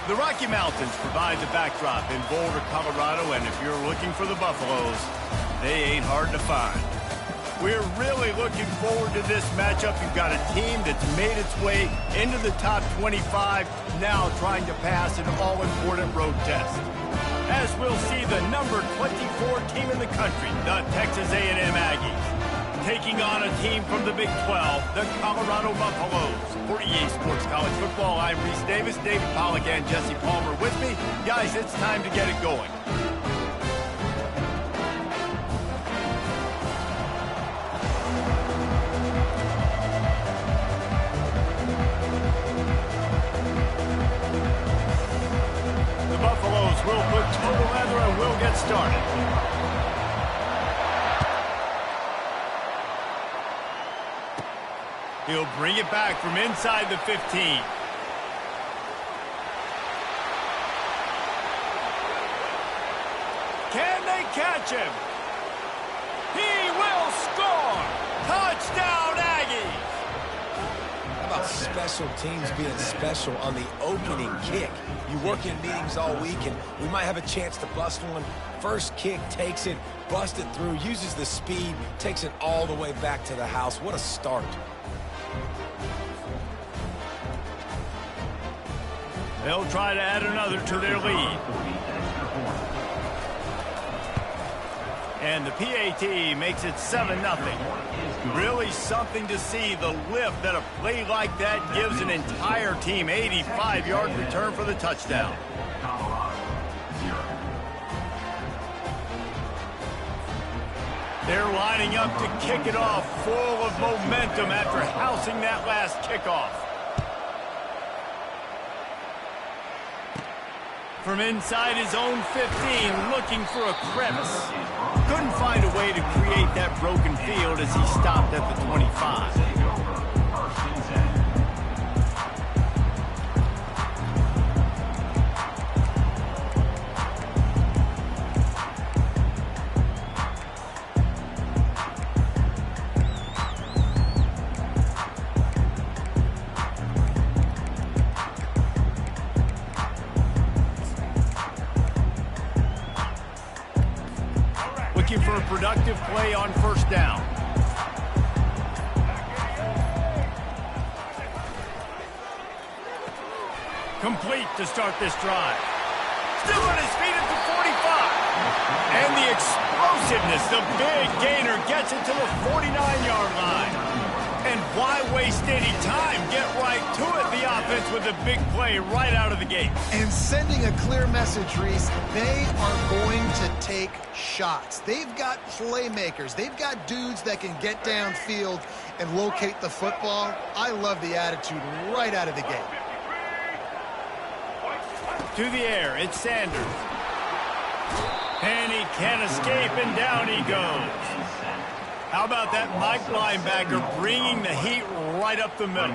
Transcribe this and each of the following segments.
The Rocky Mountains provide the backdrop in Boulder, Colorado, and if you're looking for the Buffaloes, they ain't hard to find. We're really looking forward to this matchup. You've got a team that's made its way into the top 25, now trying to pass an all-important road test. As we'll see the number 24 team in the country, the Texas A&M Aggies, taking on a team from the Big 12, the Colorado Buffaloes. For EA Sports College Football, I'm Reese Davis, David Pollack, and Jesse Palmer with me. Guys, it's time to get it going. The Buffaloes will put total leather and we'll get started. He'll bring it back from inside the 15. Can they catch him? He will score! Touchdown, Aggies! How about special teams being special on the opening kick? You work in meetings all week, and we might have a chance to bust one. First kick, takes it, busts it through, uses the speed, takes it all the way back to the house. What a start. They'll try to add another to their lead. And the PAT makes it 7-0. Really something to see, the lift that a play like that gives an entire team. 85-yard return for the touchdown. They're lining up to kick it off, full of momentum after housing that last kickoff. From inside his own 15, looking for a crevice. Couldn't find a way to create that broken field as he stopped at the 25. Looking for a productive play on first down. Complete to start this drive. Still on his feet at the 45. And the explosiveness, the big gainer gets it to the 49-yard line. And why waste any time? Get right to it, the offense, with a big play right out of the gate. And sending a clear message, Reese, they are going to take shots. They've got playmakers. They've got dudes that can get downfield and locate the football. I love the attitude right out of the gate. To the air, it's Sanders. And he can't escape, and down he goes. How about that Mike linebacker bringing the heat right up the middle?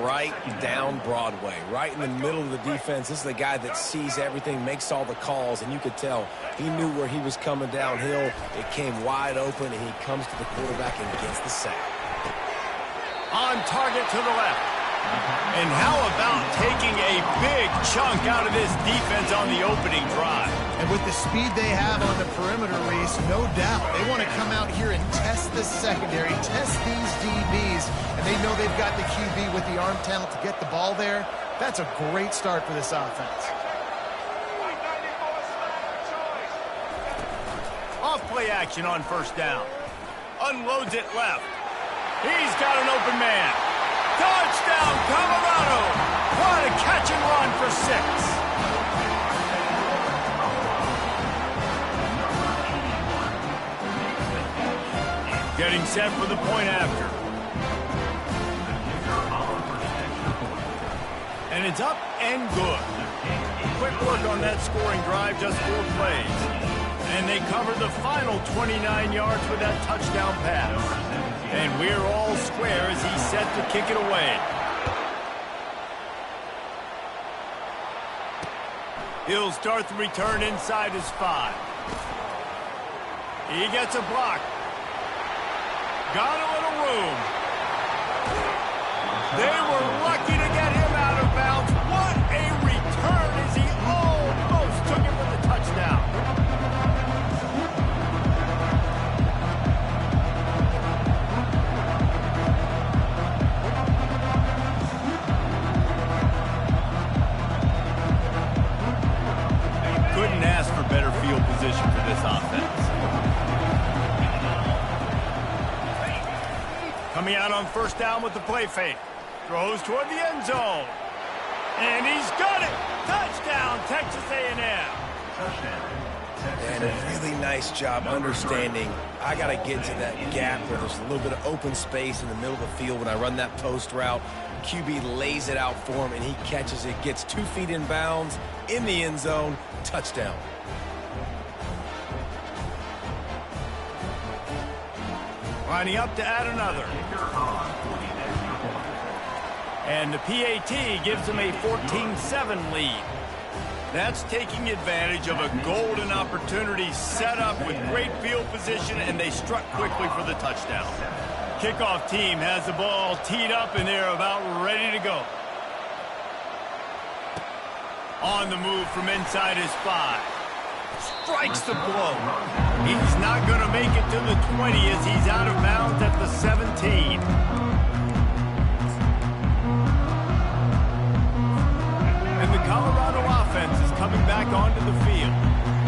Right down Broadway, right in the middle of the defense. This is the guy that sees everything, makes all the calls, and you could tell he knew where he was coming downhill. It came wide open, and he comes to the quarterback and gets the sack. On target to the left. And how about taking a big chunk out of this defense on the opening drive? And with the speed they have on the perimeter, Reese, no doubt, they want to come out here and test the secondary, test these DBs, and they know they've got the QB with the arm talent to get the ball there. That's a great start for this offense. Off play action on first down. Unloads it left. He's got an open man. Touchdown, Colorado! What a catch and run for 6. Getting set for the point after. And it's up and good. Quick work on that scoring drive, just 4 plays. And they cover the final 29 yards with that touchdown pass. And we're all square as he's set to kick it away. He'll start the return inside his 5. He gets a block. Got a little room. They were lucky to get him out of bounds. What a return as he Coming out on first down with the play fake. Throws toward the end zone. And he's got it! Touchdown, Texas A&M! And a really nice job understanding I got to get to that gap where there's a little bit of open space in the middle of the field when I run that post route. QB lays it out for him, and he catches it, gets 2 feet in bounds, in the end zone, touchdown. Lining up to add another. And the PAT gives them a 14-7 lead. That's taking advantage of a golden opportunity set up with great field position, and they struck quickly for the touchdown. Kickoff team has the ball teed up, and they're about ready to go. On the move from inside his 5. Strikes the blow. He's not going to make it to the 20 as he's out of bounds at the 17. And the Colorado offense is coming back onto the field.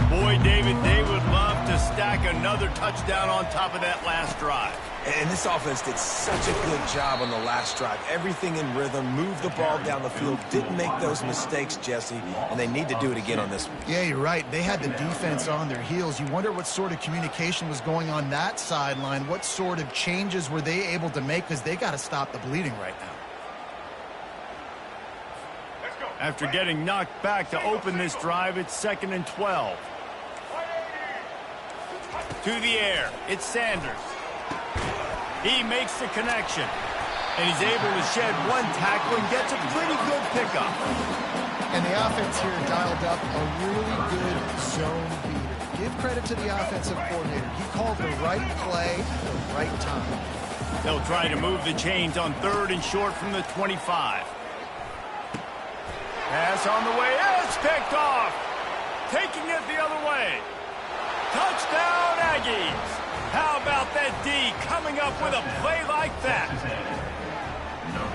Boy, David, they would love to stack another touchdown on top of that last drive. And this offense did such a good job on the last drive. Everything in rhythm, moved the ball down the field, didn't make those mistakes, Jesse, and they need to do it again on this one. Yeah, you're right. They had the defense on their heels. You wonder what sort of communication was going on that sideline. What sort of changes were they able to make, because they got to stop the bleeding right now. After getting knocked back to open this drive, it's 2nd and 12. To the air, it's Sanders. He makes the connection, and he's able to shed 1 tackle and gets a pretty good pickup. And the offense here dialed up a really good zone beater. Give credit to the offensive coordinator. He called the right play at the right time. They'll try to move the chains on 3rd and short from the 25. Pass on the way. It's picked off. Taking it the other way. Touchdown, Aggies. How about that D coming up with a play like that?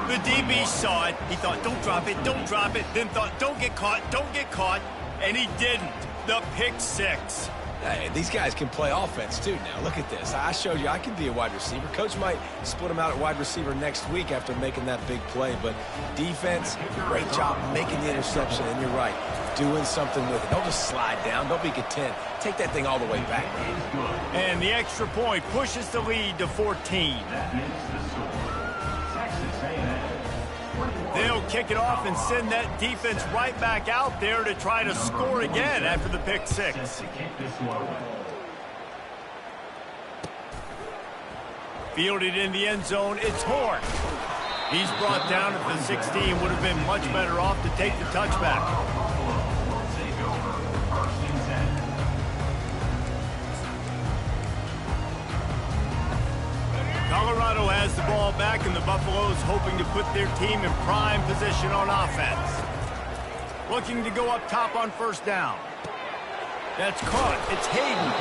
The DB saw it. He thought, don't drop it, don't drop it. Then thought, don't get caught, and he didn't. The pick 6. Hey, these guys can play offense, too, now. Look at this. I showed you I can be a wide receiver. Coach might split him out at wide receiver next week after making that big play. But defense, great job making the interception. And you're right, doing something with it. Don't just slide down. Don't be content. Take that thing all the way back. And the extra point pushes the lead to 14. They'll kick it off and send that defense right back out there to try to score again after the pick 6. Fielded in the end zone, it's Horn. He's brought down at the 16, would have been much better off to take the touchback. Colorado has the ball back, and the Buffaloes hoping to put their team in prime position on offense. Looking to go up top on first down. That's caught. It's Hayden.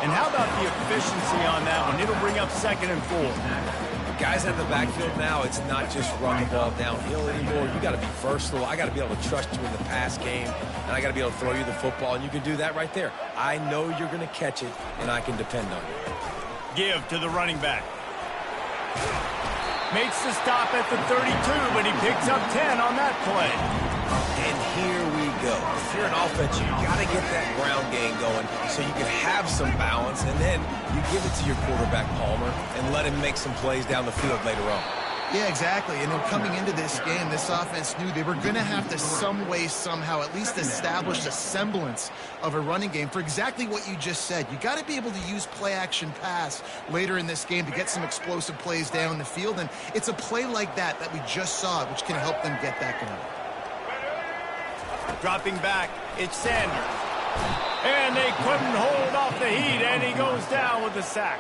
And how about the efficiency on that one? It'll bring up 2nd and 4. Guys at the backfield now, it's not just run the ball downhill anymore. You got to be versatile. I got to be able to trust you in the pass game, and I got to be able to throw you the football, and you can do that right there. I know you're going to catch it, and I can depend on you. Give to the running back. Makes the stop at the 32, but he picks up 10 on that play. And here we go. If you're an offense, you got to get that ground game going so you can have some balance, and then you give it to your quarterback, Palmer, and let him make some plays down the field later on. Yeah, exactly. And then coming into this game, this offense knew they were going to have to some way, somehow, at least establish a semblance of a running game for exactly what you just said. You got to be able to use play-action pass later in this game to get some explosive plays down the field. And it's a play like that we just saw, which can help them get that going. Dropping back, it's Sanders. And they couldn't hold off the heat, and he goes down with the sack.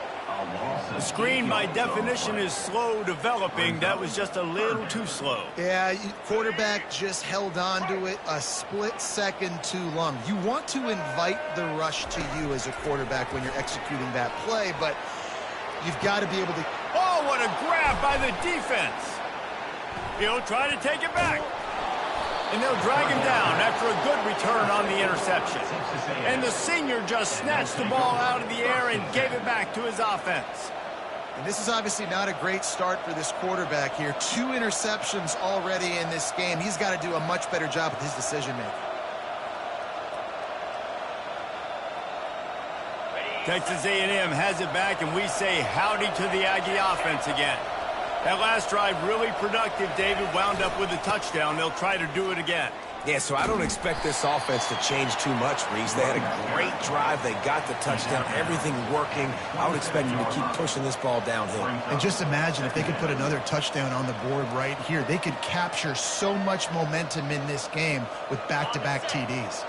The screen, by definition, is slow developing. That was just a little too slow. Yeah, quarterback just held on to it a split second too long. You want to invite the rush to you as a quarterback when you're executing that play, but you've got to be able to... Oh, what a grab by the defense. He'll try to take it back. And they'll drag him down after a good return on the interception. And the senior just snatched the ball out of the air and gave it back to his offense. And this is obviously not a great start for this quarterback here. 2 interceptions already in this game. He's got to do a much better job with his decision-making. Texas A&M has it back, and we say howdy to the Aggie offense again. That last drive really productive. David wound up with a touchdown. They'll try to do it again. Yeah, so I don't expect this offense to change too much, Reese. They had a great drive. They got the touchdown. Everything working. I would expect them to keep pushing this ball downhill. And just imagine if they could put another touchdown on the board right here. They could capture so much momentum in this game with back-to-back TDs.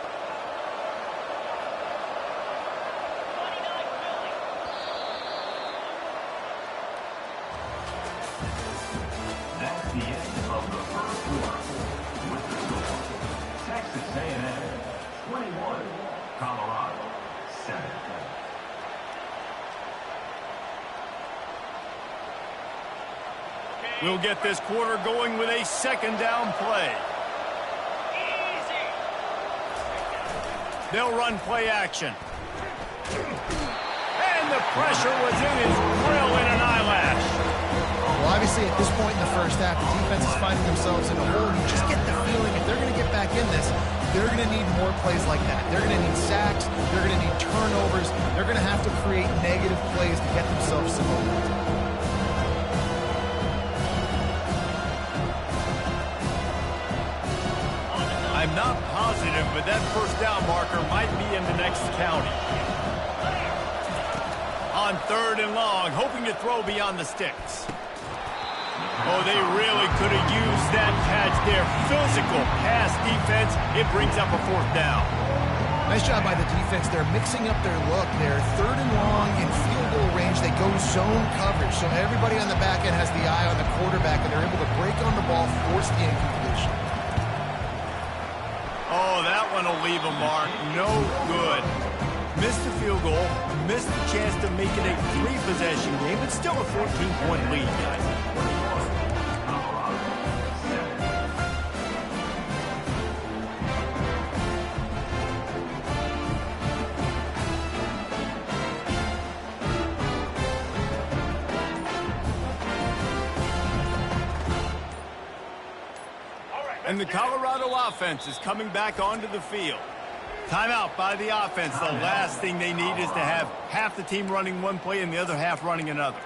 We'll get this quarter going with a second down play. They'll run play action. And the pressure was in his grill in an eyelash. Well, obviously at this point in the first half, the defense is finding themselves in a hole. You just get the feeling if they're going to get back in this, they're going to need more plays like that. They're going to need sacks. They're going to need turnovers. They're going to have to create negative plays to get themselves some momentum. I'm not positive, but that first down marker might be in the next county. On 3rd and long, hoping to throw beyond the sticks. Oh, they really could have used that catch there. Physical pass defense. It brings up a 4th down. Nice job by the defense. They're mixing up their look. They're 3rd and long in field goal range. They go zone coverage. So everybody on the back end has the eye on the quarterback, and they're able to break on the ball, force the incompletion. Oh, that one will leave a mark. No good. Missed the field goal, missed the chance to make it a 3-possession game, but still a 14-point lead. And the Colorado offense is coming back onto the field. Timeout by the offense. The last thing they need is to have half the team running one play and the other half running another.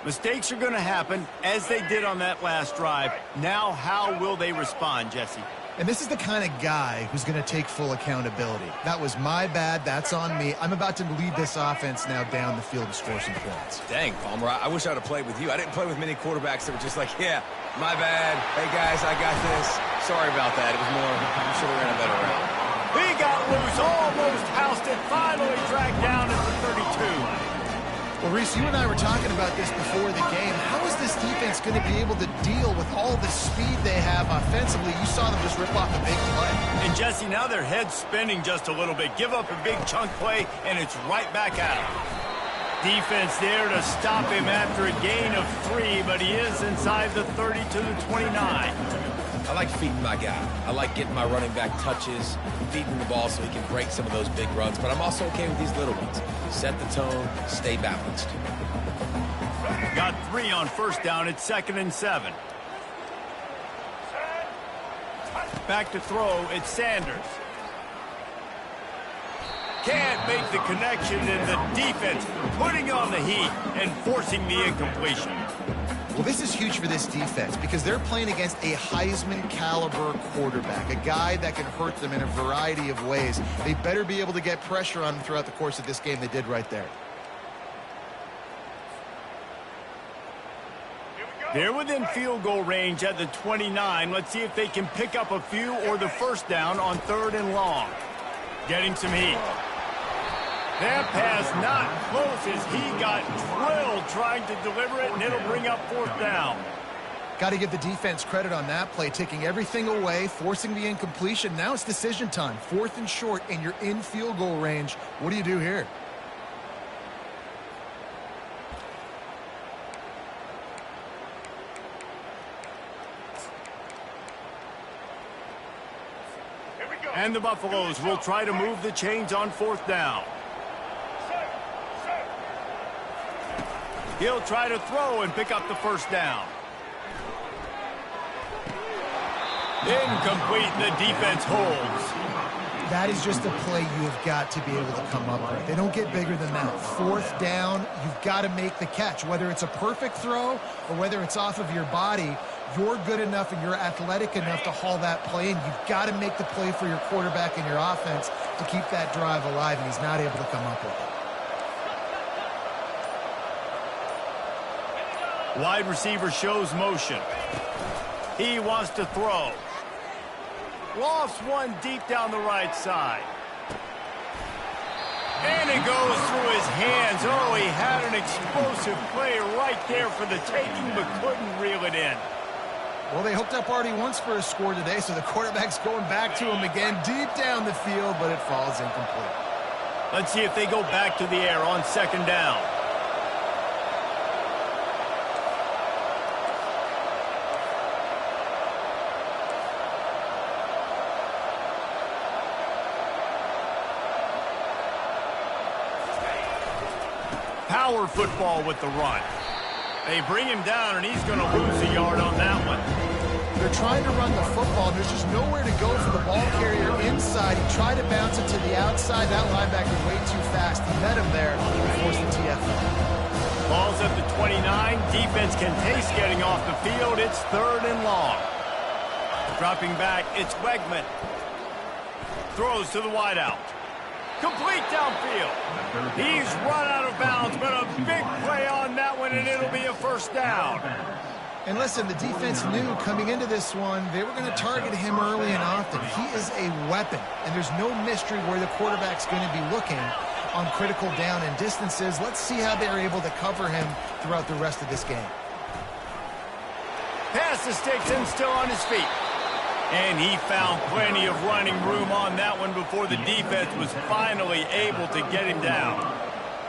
Mistakes are going to happen, as they did on that last drive. Now, how will they respond, Jesse? And this is the kind of guy who's going to take full accountability. That was my bad. That's on me. I'm about to lead this offense now down the field to score some points. Dang, Palmer, I wish I'd have played with you. I didn't play with many quarterbacks that were just like, yeah, my bad. Hey, guys, I got this. Sorry about that. It was more, you should have ran a better route. He got loose, almost housed it, finally dragged down at the 32. Well, Reese, you and I were talking about this before the game. How is this defense going to be able to deal with all the speed they have offensively? You saw them just rip off a big play. And, Jesse, now their head's spinning just a little bit. Give up a big chunk play, and it's right back at him. Defense there to stop him after a gain of 3, but he is inside the 30 to the 29. I like feeding my guy. I like getting my running back touches, feeding the ball so he can break some of those big runs, but I'm also okay with these little ones. Set the tone, stay balanced. Got 3 on first down. It's 2nd and 7. Back to throw. It's Sanders. Can't make the connection, and the defense putting on the heat and forcing the incompletion. Well, this is huge for this defense because they're playing against a Heisman-caliber quarterback, a guy that can hurt them in a variety of ways. They better be able to get pressure on him throughout the course of this game. They did right there. They're within field goal range at the 29. Let's see if they can pick up a few or the first down on 3rd and long. Getting some heat. That pass not close as he got drilled trying to deliver it, and it'll bring up 4th down. Got to give the defense credit on that play, taking everything away, forcing the incompletion. Now it's decision time. 4th and short, and you're in field goal range. What do you do here? And the Buffaloes will try to move the chains on 4th down. He'll try to throw and pick up the first down. Incomplete, and the defense holds. That is just a play you have got to be able to come up with. They don't get bigger than that. Fourth down, you've got to make the catch. Whether it's a perfect throw or whether it's off of your body, you're good enough and you're athletic enough to haul that play in. You've got to make the play for your quarterback and your offense to keep that drive alive, and he's not able to come up with it. Wide receiver shows motion. He wants to throw. Lofts one deep down the right side. And it goes through his hands. Oh, he had an explosive play right there for the taking, but couldn't reel it in. Well, they hooked up already once for a score today, so the quarterback's going back to him again deep down the field, but it falls incomplete. Let's see if they go back to the air on second down. Power football with the run. They bring him down, and he's going to lose a yard on that one. They're trying to run the football, and there's just nowhere to go for the ball carrier inside. He tried to bounce it to the outside. That linebacker way too fast. He met him there and forced the TFL. Ball's at the 29. Defense can taste getting off the field. It's third and long. Dropping back, it's Wegman. Throws to the wideout. Complete downfield. He's run out of bounds, but a big play on that one, and it'll be a first down. And listen, the defense knew coming into this one, they were going to target him early and often. He is a weapon, and there's no mystery where the quarterback's going to be looking on critical down and distances. Let's see how they're able to cover him throughout the rest of this game. Pass the sticks and still on his feet. And he found plenty of running room on that one before the defense was finally able to get him down.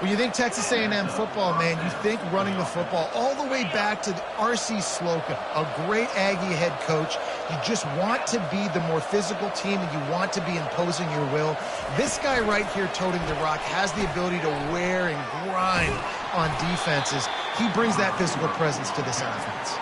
When you think Texas A&M football, man, you think running the football all the way back to R.C. Slocum, a great Aggie head coach. You just want to be the more physical team, and you want to be imposing your will. This guy right here toting the rock has the ability to wear and grind on defenses. He brings that physical presence to this offense.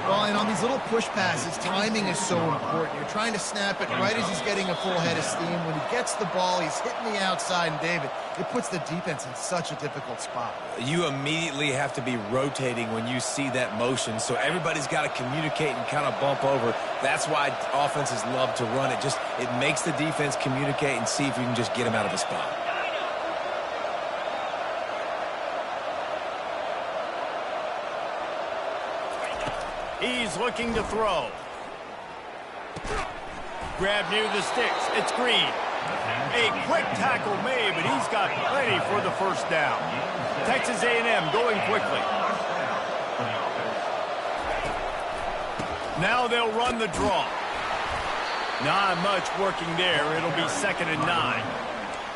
Well, and on these little push passes, timing is so important. You're trying to snap it right as he's getting a full head of steam. When he gets the ball, he's hitting the outside, and David, it puts the defense in such a difficult spot. You immediately have to be rotating when you see that motion, so everybody's got to communicate and kind of bump over. That's why offenses love to run it. It makes the defense communicate and see if you can just get him out of a spot. He's looking to throw. Grab near the sticks. It's Green. A quick tackle made, but he's got plenty for the first down. Texas A&M going quickly. Now they'll run the draw. Not much working there. It'll be 2nd and 9.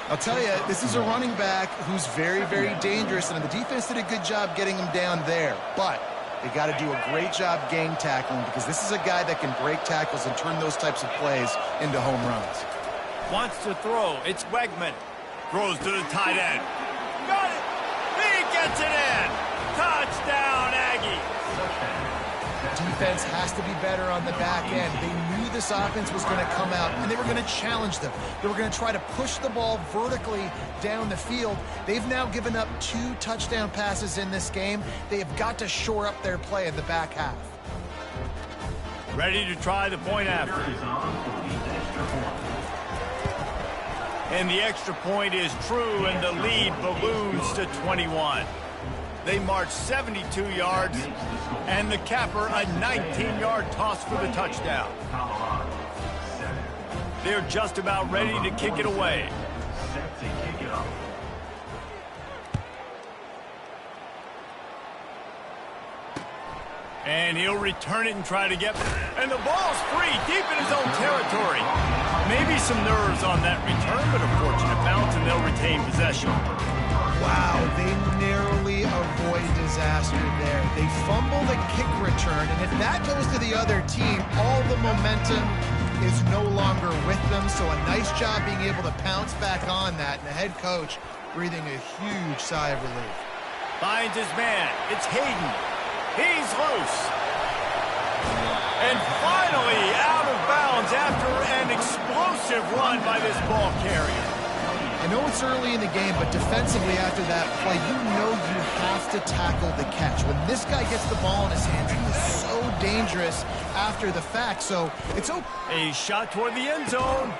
I'll tell you, this is a running back who's very, very dangerous, and the defense did a good job getting him down there. But they got to do a great job game tackling, because this is a guy that can break tackles and turn those types of plays into home runs. Wants to throw. It's Wegman. Throws to the tight end. Got it. He gets it in. Touchdown, Aggie. Defense has to be better on the back end. They knew this offense was going to come out, and they were going to challenge them. They were going to try to push the ball vertically down the field. They've now given up 2 touchdown passes in this game. They have got to shore up their play in the back half. Ready to try the point after. And the extra point is true, and the lead balloons to 21. They march 72 yards, and the capper a 19-yard toss for the touchdown. They're just about ready to kick it away. And he'll return it and try to get... And the ball's free, deep in his own territory. Maybe some nerves on that return, but a fortunate bounce, and they'll retain possession. Wow, they narrowly avoid disaster there. They fumble the kick return, and if that goes to the other team, all the momentum is no longer with them. So a nice job being able to pounce back on that, and the head coach breathing a huge sigh of relief. Finds his man. It's Hayden. He's loose. And finally out of bounds after an explosive run by this ball carrier. I know it's early in the game, but defensively after that play, you know you have to tackle the catch. When this guy gets the ball in his hands, he is so dangerous after the fact. So it's open. A shot toward the end zone.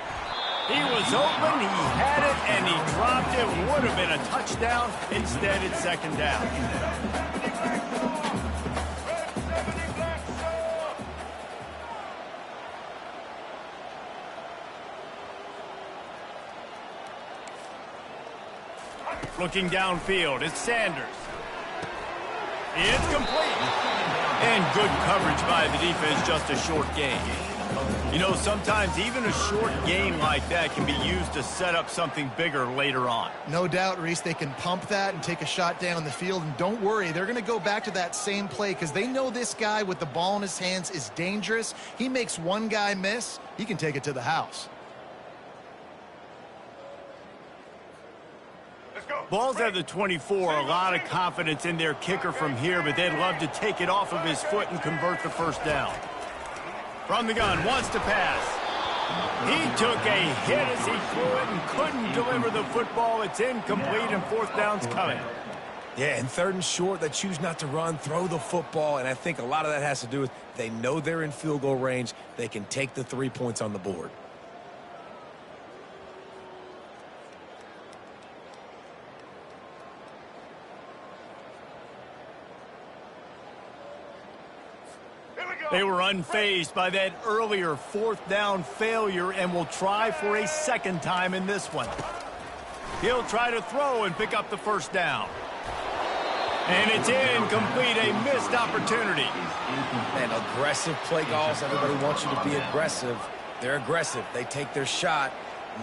He was open, he had it, and he dropped it. Would have been a touchdown. Instead, it's second down. Looking downfield, it's Sanders. It's complete. And good coverage by the defense, just a short gain. You know, sometimes even a short game like that can be used to set up something bigger later on. No doubt, Reese, they can pump that and take a shot down the field. And don't worry, they're going to go back to that same play because they know this guy with the ball in his hands is dangerous. He makes one guy miss, he can take it to the house. Ball's at the 24, a lot of confidence in their kicker from here, but they'd love to take it off of his foot and convert the first down. From the gun, wants to pass. He took a hit as he threw it and couldn't deliver the football. It's incomplete and fourth down's coming. Yeah, and third and short, they choose not to run, throw the football, and I think a lot of that has to do with they know they're in field goal range. They can take the 3 points on the board. They were unfazed by that earlier fourth down failure and will try for a second time in this one. He'll try to throw and pick up the first down. And it's incomplete, a missed opportunity. And aggressive play calls. Everybody wants you to be aggressive. They're aggressive. They take their shot.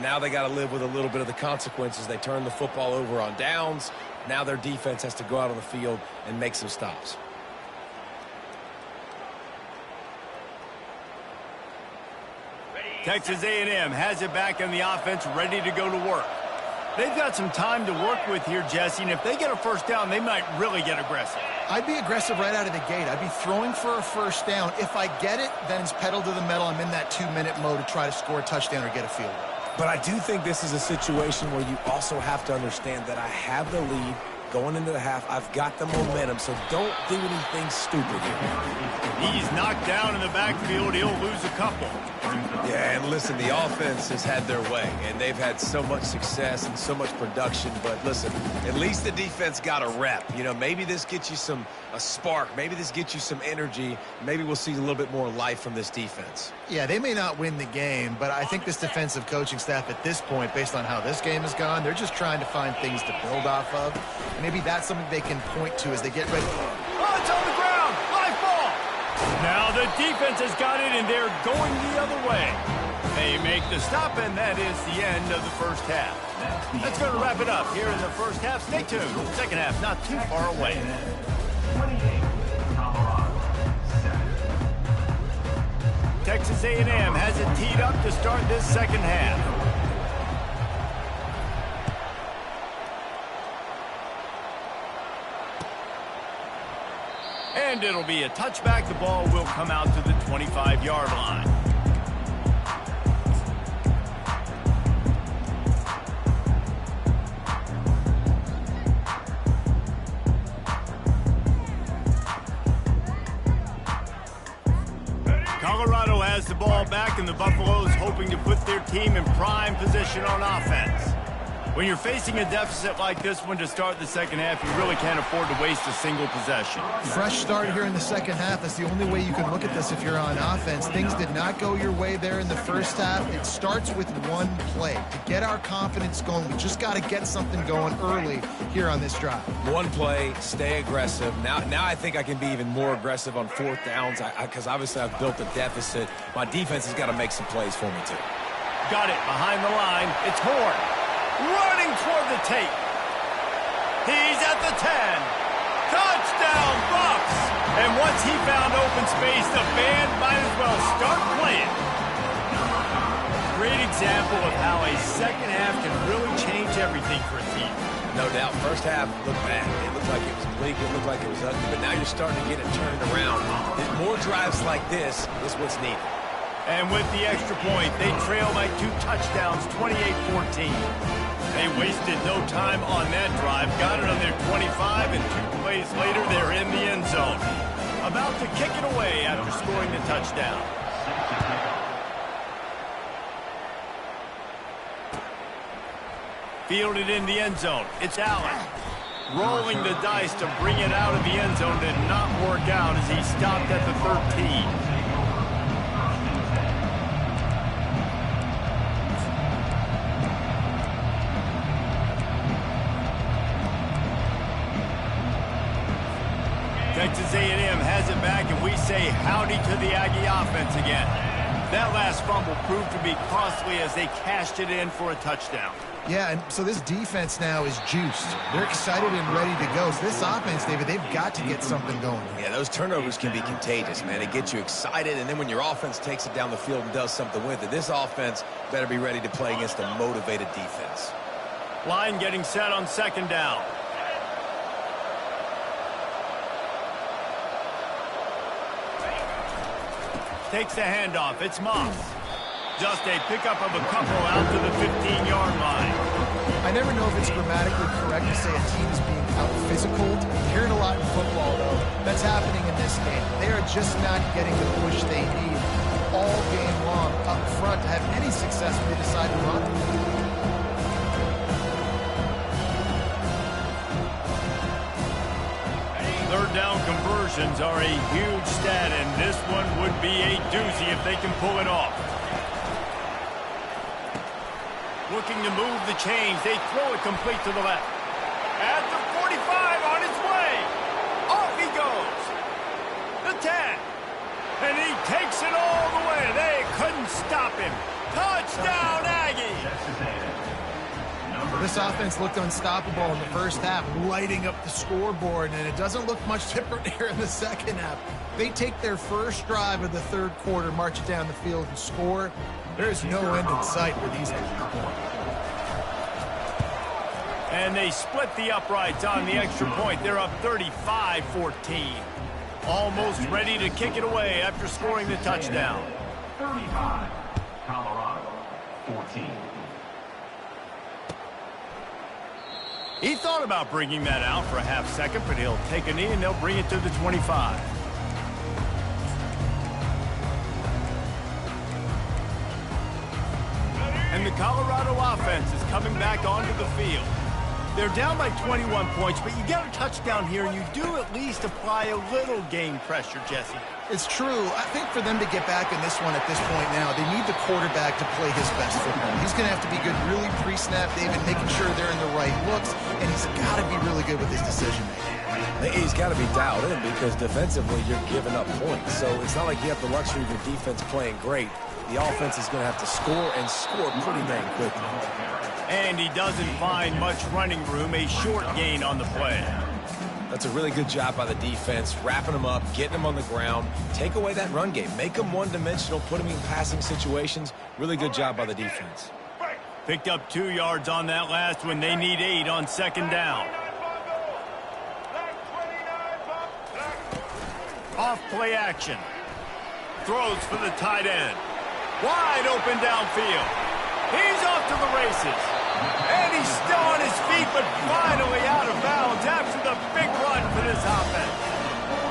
Now they got to live with a little bit of the consequences. They turn the football over on downs. Now their defense has to go out on the field and make some stops. Texas A&M has it back in the offense, ready to go to work. They've got some time to work with here, Jesse, and if they get a first down, they might really get aggressive. I'd be aggressive right out of the gate. I'd be throwing for a first down. If I get it, then it's pedal to the metal. I'm in that 2-minute mode to try to score a touchdown or get a field goal. But I do think this is a situation where you also have to understand that I have the lead going into the half. I've got the momentum, so don't do anything stupid here. He's knocked down in the backfield. He'll lose a couple. Yeah, and listen, the offense has had their way, and they've had so much success and so much production. But listen, at least the defense got a rep. You know, maybe this gets you a spark. Maybe this gets you some energy. Maybe we'll see a little bit more life from this defense. Yeah, they may not win the game, but I think this defensive coaching staff at this point, based on how this game has gone, they're just trying to find things to build off of. And maybe that's something they can point to as they get ready. Oh, it's on the ground. Live ball. Now the defense has got it, and they're going the other way. They make the stop, and that is the end of the first half. That's going to wrap it up here in the first half. Stay tuned. Second half not too far away. Texas A&M has it teed up to start this second half. And it'll be a touchback. The ball will come out to the 25-yard line. Colorado has the ball back, and the Buffaloes hoping to put their team in prime position on offense. When you're facing a deficit like this one to start the second half, you really can't afford to waste a single possession. Fresh start here in the second half. That's the only way you can look at this if you're on offense. Things did not go your way there in the first half. It starts with one play. To get our confidence going, we just got to get something going early here on this drive. One play, stay aggressive. Now I think I can be even more aggressive on fourth downs because obviously I've built a deficit. My defense has got to make some plays for me too. Got it behind the line. It's Horn. Running toward the tape. He's at the 10. Touchdown, Bucs! And once he found open space, the band might as well start playing. Great example of how a second half can really change everything for a team. No doubt. First half looked bad. It looked like it was bleak. It looked like it was ugly. But now you're starting to get it turned around. And more drives like this is what's needed. And with the extra point, they trail by 2 touchdowns, 28-14. They wasted no time on that drive. Got it on their 25, and 2 plays later, they're in the end zone. About to kick it away after scoring the touchdown. Fielded in the end zone. It's Allen. Rolling the dice to bring it out of the end zone did not work out as he stopped at the 13. Texas A&M has it back, and we say howdy to the Aggie offense again. That last fumble proved to be costly as they cashed it in for a touchdown. Yeah, and so this defense now is juiced. They're excited and ready to go. So this offense, David, they've got to get something going. Yeah, those turnovers can be contagious, man. They get you excited, and then when your offense takes it down the field and does something with it, this offense better be ready to play against a motivated defense. Line getting set on second down. Takes the handoff. It's Moss. Just a pickup of a couple out to the 15-yard line. I never know if it's grammatically correct to say a team is being out-physicaled. You hear it a lot in football, though. That's happening in this game. They are just not getting the push they need all game long up front to have any success when they decide to run. Third down conversions are a huge stat, and this one would be a doozy if they can pull it off. Looking to move the chains. They throw it complete to the left. At the 45, on his way. Off he goes. The 10. And he takes it all the way. They couldn't stop him. Touchdown, Aggies. This offense looked unstoppable in the first half, lighting up the scoreboard, and it doesn't look much different here in the second half. They take their first drive of the third quarter, march it down the field, and score. There is no end in sight for these guys. And they split the uprights on the extra point. They're up 35-14. Almost ready to kick it away after scoring the touchdown. 35, Colorado, 14. He thought about bringing that out for a half second, but he'll take a knee and they'll bring it to the 25. And the Colorado offense is coming back onto the field. They're down by 21 points, but you get a touchdown here, and you do at least apply a little game pressure, Jesse. It's true. I think for them to get back in this one at this point now, they need the quarterback to play his best football. He's going to have to be good really pre-snap, David, making sure they're in the right looks, and he's got to be really good with his decision-making. He's got to be dialed in because defensively you're giving up points. So it's not like you have the luxury of your defense playing great. The offense is going to have to score and score pretty dang quickly. And he doesn't find much running room, a short gain on the play. That's a really good job by the defense, wrapping them up, getting them on the ground, take away that run game, make them one-dimensional, put them in passing situations. Really good job by the defense. Picked up 2 yards on that last one. They need 8 on second down. Off play action. Throws for the tight end. Wide open downfield. He's off to the races. And he's still on his feet, but finally out of bounds after the big run for this offense.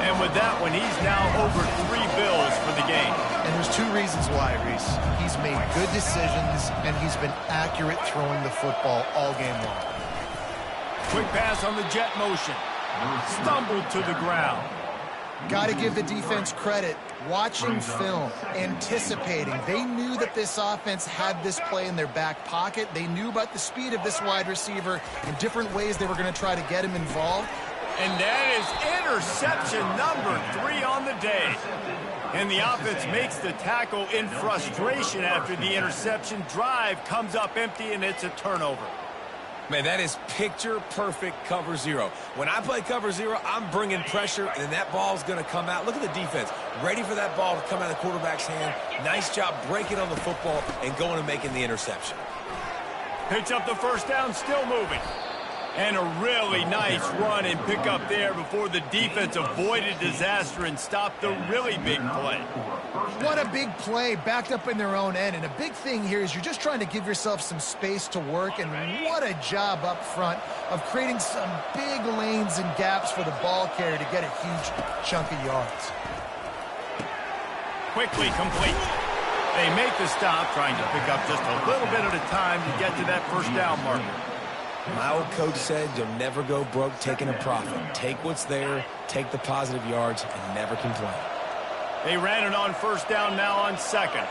And with that one, he's now over 3 bills for the game. And there's 2 reasons why, Reese. He's made good decisions, and he's been accurate throwing the football all game long. Quick pass on the jet motion. Stumbled to the ground. Got to give the defense credit. Watching film, anticipating. They knew that this offense had this play in their back pocket. They knew about the speed of this wide receiver and different ways they were going to try to get him involved. And that is interception number 3 on the day. And the offense makes the tackle in frustration after the interception. Drive comes up empty, and it's a turnover. Man, that is picture-perfect cover zero. When I play cover zero, I'm bringing pressure, and that ball's going to come out. Look at the defense. Ready for that ball to come out of the quarterback's hand. Nice job breaking on the football and going and making the interception. Picks up the first down, still moving. And a really nice run and pick up there before the defense avoided disaster and stopped the really big play. What a big play, backed up in their own end. And a big thing here is you're just trying to give yourself some space to work. And what a job up front of creating some big lanes and gaps for the ball carrier to get a huge chunk of yards. Quickly complete. They make the stop, trying to pick up just a little bit at a time to get to that first down marker. My old coach said you'll never go broke taking a profit. Take what's there, take the positive yards, and never complain. They ran it on first down, now on second.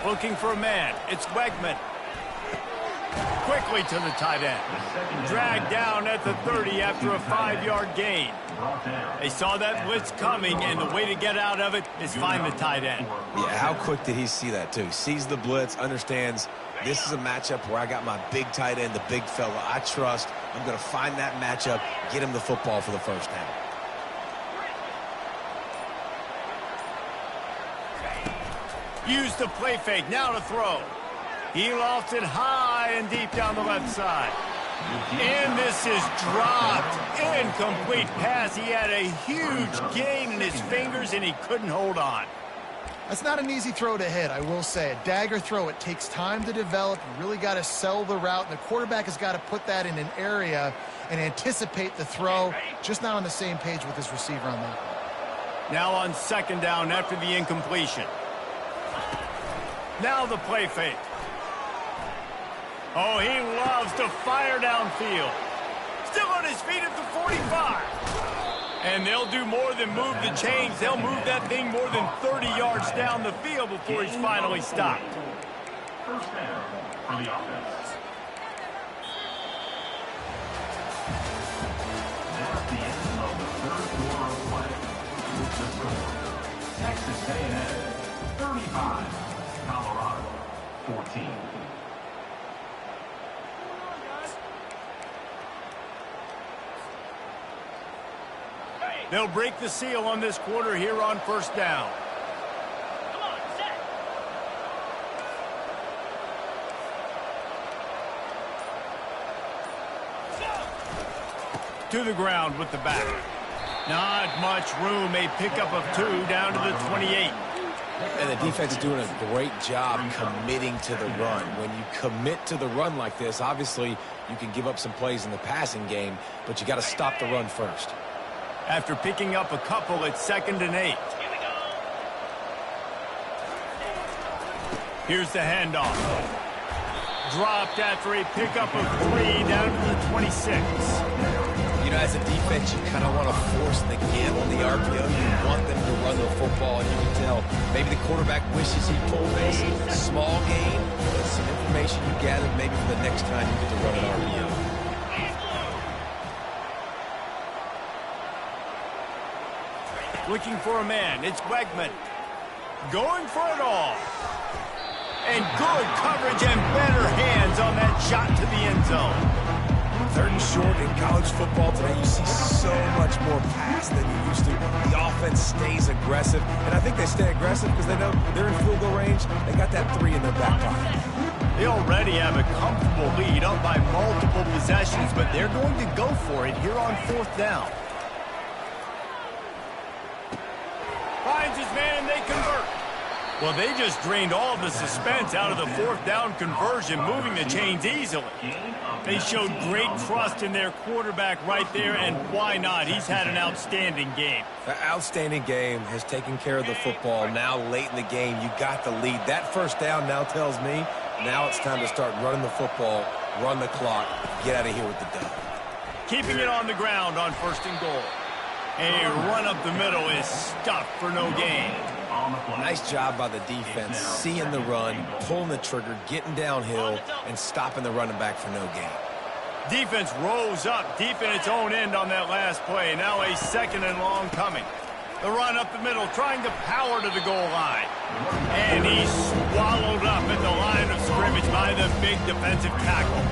Looking for a man. It's Wegman. Quickly to the tight end. Dragged down at the 30 after a 5-yard gain. They saw that blitz coming, and the way to get out of it is find the tight end. Yeah, how quick did he see that, too? Sees the blitz, understands this is a matchup where I got my big tight end, the big fella I trust. I'm going to find that matchup, get him the football for the first down. Use the play fake, now to throw. He lofts it high and deep down the left side. And this is dropped. Incomplete pass. He had a huge gain in his fingers, and he couldn't hold on. That's not an easy throw to hit, I will say. A dagger throw, it takes time to develop. You really got to sell the route. And the quarterback has got to put that in an area and anticipate the throw. Just not on the same page with his receiver on that. Now on second down after the incompletion. Now the play fake. Oh, he loves to fire downfield. Still on his feet at the 45. And they'll do more than move the chains. They'll move that thing more than 30 yards down the field before he's finally stopped. First down for the offense. That's the end of the third quarter of play. With the score, Texas A&M 35, Colorado 14. They'll break the seal on this quarter here on first down. Come on, set. To the ground with the back. Not much room. A pickup of 2 down to the 28. And the defense is doing a great job committing to the run. When you commit to the run like this, obviously you can give up some plays in the passing game, but you got to stop the run first. After picking up a couple, it's 2nd and 8. Here's the handoff. Dropped after a pickup of 3 down to the 26. You know, as a defense, you kind of want to force the give on the RPO. You want them to run the football, and you can tell maybe the quarterback wishes he pulled this. Small gain, but some information you gather maybe for the next time you get to run an RPO. Looking for a man. It's Wegman. Going for it all. And good coverage and better hands on that shot to the end zone. 3rd and short in college football today, you see so much more pass than you used to. The offense stays aggressive, and I think they stay aggressive because they know they're in field goal range. They got that 3 in their back pocket. They already have a comfortable lead up by multiple possessions, but they're going to go for it here on 4th down. Finds his man and they convert. Well, they just drained all the suspense out of the 4th down conversion, moving the chains easily. They showed great trust in their quarterback right there, and why not? He's had an outstanding game. The outstanding game has taken care of the football. Now, late in the game, you got the lead. That first down now tells me now it's time to start running the football, run the clock, get out of here with the dub. Keeping it on the ground on 1st and goal. A run up the middle is stuffed for no gain. Nice job by the defense, seeing the run, pulling the trigger, getting downhill, and stopping the running back for no gain. Defense rose up deep in its own end on that last play. Now a 2nd and long coming. The run up the middle, trying to power to the goal line. And he's swallowed up at the line of scrimmage by the big defensive tackle.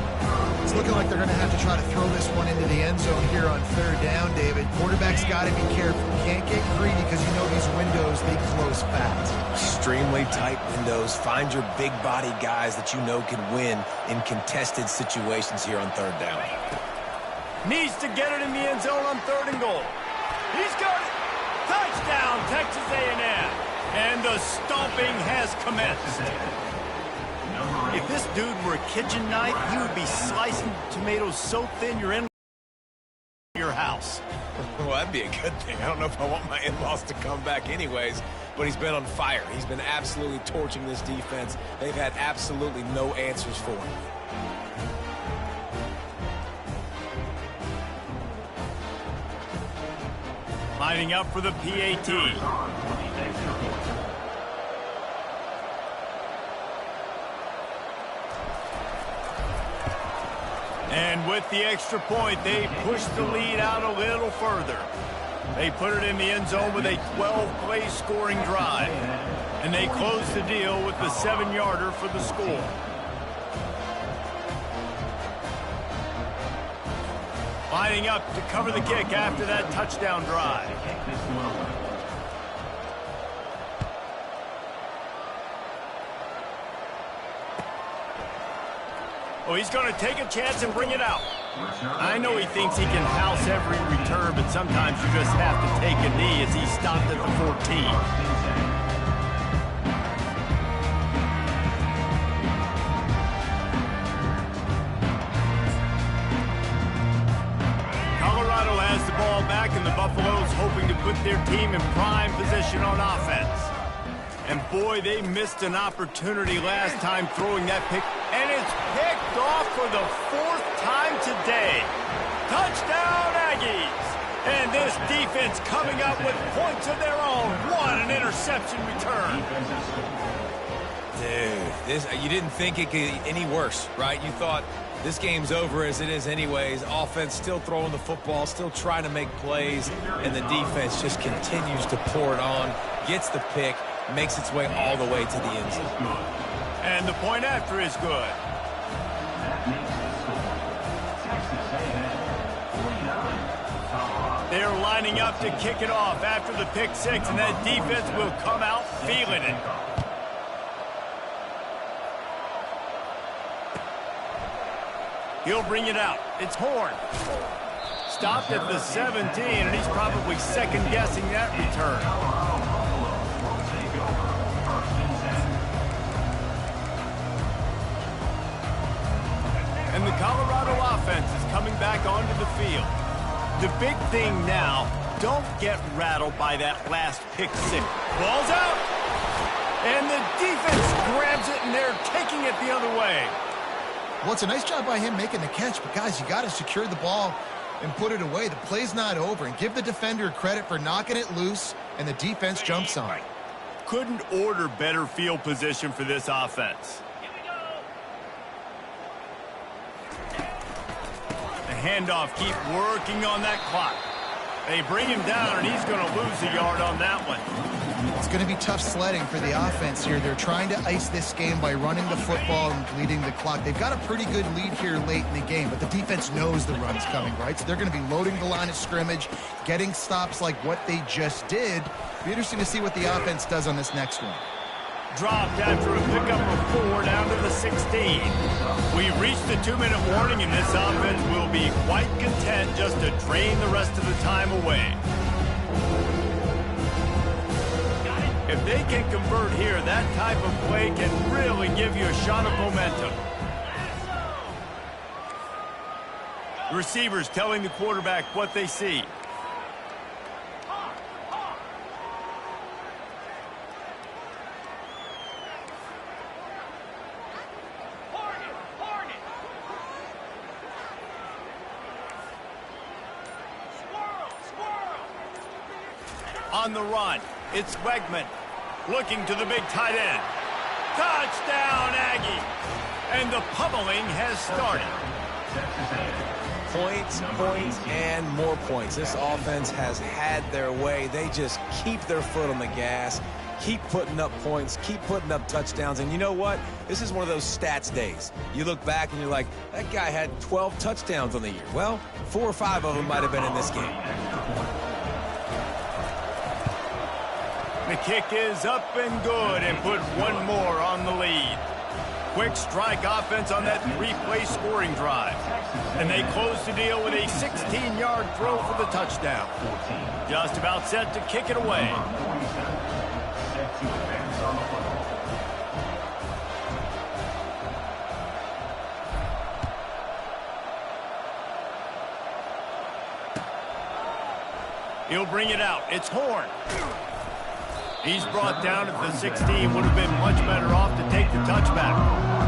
It's looking like they're going to have to try to throw this one into the end zone here on third down, David. Quarterback's got to be careful. Can't get greedy because you know these windows, they close fast. Extremely tight windows. Find your big body guys that you know can win in contested situations here on third down. Needs to get it in the end zone on 3rd and goal. He's got it. Touchdown, Texas A&M. And the stomping has commenced. If this dude were a kitchen knife, he would be slicing tomatoes so thin you're in your house. Well, that'd be a good thing. I don't know if I want my in-laws to come back anyways, but he's been on fire. He's been absolutely torching this defense. They've had absolutely no answers for him. Lining up for the PAT. And with the extra point, they push the lead out a little further. They put it in the end zone with a 12-play scoring drive. And they close the deal with the 7-yarder for the score. Lining up to cover the kick after that touchdown drive. Oh, he's going to take a chance and bring it out. I know he thinks he can house every return, but sometimes you just have to take a knee as he stopped at the 14. Back, and the Buffaloes hoping to put their team in prime position on offense. And boy, they missed an opportunity last time throwing that pick. And it's picked off for the 4th time today. Touchdown, Aggies! And this defense coming up with points of their own. What an interception return. Dude, you didn't think it could get any worse, right? You thought this game's over as it is anyways. Offense still throwing the football, still trying to make plays, and the defense just continues to pour it on, gets the pick, makes its way all the way to the end zone. And the point after is good. They're lining up to kick it off after the pick six, and that defense will come out feeling it. He'll bring it out. It's Horn. Stopped at the 17, and he's probably second-guessing that return. And the Colorado offense is coming back onto the field. The big thing now, don't get rattled by that last pick six. Ball's out. And the defense grabs it, and they're taking it the other way. Well, it's a nice job by him making the catch, but guys, you got to secure the ball and put it away. The play's not over, and give the defender credit for knocking it loose, and the defense jumps on it. Couldn't order better field position for this offense. The handoff, keep working on that clock. They bring him down, and he's going to lose a yard on that one. It's going to be tough sledding for the offense here. They're trying to ice this game by running the football and leading the clock. They've got a pretty good lead here late in the game, but the defense knows the run's coming, right? So they're going to be loading the line of scrimmage, getting stops like what they just did. Be interesting to see what the offense does on this next one. Dropped after a pickup of 4 down to the 16. We've reached the 2-minute warning, and this offense will be quite content just to drain the rest of the time away. If they can convert here, that type of play can really give you a shot of momentum. Receivers telling the quarterback what they see. On the run, it's Wegman looking to the big tight end. Touchdown, Aggie! And the pummeling has started. Points, and more points. This offense has had their way. They just keep their foot on the gas, keep putting up points, keep putting up touchdowns. And you know what? This is one of those stats days. You look back and you're like, that guy had 12 touchdowns on the year. Well, 4 or 5 of them might have been in this game. The kick is up and good and put one more on the lead. Quick strike offense on that 3-play scoring drive. And they close the deal with a 16-yard throw for the touchdown. Just about set to kick it away. Set to advance on the play. He'll bring it out. It's Horn. He's brought down at the 16. Would have been much better off to take the touchback.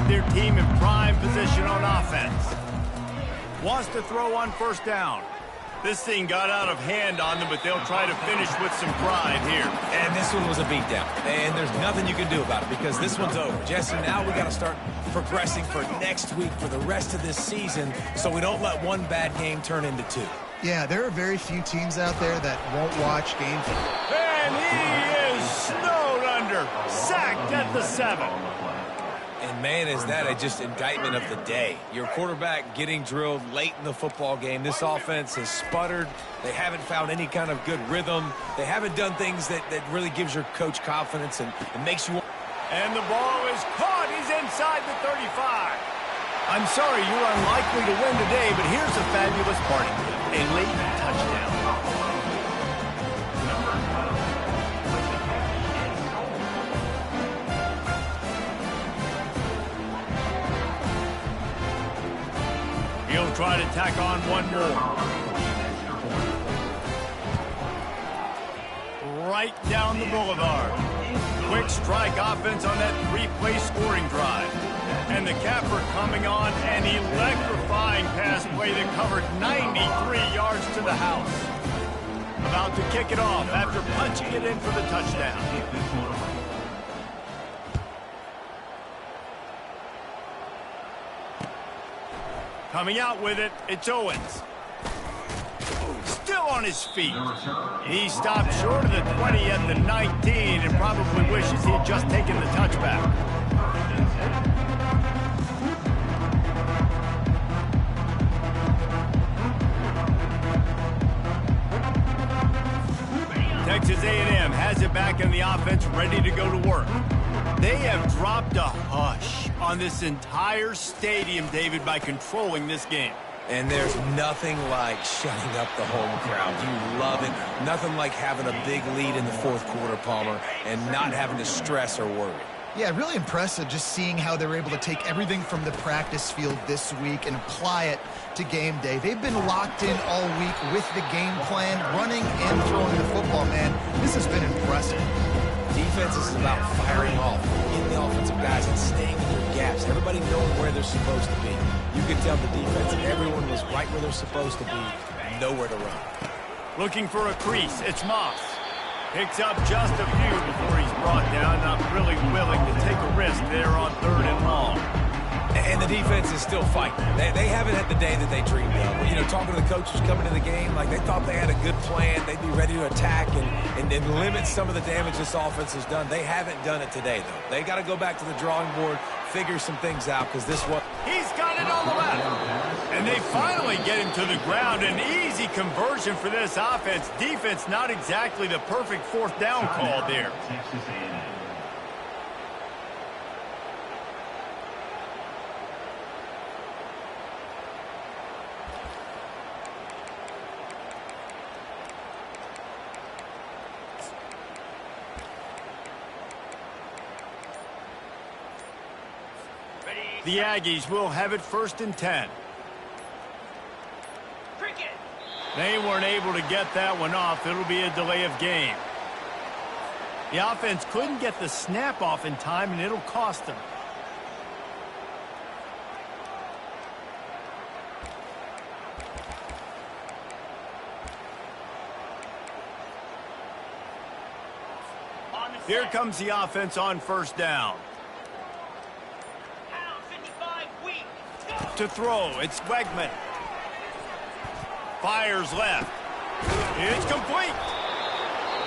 Their team in prime position on offense. Wants to throw on first down. This thing got out of hand on them, but they'll try to finish with some pride here. And this one was a beatdown. And there's nothing you can do about it because this one's over. Jesse, now we got to start progressing for next week for the rest of this season so we don't let one bad game turn into 2. Yeah, there are very few teams out there that won't watch game film. And he is snowed under. Sacked at the 7. And, man, is that just indictment of the day. Your quarterback getting drilled late in the football game. This offense has sputtered. They haven't found any kind of good rhythm. They haven't done things that really gives your coach confidence and makes you... And the ball is caught. He's inside the 35. I'm sorry you're unlikely to win today, but here's a fabulous party. A late touchdown. He'll try to tack on one more. Right down the boulevard. Quick strike offense on that 3-play scoring drive. And the capper coming on an electrifying pass play that covered 93 yards to the house. About to kick it off after punching it in for the touchdown. Coming out with it, it's Owens. Still on his feet. He stopped short of the 20 at the 19 and probably wishes he had just taken the touchback. Texas A&M has it back in the offense, ready to go to work. They have dropped a hush on this entire stadium, David, by controlling this game. And there's nothing like shutting up the home crowd. You love it. Nothing like having a big lead in the 4th quarter, Palmer, and not having to stress or worry. Yeah, really impressive just seeing how they were able to take everything from the practice field this week and apply it to game day. They've been locked in all week with the game plan, running and throwing the football, man. This has been impressive. Defense is about firing off, getting the offensive guys and staying in their gaps. Everybody knowing where they're supposed to be. You could tell the defense and everyone was right where they're supposed to be, nowhere to run. Looking for a crease, it's Moss. Picks up just a few before he's brought down, not really willing to take a risk there on 3rd and long. And the defense is still fighting. They haven't had the day that they dreamed of. You know, talking to the coaches coming to the game, like they thought they had a good plan. They'd be ready to attack and limit some of the damage this offense has done. They haven't done it today, though. They got to go back to the drawing board, figure some things out, because this one... He's got it on the left. And they finally get him to the ground. An easy conversion for this offense. Defense, not exactly the perfect 4th down call there. Texas A&M. The Aggies will have it 1st and 10. Cricket. They weren't able to get that one off. It'll be a delay of game. The offense couldn't get the snap off in time, and it'll cost them. Here comes the offense on first down. Pound 55 weak. To throw, it's Wegman. Fires left. It's complete.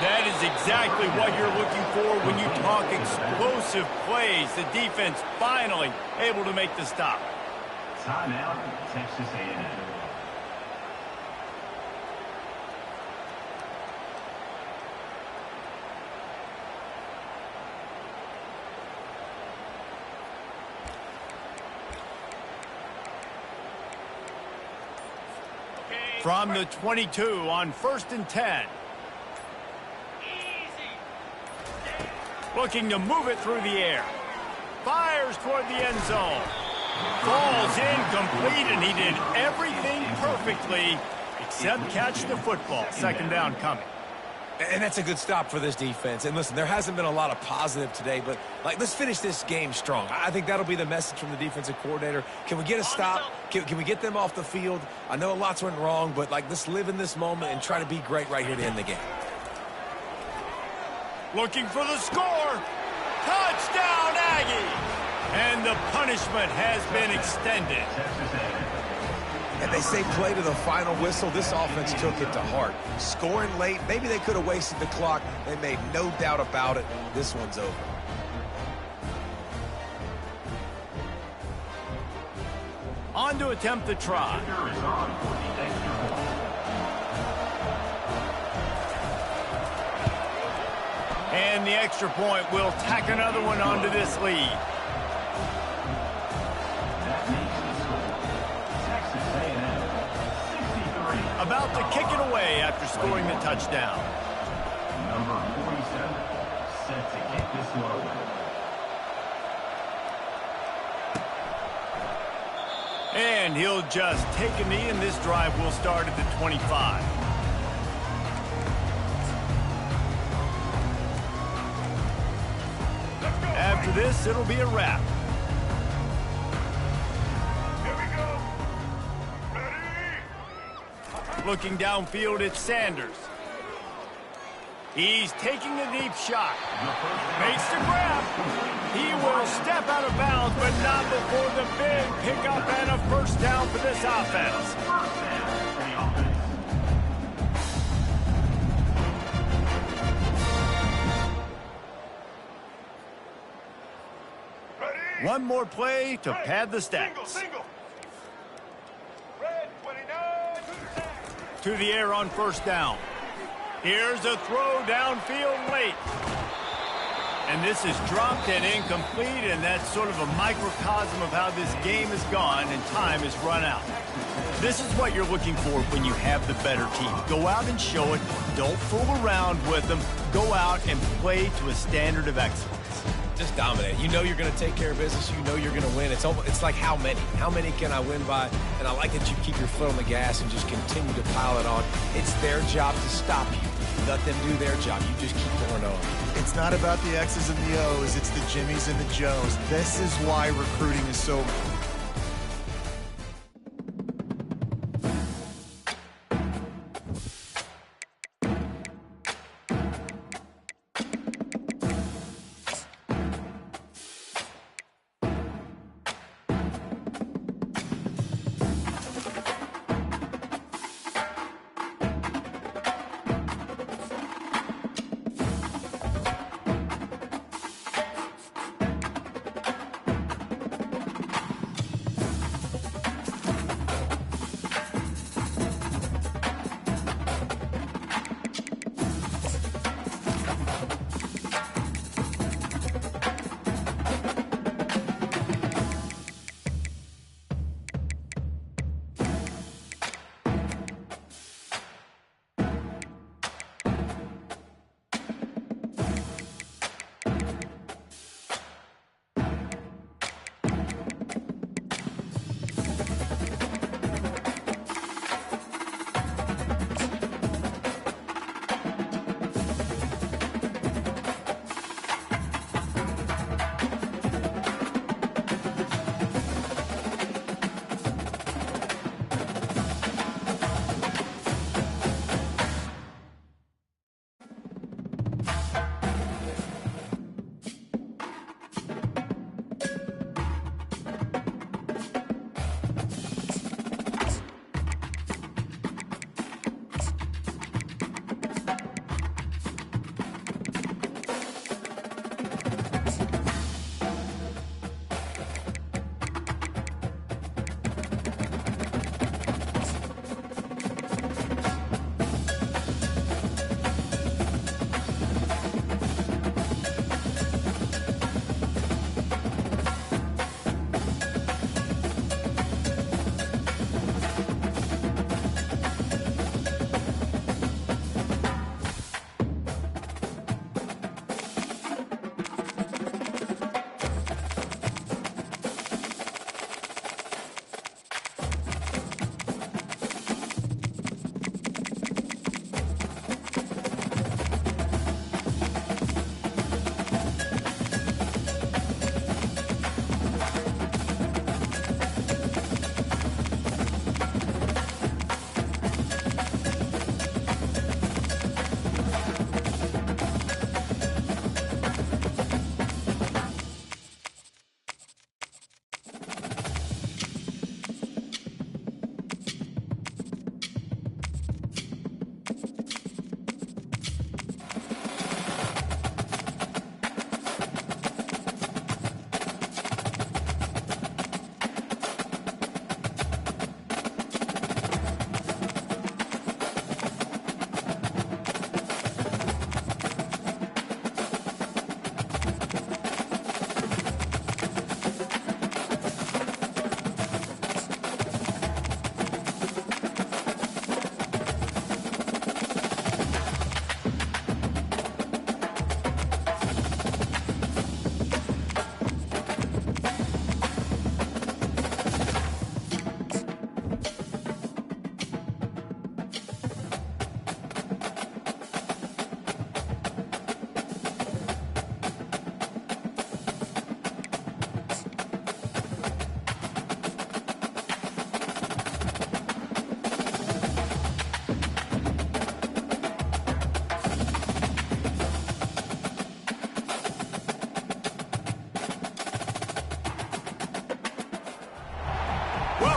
That is exactly what you're looking for when you talk explosive plays. The defense finally able to make the stop. Timeout, Texas A&M. From the 22 on 1st and 10. Looking to move it through the air. Fires toward the end zone. Falls incomplete, and he did everything perfectly except catch the football. Second down coming. And that's a good stop for this defense. And listen, there hasn't been a lot of positive today, but let's finish this game strong. I think that'll be the message from the defensive coordinator. Can we get a stop? Can we get them off the field? I know lots went wrong, but let's live in this moment and try to be great right here to end the game. Looking for the score. Touchdown, Aggie! And the punishment has been extended. And they say play to the final whistle. This offense took it to heart. Scoring late, maybe they could have wasted the clock. They made no doubt about it. This one's over. On to attempt the try. And the extra point will tack another one onto this lead. About to kick it away after scoring the touchdown. Number 47, set to kick this one away. And he'll just take a knee, and this drive will start at the 25. After this, it'll be a wrap. Looking downfield, it's Sanders. He's taking a deep shot. Makes the grab. He will step out of bounds, but not before the big pickup and a first down for this offense. One more play to pad the stats. To the air on first down. Here's a throw downfield late. And this is dropped and incomplete, and that's sort of a microcosm of how this game has gone, and time has run out. This is what you're looking for when you have the better team. Go out and show it. Don't fool around with them. Go out and play to a standard of excellence. Just dominate. You know you're going to take care of business. You know you're going to win. It's like how many? How many can I win by? And I like that you keep your foot on the gas and just continue to pile it on. It's their job to stop you. Let them do their job. You just keep going on. It's not about the X's and the O's. It's the Jimmies and the Joes. This is why recruiting is so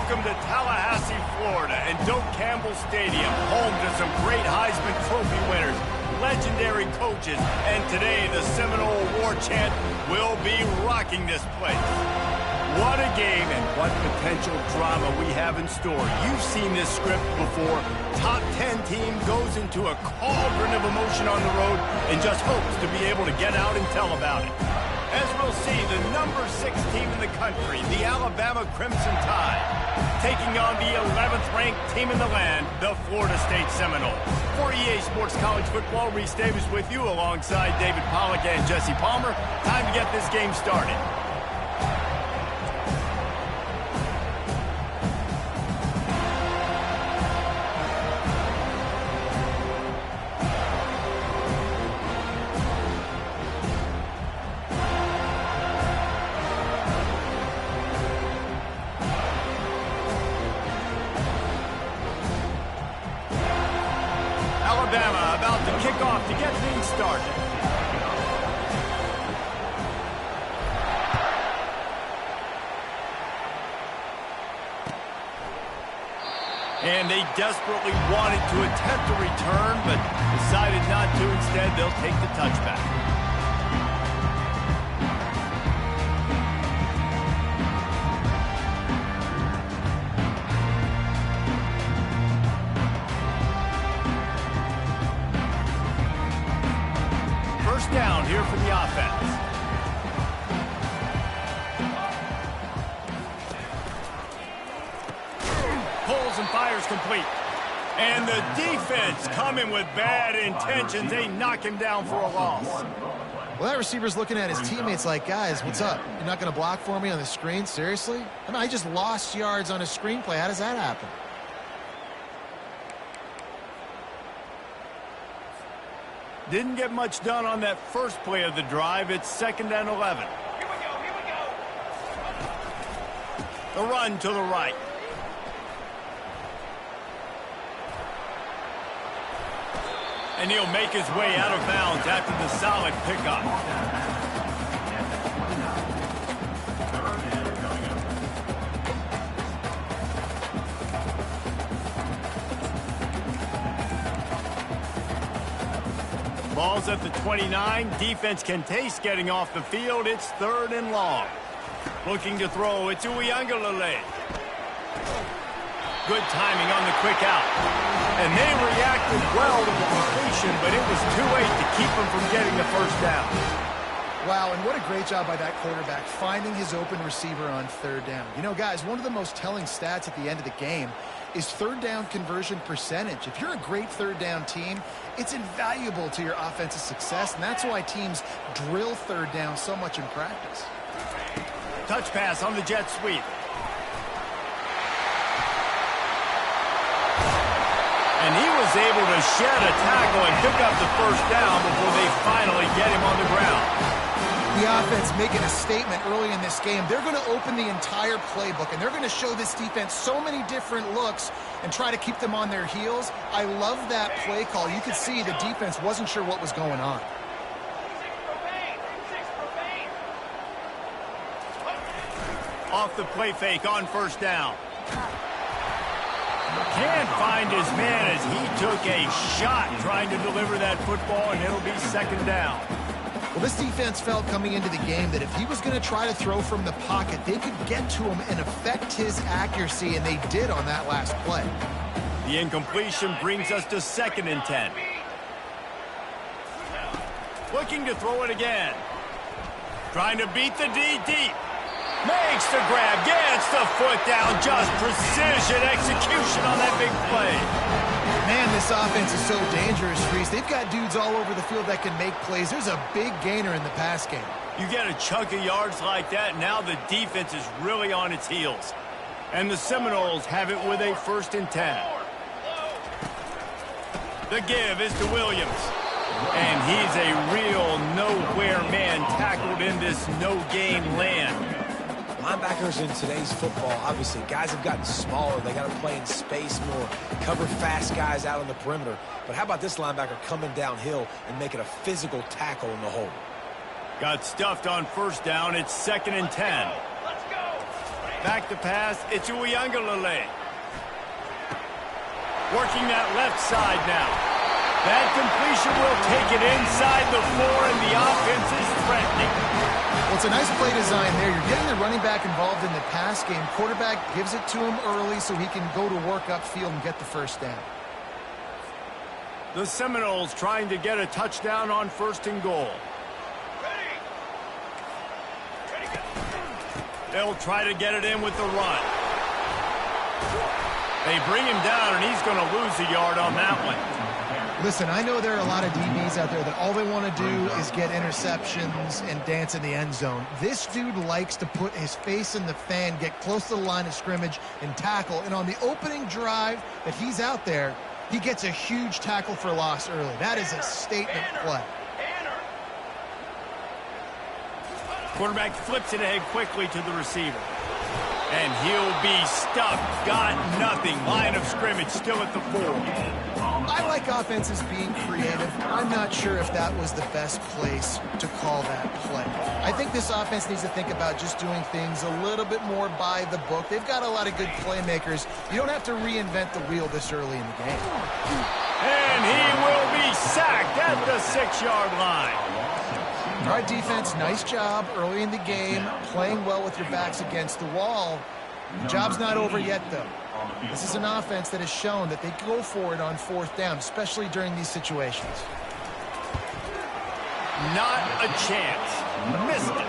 Welcome to Tallahassee, Florida, and Doak Campbell Stadium, home to some great Heisman Trophy winners, legendary coaches, and today the Seminole War Chant will be rocking this place. What a game and what potential drama we have in store. You've seen this script before. Top 10 team goes into a cauldron of emotion on the road and just hopes to be able to get out and tell about it. As we'll see, the number 6 team in the country, the Alabama Crimson Tide, taking on the 11th ranked team in the land, the Florida State Seminoles. For EA Sports College Football, Reese Davis with you alongside David Pollack and Jesse Palmer. Time to get this game started. Alabama about to kick off to get things started. And they desperately wanted to attempt a return, but decided not to. Instead, they'll take the touchback. First down here for the offense. Pulls and fires complete. And the defense coming with bad intentions. They knock him down for a loss. Well, that receiver's looking at his teammates like, guys, what's up? You're not going to block for me on the screen? Seriously? I mean, I just lost yards on a screenplay. How does that happen? Didn't get much done on that first play of the drive. It's 2nd and 11. Here we go. The run to the right. And he'll make his way out of bounds after the solid pickup. Ball's at the 29. Defense can taste getting off the field. It's 3rd and long. Looking to throw. It's Uiagalelei. Good timing on the quick out. And they reacted well to the completion, but it was too late to keep them from getting the first down. Wow, and what a great job by that quarterback finding his open receiver on 3rd down. You know, guys, one of the most telling stats at the end of the game is 3rd down conversion percentage. If you're a great 3rd down team, it's invaluable to your offensive success, and that's why teams drill 3rd down so much in practice. Touch pass on the jet sweep. And he was able to shed a tackle and pick up the first down before they finally get him on the ground. The offense making a statement early in this game. They're going to open the entire playbook, and they're going to show this defense so many different looks and try to keep them on their heels. I love that play call. You could see the defense wasn't sure what was going on. Off the play fake on first down. Can't find his man as he took a shot trying to deliver that football, and it'll be 2nd down. Well, this defense felt coming into the game that if he was going to try to throw from the pocket, they could get to him and affect his accuracy, and they did on that last play. The incompletion brings us to 2nd and 10. Looking to throw it again. Trying to beat the D deep. Makes the grab, gets the foot down, just precision execution on that big play. Man, this offense is so dangerous, Reese. They've got dudes all over the field that can make plays. There's a big gainer in the pass game. You get a chunk of yards like that, now the defense is really on its heels. And the Seminoles have it with a 1st and 10. The give is to Williams. And he's a real nowhere man tackled in this no-game land. Linebackers in today's football, obviously, guys have gotten smaller. They got to play in space more, cover fast guys out on the perimeter. But how about this linebacker coming downhill and making a physical tackle in the hole? Got stuffed on first down. It's 2nd and 10. Let's go. Back to pass, it's Uiagalelei. Working that left side now. That completion will take it inside the 4, and the offense is threatening. Well, it's a nice play design there. You're getting the running back involved in the pass game. Quarterback gives it to him early so he can go to work upfield and get the first down. The Seminoles trying to get a touchdown on 1st and goal. They'll try to get it in with the run. They bring him down, and he's going to lose a yard on that one. Listen, I know there are a lot of DBs out there that all they want to do is get interceptions and dance in the end zone. This dude likes to put his face in the fan, get close to the line of scrimmage, and tackle. And on the opening drive that he's out there, he gets a huge tackle for loss early. That is a statement play. Quarterback flips it ahead quickly to the receiver. And he'll be stuck. Got nothing. Line of scrimmage still at the 4. I like offenses being creative. I'm not sure if that was the best place to call that play. I think this offense needs to think about just doing things a little bit more by the book. They've got a lot of good playmakers. You don't have to reinvent the wheel this early in the game. And he will be sacked at the 6-yard line. All right, defense, nice job early in the game, playing well with your backs against the wall. The job's not over yet, though. This is an offense that has shown that they go for it on 4th down, especially during these situations. Not a chance. Missed it.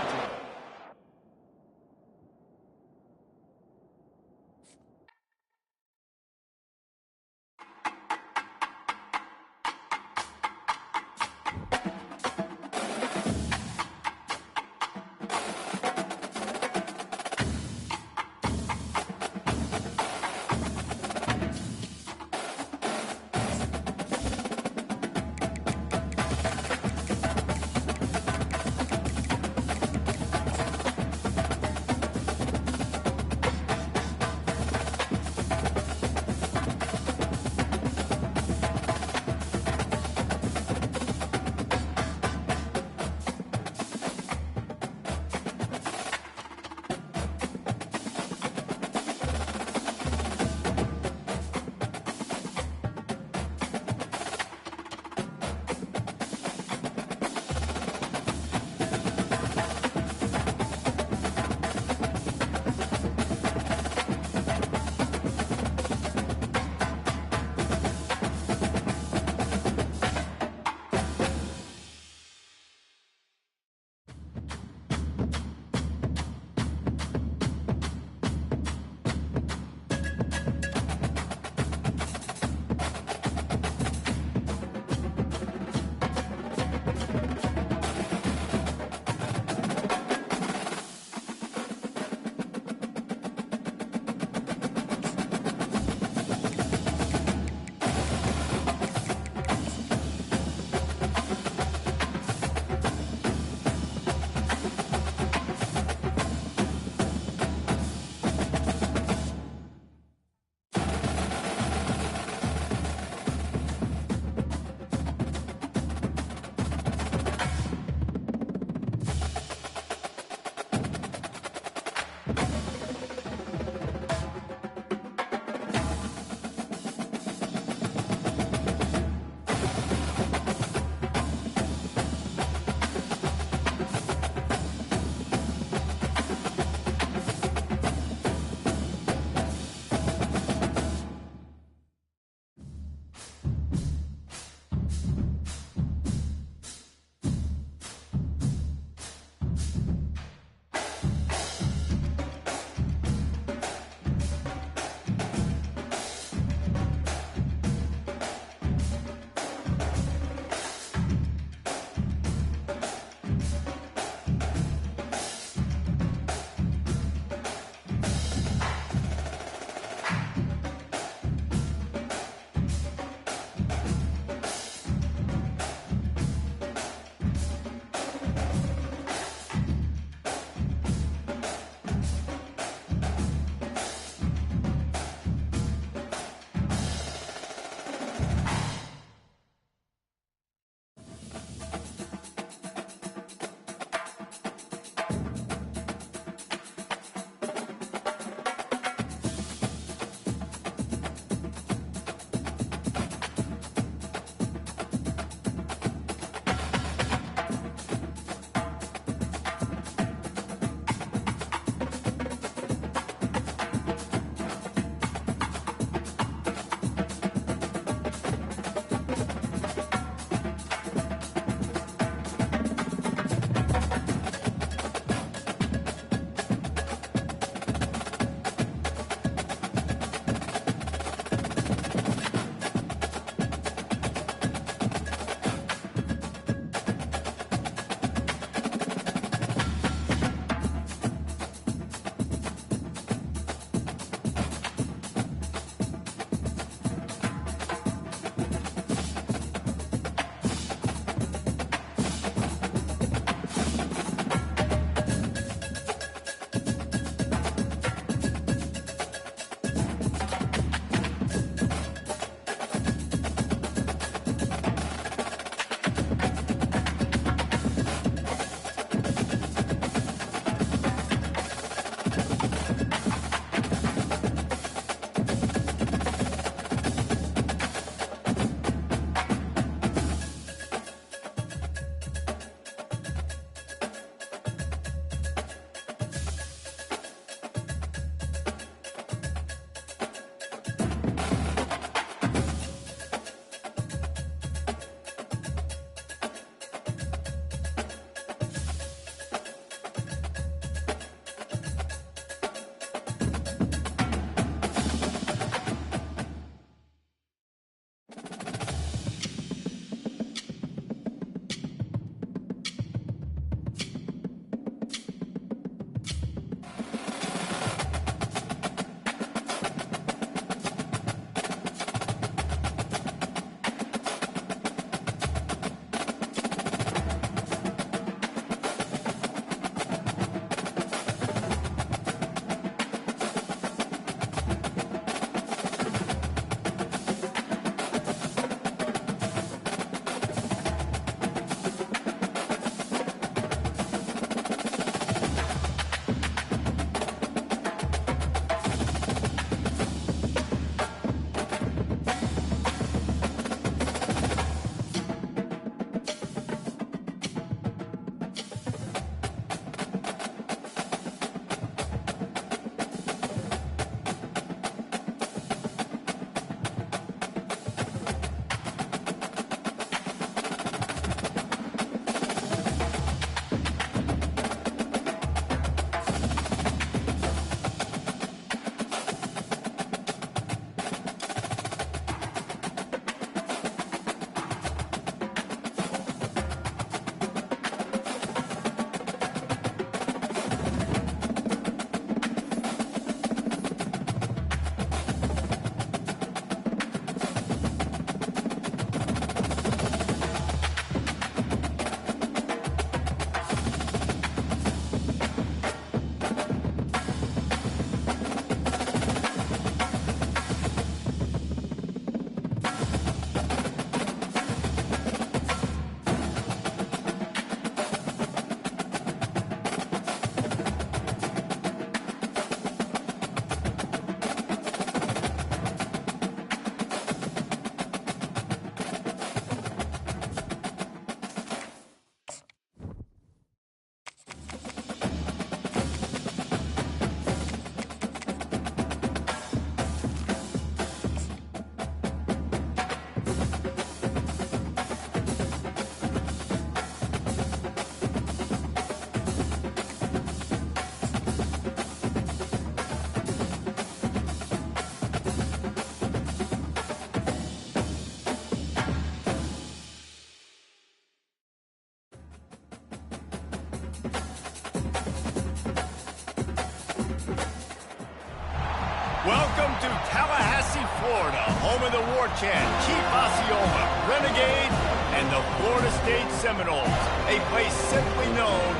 Welcome to Tallahassee, Florida, home of the war chant, Chief Osceola, Renegade, and the Florida State Seminoles, a place simply known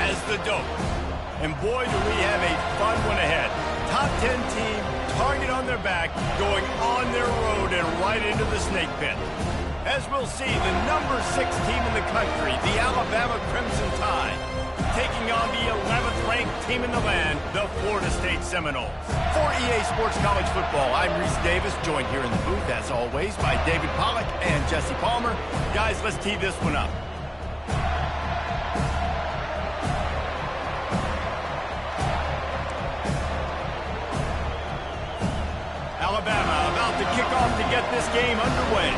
as the Dope. And boy, do we have a fun one ahead. Top 10 team, target on their back, going on their road and right into the snake pit. As we'll see, the number 6 team in the country, the Alabama Crimson Tide, taking on the 11th ranked team in the land, the Florida State Seminoles. For EA Sports College Football, I'm Reese Davis, joined here in the booth, as always, by David Pollack and Jesse Palmer. Guys, let's tee this one up. Alabama about to kick off to get this game underway.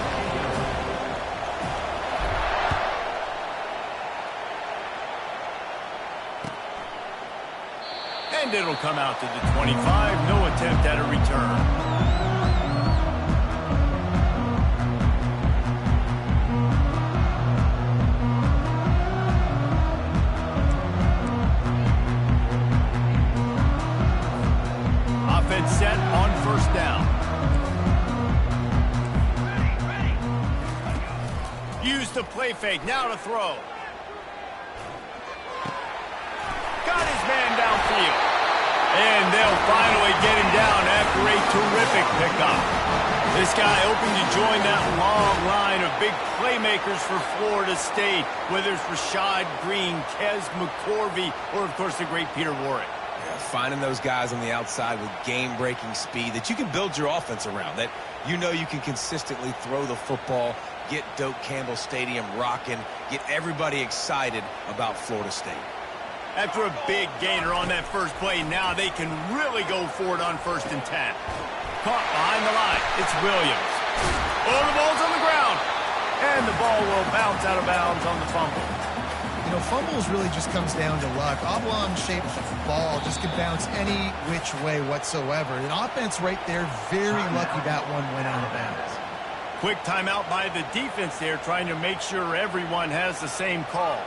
And it'll come out to the 25. No attempt at a return. Offense set on first down. Use the play fake. Now to throw. Got his man downfield. And they'll finally get him down after a terrific pickup. This guy hoping to join that long line of big playmakers for Florida State, whether it's Rashad Green, Kez McCorvey, or, of course, the great Peter Warrick. Yeah, finding those guys on the outside with game-breaking speed that you can build your offense around, that you know you can consistently throw the football, get Doak Campbell Stadium rocking, get everybody excited about Florida State. After a big gainer on that first play, now they can really go for it on 1st and 10. Caught behind the line. It's Williams. Oh, the ball's on the ground. And the ball will bounce out of bounds on the fumble. You know, fumbles really just comes down to luck. Oblong-shaped ball just can bounce any which way whatsoever. An offense right there, very lucky that one went out of bounds. Quick timeout by the defense there, trying to make sure everyone has the same call.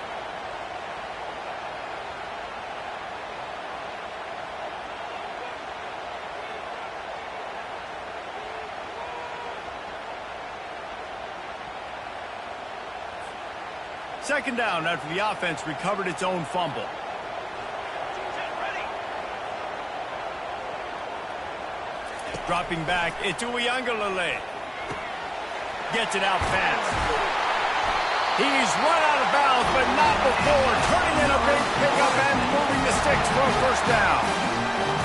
Second down after the offense recovered its own fumble. Dropping back, it's Uiagalelei. Gets it out fast. He's run out of bounds, but not before turning in a big pickup and moving the sticks for a first down.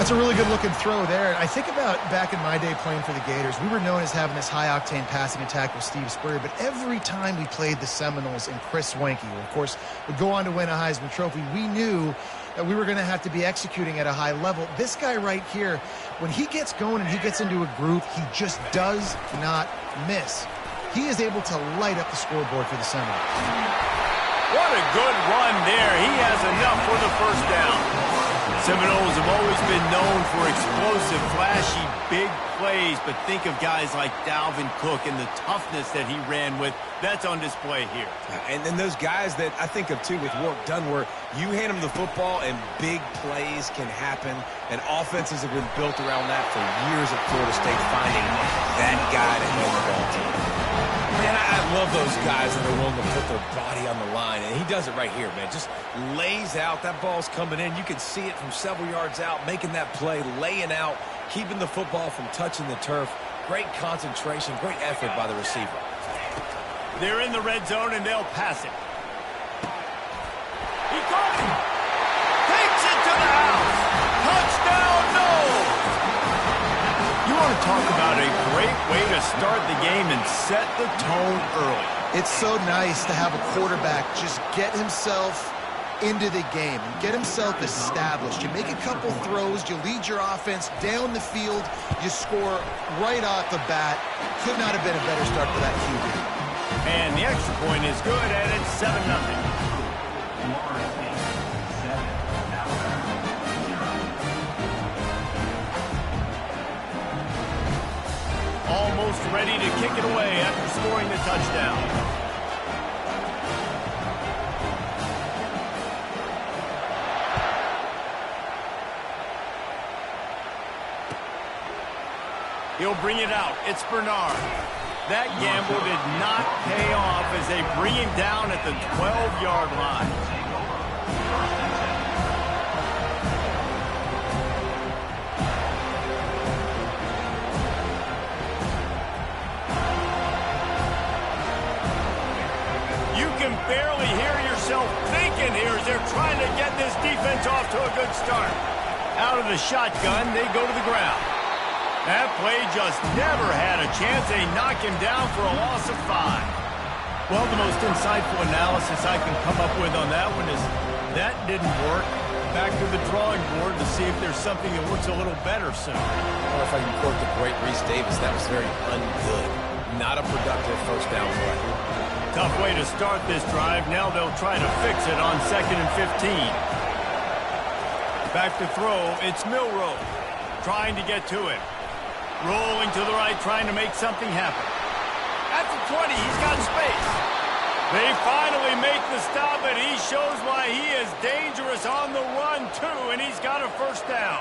That's a really good-looking throw there. I think about back in my day playing for the Gators, we were known as having this high-octane passing attack with Steve Spurrier, but every time we played the Seminoles and Chris Swanke, who, of course, would go on to win a Heisman Trophy, we knew that we were going to have to be executing at a high level. This guy right here, when he gets going and he gets into a groove, he just does not miss. He is able to light up the scoreboard for the Seminoles. What a good run there. He has enough for the first down. Seminoles have always been known for explosive, flashy, big plays, but think of guys like Dalvin Cook and the toughness that he ran with. That's on display here. And then those guys that I think of, too, with Warrick Dunn, where you hand them the football and big plays can happen, and offenses have been built around that for years at Florida State, finding that guy to hand the ball to. Man, I love those guys that are willing to put their body on the line, and he does it right here, man. Just lays out. That ball's coming in. You can see it from several yards out, making that play, laying out, keeping the football from touching the turf. Great concentration, great effort by the receiver. They're in the red zone, and they'll pass it. He caught it. Takes it to the house. Touchdown, no! You want to talk about a great way to start the game and set the tone early. It's so nice to have a quarterback just get himself into the game and get himself established. You make a couple throws, you lead your offense down the field, you score right off the bat. Could not have been a better start for that QB. And the extra point is good, and it's 7-0. Almost ready to kick it away after scoring the touchdown. He'll bring it out. It's Bernard. That gamble did not pay off as they bring him down at the 12-yard line. You can barely hear yourself thinking here as they're trying to get this defense off to a good start. Out of the shotgun, they go to the ground. That play just never had a chance. They knock him down for a loss of 5. Well, the most insightful analysis I can come up with on that one is that didn't work. Back to the drawing board to see if there's something that works a little better soon. Or if I can quote the great Reese Davis, that was very ungood. Not a productive first down play. Tough way to start this drive. Now they'll try to fix it on 2nd and 15. Back to throw. It's Milroe trying to get to him. Rolling to the right, trying to make something happen. At the 20, he's got space. They finally make the stop, and he shows why he is dangerous on the run, too, and he's got a first down.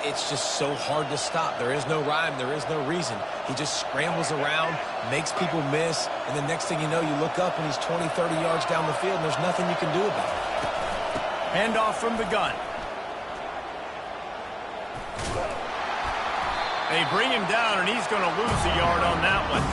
It's just so hard to stop. There is no rhyme. There is no reason. He just scrambles around, makes people miss, and the next thing you know, you look up, and he's 20, 30 yards down the field, and there's nothing you can do about it. Handoff from the gun. They bring him down, and he's going to lose a yard on that one.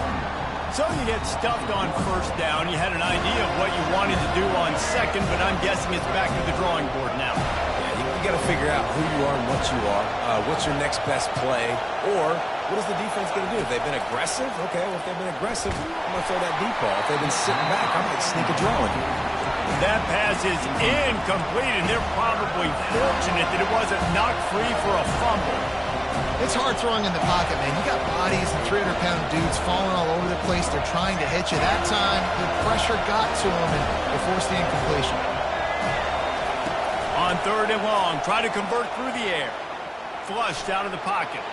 So you get stuffed on first down. You had an idea of what you wanted to do on second, but I'm guessing it's back to the drawing board now. Yeah, you got to figure out who you are and what you are. What's your next best play? Or what is the defense going to do? If they've been aggressive, okay, well, if they've been aggressive, I'm going to throw that deep ball. If they've been sitting back, I might sneak a draw in. That pass is incomplete, and they're probably fortunate that it wasn't knocked free for a fumble. It's hard throwing in the pocket, man. You got bodies and 300-pound dudes falling all over the place. They're trying to hit you. That time, the pressure got to them, and they forced the incompletion. On 3rd and long, try to convert through the air. Flushed out of the pocket.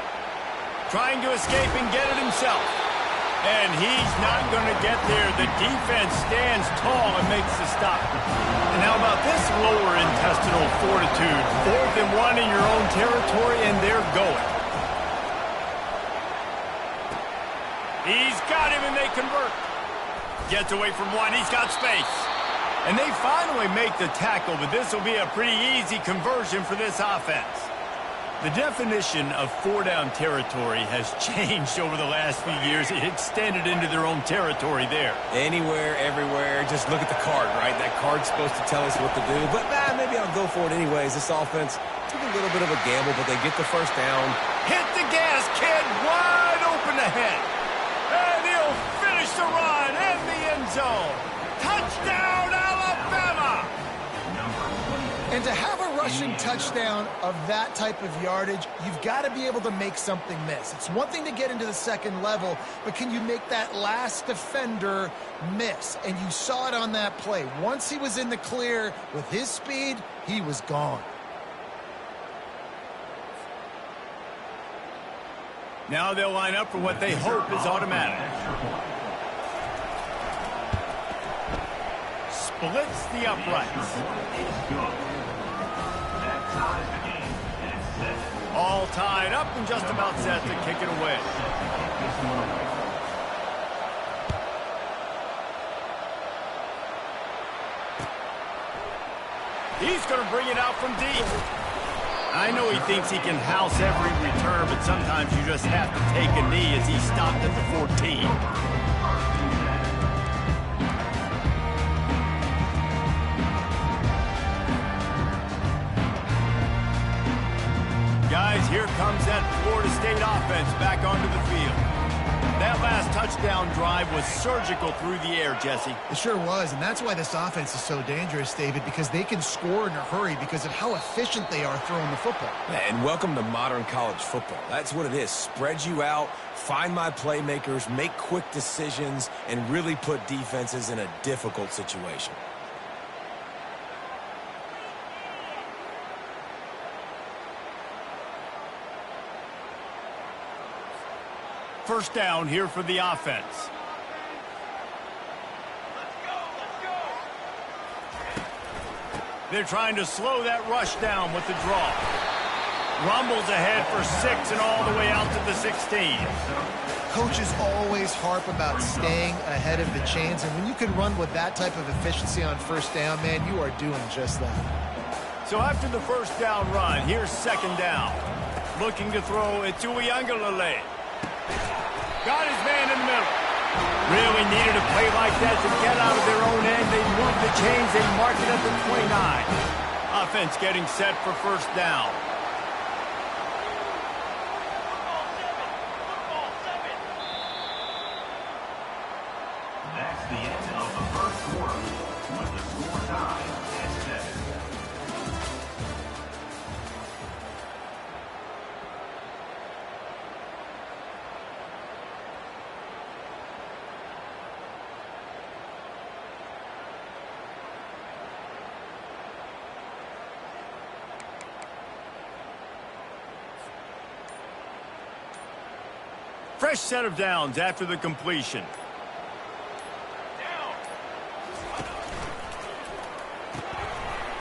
Trying to escape and get it himself. And he's not going to get there. The defense stands tall and makes the stop. And how about this lower intestinal fortitude? 4th and 1 in your own territory, and they're going. He's got him, and they convert. Gets away from one. He's got space. And they finally make the tackle, but this will be a pretty easy conversion for this offense. The definition of 4-down territory has changed over the last few years. It extended into their own territory there. Anywhere, everywhere, just look at the card, right? That card's supposed to tell us what to do, but maybe I'll go for it anyways. This offense took a little bit of a gamble, but they get the first down. Hit the gas, kid! Wide open ahead. And he'll finish the run in the end zone. Touchdown, Alabama! And to have a rushing touchdown of that type of yardage, you've got to be able to make something miss. It's one thing to get into the second level, but can you make that last defender miss? And you saw it on that play. Once he was in the clear with his speed, he was gone. Now they'll line up for what they hope is automatic. Splits the uprights. All tied up and just about set to kick it away. He's going to bring it out from deep. I know he thinks he can house every return, but sometimes you just have to take a knee as he stopped at the 14. Guys, here comes that Florida State offense back onto the field. That last touchdown drive was surgical through the air, Jesse. It sure was, and that's why this offense is so dangerous, David, because they can score in a hurry because of how efficient they are throwing the football. Yeah, and welcome to modern college football. That's what it is. Spread you out, find my playmakers, make quick decisions, and really put defenses in a difficult situation. First down here for the offense. They're trying to slow that rush down with the draw. Rumbles ahead for 6 and all the way out to the 16. Coaches always harp about staying ahead of the chains, and when you can run with that type of efficiency on first down, man, you are doing just that. So after the first down run, here's second down. Looking to throw it to Uiagalelei. Got his man in the middle. Really needed a play like that to get out of their own end. They moved the chains. They mark it at the 29. Offense getting set for first down. That's the end of the first quarter with the score tied at 7. Fresh set of downs after the completion.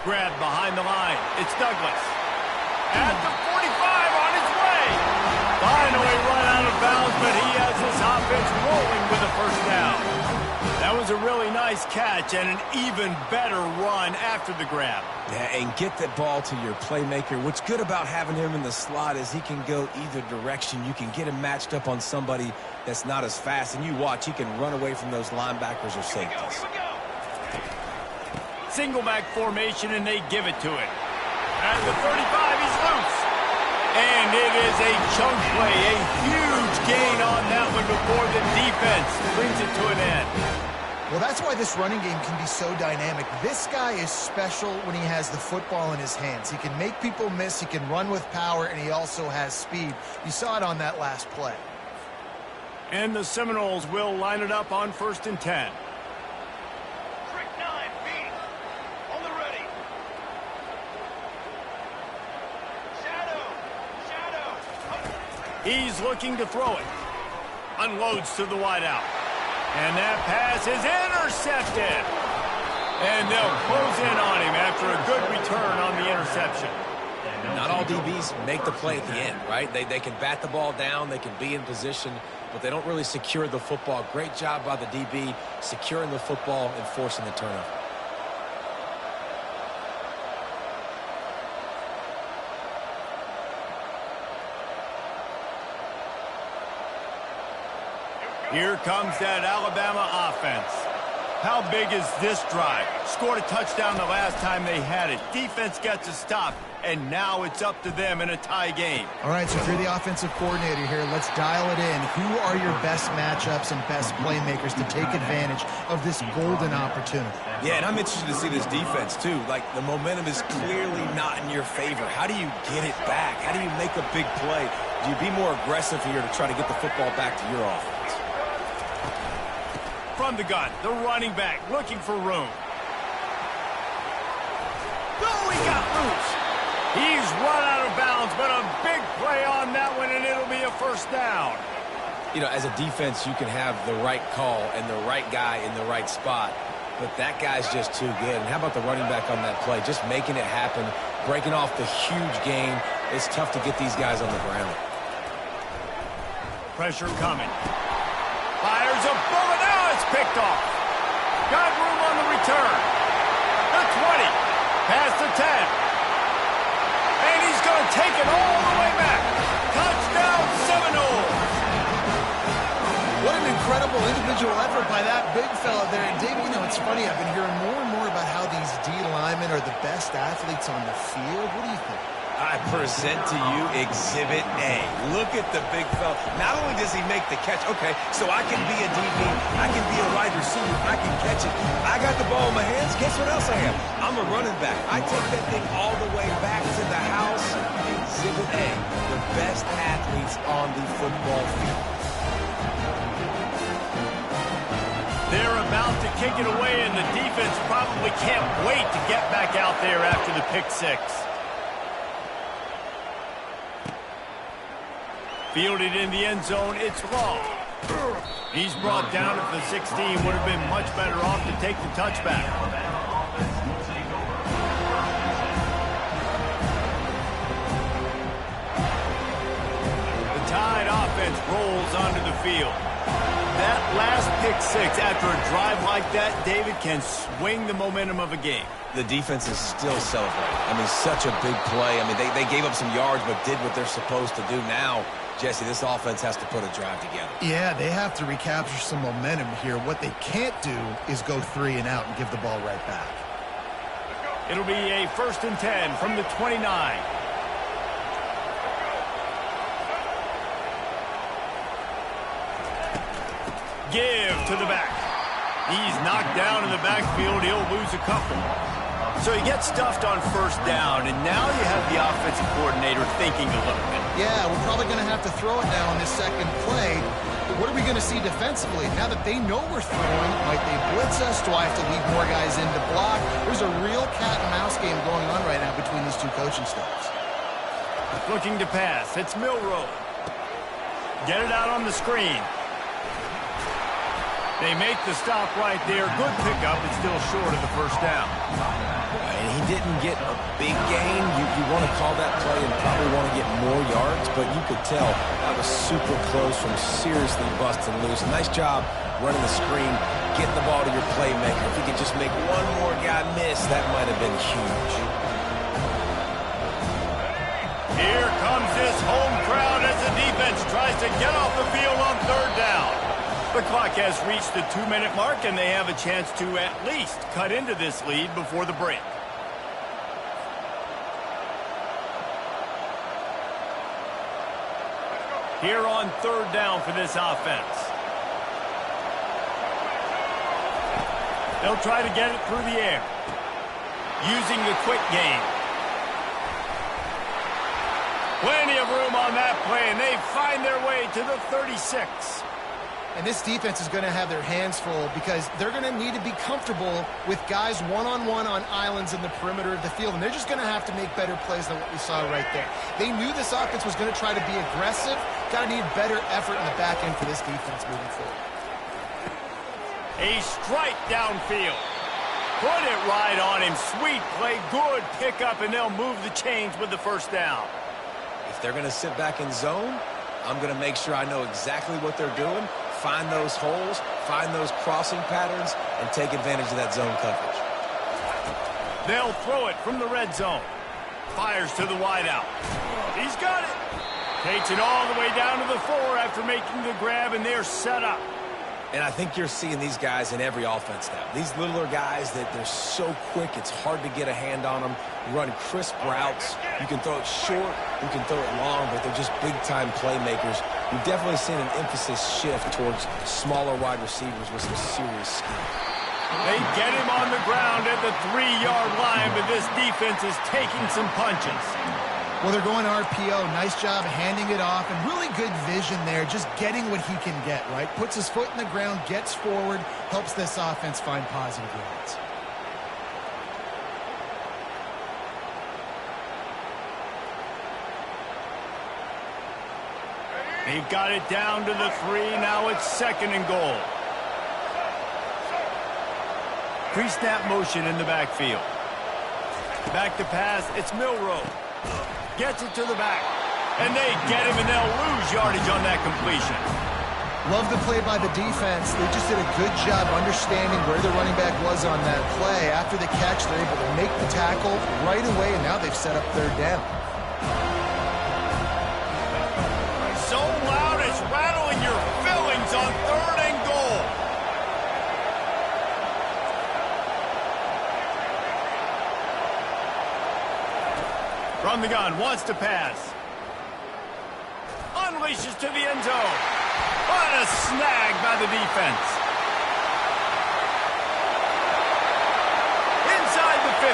Grab behind the line. It's Douglas. At the 45 on his way. Finally run out of bounds, but he has his offense rolling with a first down. That was a really nice catch and an even better run after the grab. Yeah, and get the ball to your playmaker. What's good about having him in the slot is he can go either direction. You can get him matched up on somebody that's not as fast, and you watch, he can run away from those linebackers or safeties. Single back formation, and they give it to him. At the 35, he's loose. And it is a chunk play, a huge gain on that one before the defense brings it to an end. Well, that's why this running game can be so dynamic. This guy is special when he has the football in his hands. He can make people miss, he can run with power, and he also has speed. You saw it on that last play. And the Seminoles will line it up on 1st and 10. Trick 9, feet. On the ready. Shadow. He's looking to throw it. Unloads to the wideout. And that pass is intercepted. And they'll close in on him after a good return on the interception. Not all DBs make the play at the end, right? They can bat the ball down, they can be in position, but they don't really secure the football. Great job by the DB securing the football and forcing the turnover. Here comes that Alabama offense. How big is this drive? Scored a touchdown the last time they had it. Defense gets a stop, and now it's up to them in a tie game. All right, so if you're the offensive coordinator here, let's dial it in. Who are your best matchups and best playmakers to take advantage of this golden opportunity? Yeah, and I'm interested to see this defense, too. Like, the momentum is clearly not in your favor. How do you get it back? How do you make a big play? Do you be more aggressive here to try to get the football back to your offense? From the gun, the running back looking for room. Oh, he got loose. He's run out of bounds, but a big play on that one, and it'll be a first down. You know, as a defense, you can have the right call and the right guy in the right spot, but that guy's just too good. And how about the running back on that play? Just making it happen, breaking off the huge gain. It's tough to get these guys on the ground. Pressure coming. Fires a bullet. Now it's picked off. Got room on the return. The 20. Past the 10. And he's going to take it all the way back. Touchdown Seminoles. What an incredible individual effort by that big fella there. And Dave, you know, it's funny. I've been hearing more and more about how these D linemen are the best athletes on the field. What do you think? I present to you Exhibit A. Look at the big fella. Not only does he make the catch, okay, so I can be a DB, I can be a wide receiver, I can catch it. I got the ball in my hands. Guess what else I am? I'm a running back. I take that thing all the way back to the house. Exhibit A, the best athletes on the football field. They're about to kick it away, and the defense probably can't wait to get back out there after the pick six. Fielded in the end zone, it's Law. He's brought down at the 16. Would have been much better off to take the touchback. field. That last pick six after a drive like that, David, can swing the momentum of a game. The defense is still celebrating. I mean, such a big play. I mean, they gave up some yards but did what they're supposed to do. Now, Jesse, this offense has to put a drive together. Yeah, they have to recapture some momentum here. What they can't do is go 3 and out and give the ball right back. It'll be a 1st and 10 from the 29. Give to the back. He's knocked down in the backfield. He'll lose a couple. So he gets stuffed on 1st down, and now you have the offensive coordinator thinking a little bit. Yeah, we're probably going to have to throw it now on this second play. But what are we going to see defensively? Now that they know we're throwing, might they blitz us? Do I have to leave more guys in to block? There's a real cat and mouse game going on right now between these two coaching staffs. Looking to pass. It's Milroe. Get it out on the screen. They make the stop right there. Good pickup. It's still short of the 1st down. And he didn't get a big gain. You want to call that play and probably want to get more yards, but you could tell that was super close from seriously busting loose. Nice job running the screen, getting the ball to your playmaker. If he could just make one more guy miss, that might have been huge. Here comes this home crowd as the defense tries to get off the field on 3rd down. The clock has reached the 2-minute mark, and they have a chance to at least cut into this lead before the break. Here on 3rd down for this offense. They'll try to get it through the air, using the quick game. Plenty of room on that play, and they find their way to the 36. And this defense is going to have their hands full because they're going to need to be comfortable with guys one-on-one on islands in the perimeter of the field. And they're just going to have to make better plays than what we saw right there. They knew this offense was going to try to be aggressive. Got to need better effort in the back end for this defense moving forward. A strike downfield. Put it right on him. Sweet play. Good pickup, and they'll move the chains with the 1st down. If they're going to sit back in zone, I'm going to make sure I know exactly what they're doing. Find those holes, find those crossing patterns, and take advantage of that zone coverage. They'll throw it from the red zone. Fires to the wideout. He's got it. Takes it all the way down to the 4 after making the grab, and they're set up. And I think you're seeing these guys in every offense now. These littler guys that they're so quick, it's hard to get a hand on them. Run crisp routes. You can throw it short, you can throw it long, but they're just big-time playmakers. You've definitely seen an emphasis shift towards smaller wide receivers with some serious skill. They get him on the ground at the 3-yard line, but this defense is taking some punches. Well, they're going RPO. Nice job handing it off, and really good vision there, just getting what he can get, right? Puts his foot in the ground, gets forward, helps this offense find positive yards. They've got it down to the 3. Now it's 2nd and goal. Pre-snap motion in the backfield. Back to pass. It's Milroe. Gets it to the back. And they get him, and they'll lose yardage on that completion. Love the play by the defense. They just did a good job understanding where the running back was on that play. After the catch, they're able to make the tackle right away, and now they've set up 3rd down. So loud it's rattling your fillings on 3rd and goal. From the gun, wants to pass. Unleashes to the end zone. What a snag by the defense. Inside the 50.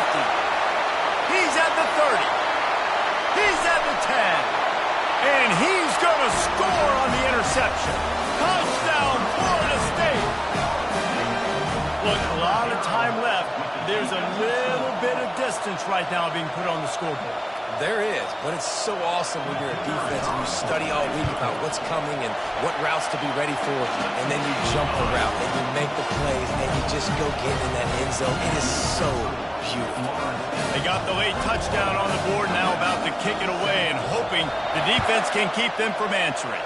He's at the 30. He's at the 10. And he's going to score on the interception. Touchdown, Florida State. Look, a lot of time left. There's a little bit of distance right now being put on the scoreboard. There is, but it's so awesome when you're a defense and you study all week about what's coming and what routes to be ready for, and then you jump the route and you make the plays and you just go get in that end zone. It is so beautiful. They got the late touchdown on the board, now about to kick it away and hoping the defense can keep them from answering.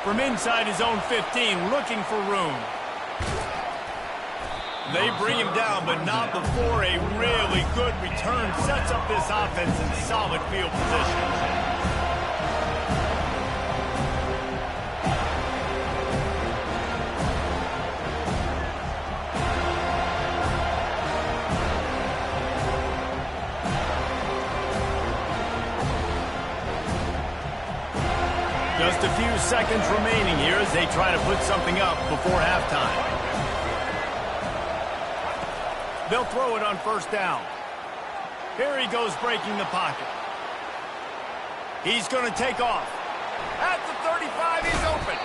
from inside his own 15, looking for room. They bring him down, but not before a really good return sets up this offense in solid field position. Just a few seconds remaining here as they try to put something up before halftime. They'll throw it on first down. Here he goes breaking the pocket. He's going to take off. At the 35, he's open.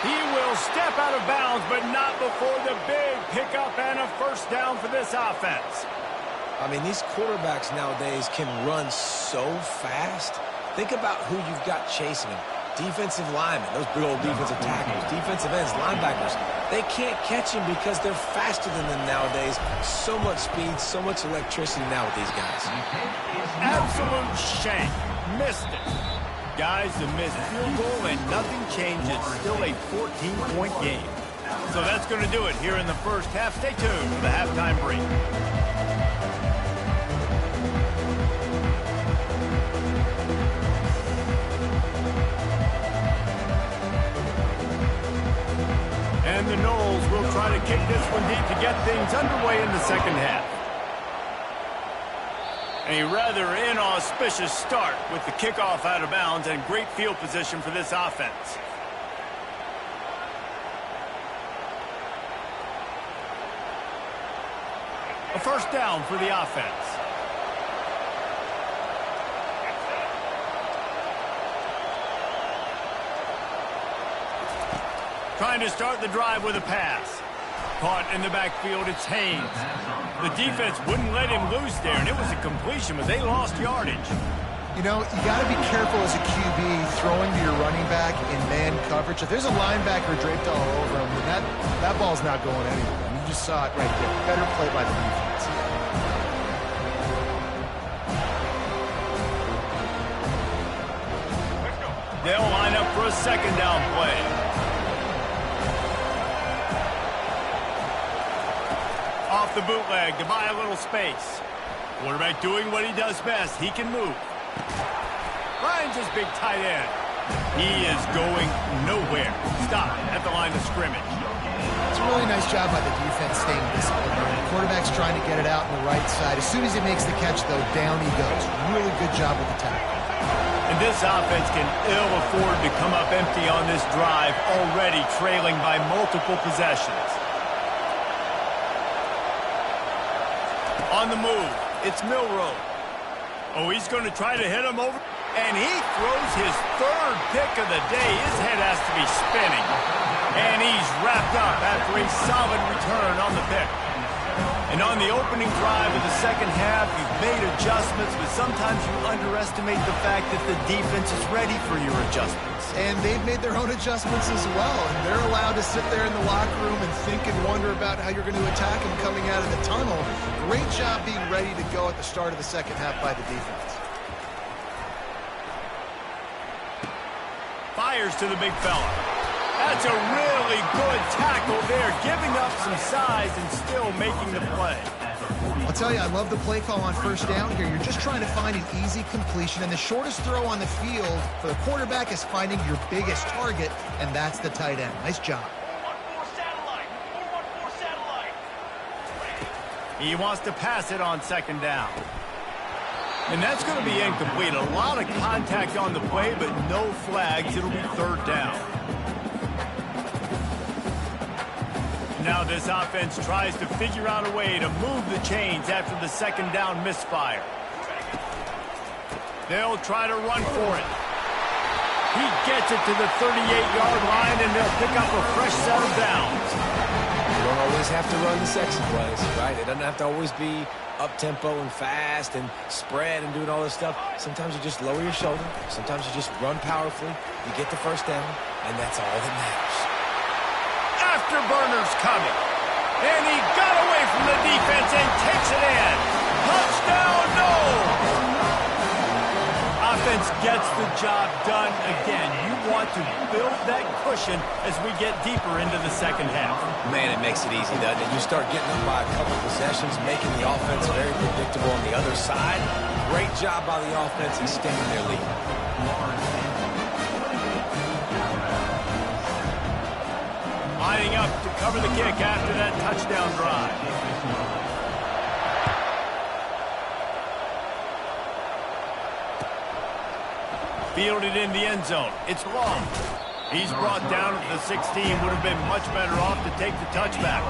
He will step out of bounds, but not before the big pickup and a first down for this offense. I mean, these quarterbacks nowadays can run so fast. Think about who you've got chasing them. Defensive linemen, those big old defensive tackles, defensive ends, linebackers. They can't catch him because they're faster than them nowadays. So much speed, so much electricity now with these guys. Absolute shank. Missed it. Guys, the missed field goal and nothing changes. Still a 14-point game. So that's going to do it here in the first half. Stay tuned for the halftime break. And the Noles will try to kick this one deep to get things underway in the second half. A rather inauspicious start with the kickoff out of bounds and great field position for this offense. A first down for the offense. Trying to start the drive with a pass. Caught in the backfield, it's Haynes. The defense wouldn't let him loose there, and it was a completion, but they lost yardage. You know, you got to be careful as a QB throwing to your running back in man coverage. If there's a linebacker draped all over him, then that ball's not going anywhere. And you just saw it right there. Better play by the defense. They'll line up for a second down play. Off the bootleg to buy a little space. Quarterback doing what he does best. He can move. Finds his big tight end. He is going nowhere. Stop at the line of scrimmage. It's a really nice job by the defense staying disciplined. The quarterback's trying to get it out on the right side. As soon as he makes the catch, though, down he goes. Really good job with the tackle. And this offense can ill afford to come up empty on this drive, already trailing by multiple possessions. On the move, it's Milroe. Oh, he's going to try to hit him over. And he throws his third pick of the day. His head has to be spinning. And he's wrapped up after a solid return on the pick. And on the opening drive of the second half, you've made adjustments, but sometimes you underestimate the fact that the defense is ready for your adjustments. And they've made their own adjustments as well. And they're allowed to sit there in the locker room and think and wonder about how you're going to attack them coming out of the tunnel. Great job being ready to go at the start of the second half by the defense. Fires to the big fella. That's a really good tackle there, giving up some size and still making the play. I'll tell you, I love the play call on first down here. You're just trying to find an easy completion, and the shortest throw on the field for the quarterback is finding your biggest target, and that's the tight end. Nice job. 4-1-4 satellite. 4-1-4 satellite. He wants to pass it on second down. And that's going to be incomplete. A lot of contact on the play, but no flags. It'll be third down. Now this offense tries to figure out a way to move the chains after the second down misfire. They'll try to run for it. He gets it to the 38-yard line, and they'll pick up a fresh set of downs. You don't always have to run the sexy plays, right? It doesn't have to always be up-tempo and fast and spread and doing all this stuff. Sometimes you just lower your shoulder. Sometimes you just run powerfully. You get the first down, and that's all that matters. Afterburner's coming. And he got away from the defense and takes it in. Touchdown, no! Offense gets the job done again. You want to build that cushion as we get deeper into the second half. Man, it makes it easy, doesn't it? You start getting up by a couple possessions, making the offense very predictable on the other side. Great job by the offense extending their lead. Lining up to cover the kick after that touchdown drive. Fielded in the end zone. It's long. He's brought down at the 16. Would have been much better off to take the touchback.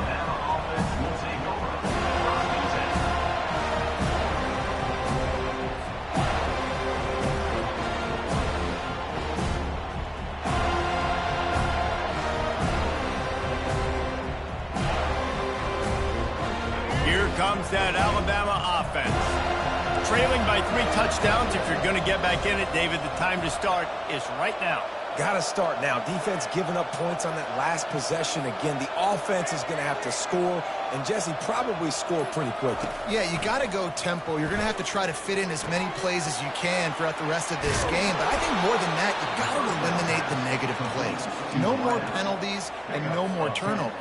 Here comes that Alabama offense. Trailing by 3 touchdowns. If you're going to get back in it, David, the time to start is right now. Got to start now. Defense giving up points on that last possession. Again, the offense is going to have to score, and Jesse probably score pretty quickly. Yeah, you got to go tempo. You're going to have to try to fit in as many plays as you can throughout the rest of this game. But I think more than that, you got to eliminate the negative plays. No more penalties and no more turnovers.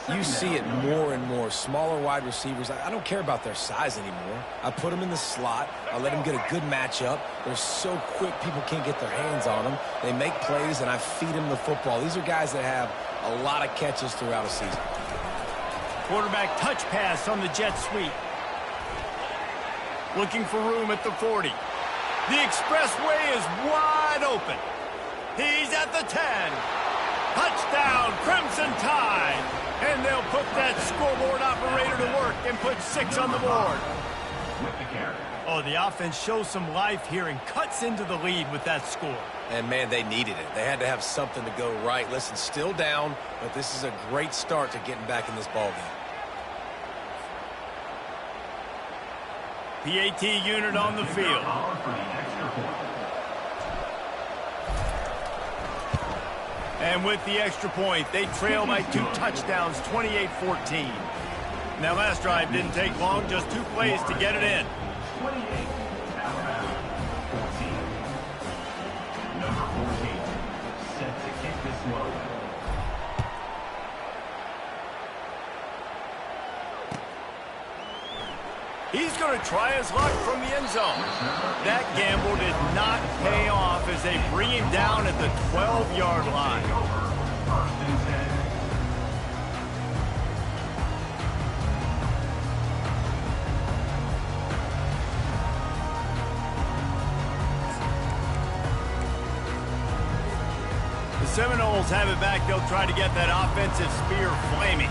You see it more and more. Smaller wide receivers, I don't care about their size anymore. I put them in the slot. I let them get a good matchup. They're so quick, people can't get their hands on them. They make plays, and I feed them the football. These are guys that have a lot of catches throughout a season. Quarterback touch pass on the jet sweep. Looking for room at the 40. The expressway is wide open. He's at the 10. Touchdown, Crimson Tide. And they'll put that scoreboard operator to work and put 6 on the board. Oh, the offense shows some life here and cuts into the lead with that score. And, man, they needed it. They had to have something to go right. Listen, still down, but this is a great start to getting back in this ballgame. PAT unit on the field. And with the extra point, they trail by 2 touchdowns, 28-14. Now, last drive didn't take long, just 2 plays to get it in. 28, Alabama, 14. Number 14, set to kick this one. He's going to try his luck from the end zone. That gamble did not pay off as they bring him down at the 12-yard line. First and 10. The Seminoles have it back. They'll try to get that offensive spear flaming.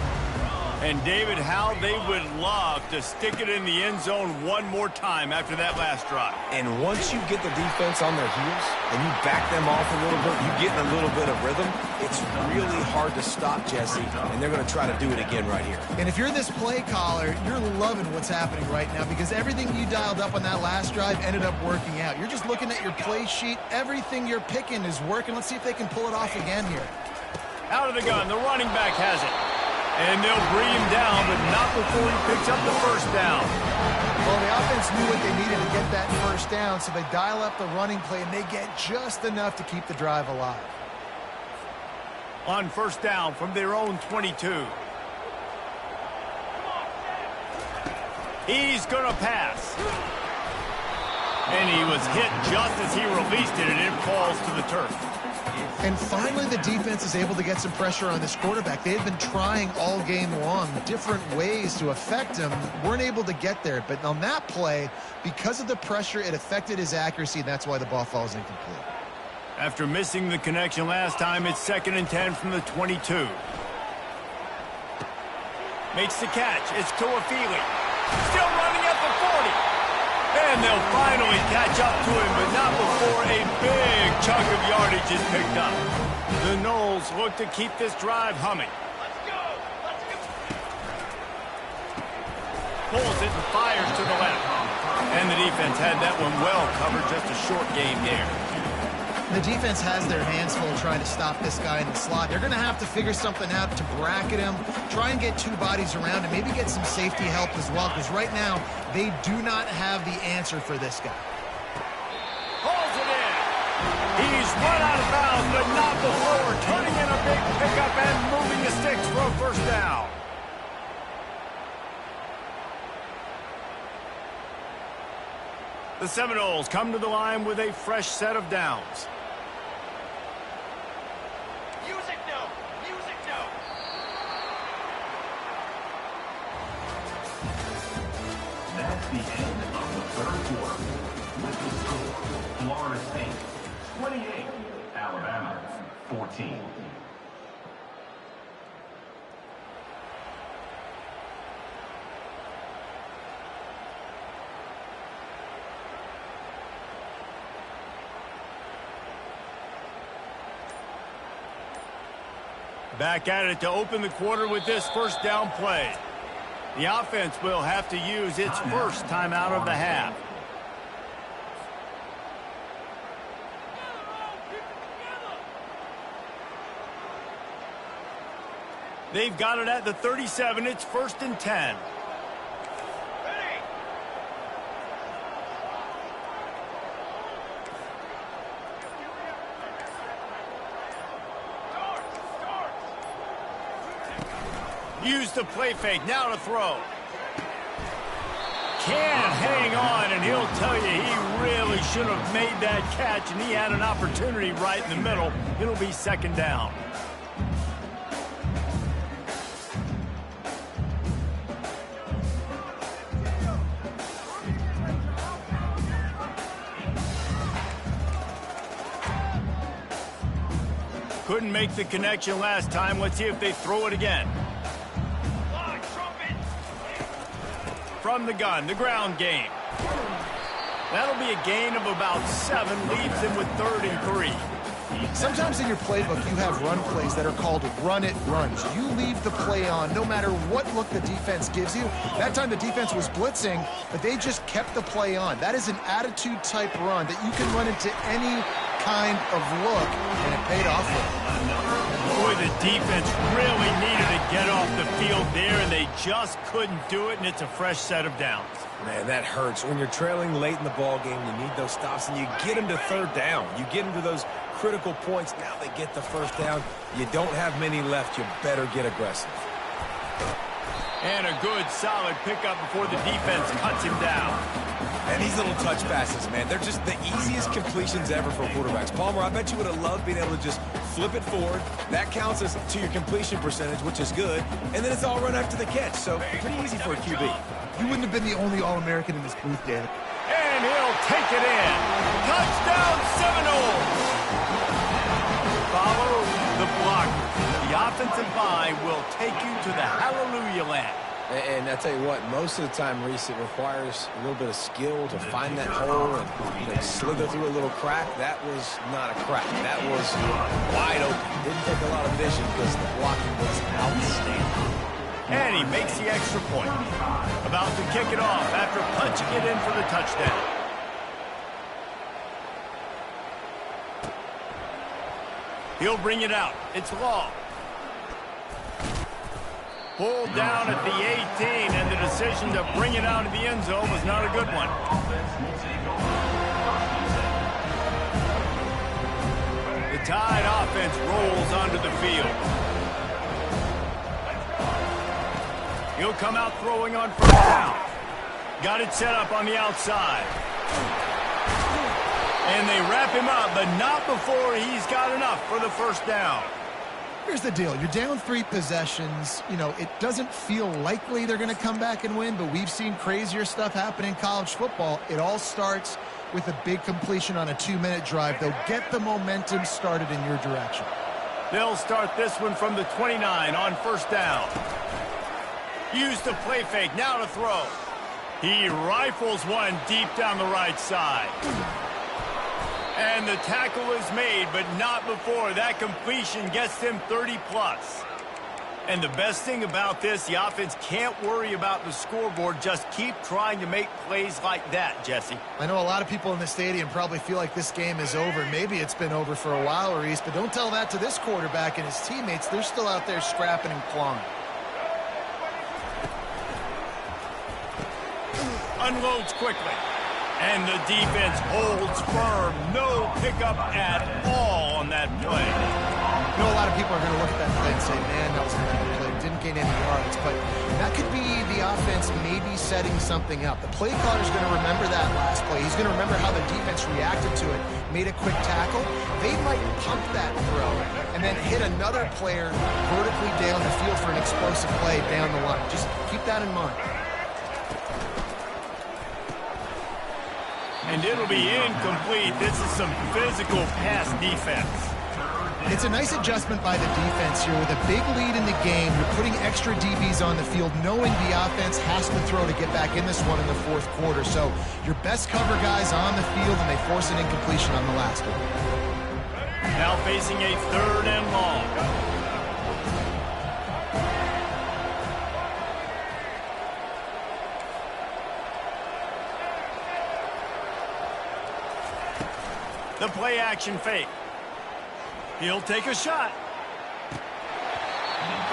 And, David, how they would love to stick it in the end zone one more time after that last drive. And once you get the defense on their heels and you back them off a little bit, you get in a little bit of rhythm, it's really hard to stop, Jesse, and they're going to try to do it again right here. And if you're this play caller, you're loving what's happening right now because everything you dialed up on that last drive ended up working out. You're just looking at your play sheet. Everything you're picking is working. Let's see if they can pull it off again here. Out of the gun, the running back has it. And they'll bring him down, but not before he picks up the first down. Well, the offense knew what they needed to get that first down, so they dial up the running play, and they get just enough to keep the drive alive. On first down from their own 22. He's going to pass. And he was hit just as he released it, and it falls to the turf. And finally, the defense is able to get some pressure on this quarterback. They had been trying all game long different ways to affect him. Weren't able to get there. But on that play, because of the pressure, it affected his accuracy, and that's why the ball falls incomplete. After missing the connection last time, it's 2nd and 10 from the 22. Makes the catch. It's Toafili. Still running at the 40. And they'll finally catch up to him, but not before a big chunk of yardage is picked up. The Noles look to keep this drive humming. Let's go! Let's go! Pulls it and fires to the left. And the defense had that one well covered, just a short game there. The defense has their hands full trying to stop this guy in the slot. They're going to have to figure something out to bracket him, try and get 2 bodies around him, maybe get some safety help as well, because right now they do not have the answer for this guy. Pulls He's run out of bounds, but not before turning in a big pickup and moving the sticks for a first down. The Seminoles come to the line with a fresh set of downs. Music note! Music note! That's the end of the third quarter. With the score, Florida State 28, Alabama 14. Back at it to open the quarter with this first down play. The offense will have to use its first timeout of the half. They've got it at the 37. It's 1st and 10. Ready! Use the play fake. Now to throw. Can't hang on, and he'll tell you he really should have made that catch, and he had an opportunity right in the middle. It'll be 2nd down. Couldn't make the connection last time. Let's see if they throw it again. Line, trumpet! From the gun, the ground game. That'll be a gain of about 7, leaves them with 3rd and 3. Sometimes in your playbook, you have run plays that are called run-it runs. You leave the play on no matter what look the defense gives you. That time the defense was blitzing, but they just kept the play on. That is an attitude-type run that you can run into any kind of look, and it paid off for them. Boy, the defense really needed to get off the field there, and they just couldn't do it, and it's a fresh set of downs. Man, that hurts. When you're trailing late in the ball game, you need those stops, and you get them to 3rd down. You get them to those critical points. Now they get the first down. You don't have many left. You better get aggressive. And a good, solid pickup before the defense cuts him down. And these little touch passes, man, they're just the easiest completions ever for quarterbacks. Palmer, I bet you would have loved being able to just flip it forward. That counts as to your completion percentage, which is good. And then it's all run after the catch, so pretty easy for a QB. You wouldn't have been the only All-American in this booth, David. And he'll take it in. Touchdown, Seminoles! Follow the block. The offensive line will take you to the hallelujah land. And I tell you what, most of the time, Reese, it requires a little bit of skill to find that hole and slither through a little crack. That was not a crack. That was wide open. Didn't take a lot of vision because the blocking was outstanding. And he makes the extra point. About to kick it off after punching it in for the touchdown. He'll bring it out. It's long. Pulled down at the 18, and the decision to bring it out of the end zone was not a good one. The Tide offense rolls onto the field. He'll come out throwing on 1st down. Got it set up on the outside. And they wrap him up, but not before he's got enough for the 1st down. Here's the deal. You're down 3 possessions. You know, it doesn't feel likely they're going to come back and win, but we've seen crazier stuff happen in college football. It all starts with a big completion on a 2-minute drive. They'll get the momentum started in your direction. They'll start this one from the 29 on 1st down. Use the play fake. Now to throw. He rifles one deep down the right side. And the tackle is made, but not before that completion gets them 30-plus. And the best thing about this, the offense can't worry about the scoreboard. Just keep trying to make plays like that, Jesse. I know a lot of people in the stadium probably feel like this game is over. Maybe it's been over for a while, Reese, but don't tell that to this quarterback and his teammates. They're still out there scrapping and clawing. Unloads quickly. And the defense holds firm. No pickup at all on that play. I know a lot of people are going to look at that play and say, man, that was a bad play. Didn't gain any yards. But that could be the offense maybe setting something up. The play caller is going to remember that last play. He's going to remember how the defense reacted to it, made a quick tackle. They might pump that throw and then hit another player vertically down the field for an explosive play down the line. Just keep that in mind. And it'll be incomplete. This is some physical pass defense. It's a nice adjustment by the defense here. With a big lead in the game, you're putting extra DBs on the field, knowing the offense has to throw to get back in this one in the fourth quarter. So your best cover guys on the field, and they force an incompletion on the last one. Now facing a 3rd and long. The play action fake. He'll take a shot.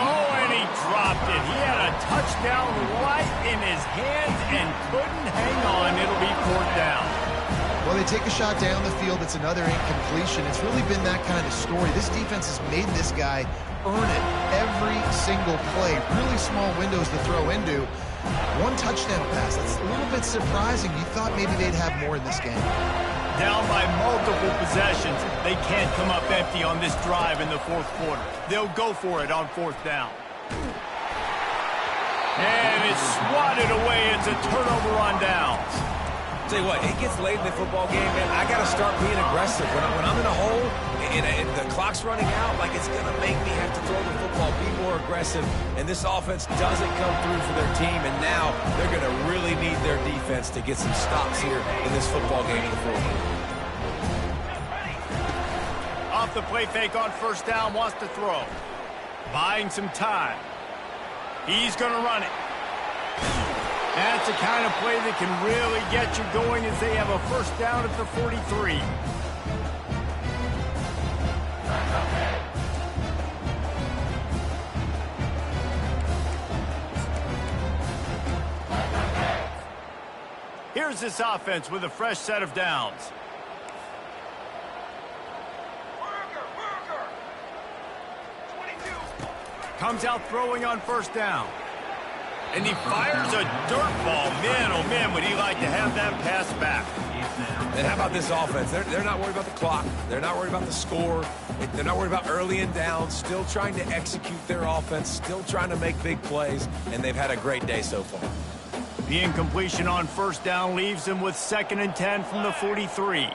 Oh, and he dropped it. He had a touchdown right in his hands and couldn't hang on. It'll be 4th down. Well, they take a shot down the field. It's another incompletion. It's really been that kind of story. This defense has made this guy earn it every single play. Really small windows to throw into. 1 touchdown pass. That's a little bit surprising. You thought maybe they'd have more in this game. Down by multiple possessions. They can't come up empty on this drive in the 4th quarter. They'll go for it on 4th down. And it's swatted away. It's a turnover on downs. Tell you what, it gets late in the football game, man. I got to start being aggressive. When I'm in a hole and the clock's running out, like, it's going to make me have to throw the football, be more aggressive. And this offense doesn't come through for their team, and now they're going to really need their defense to get some stops here in this football game in the fourth. Off the play fake on 1st down, wants to throw. Buying some time. He's going to run it. That's the kind of play that can really get you going as they have a 1st down at the 43. Here's this offense with a fresh set of downs. Burger. 22. Comes out throwing on 1st down. And he fires a dirt ball. Man, oh man, would he like to have that pass back. And how about this offense? They're not worried about the clock. They're not worried about the score. They're not worried about early and down. Still trying to execute their offense. Still trying to make big plays. And they've had a great day so far. The incompletion on 1st down leaves him with 2nd and 10 from the 43.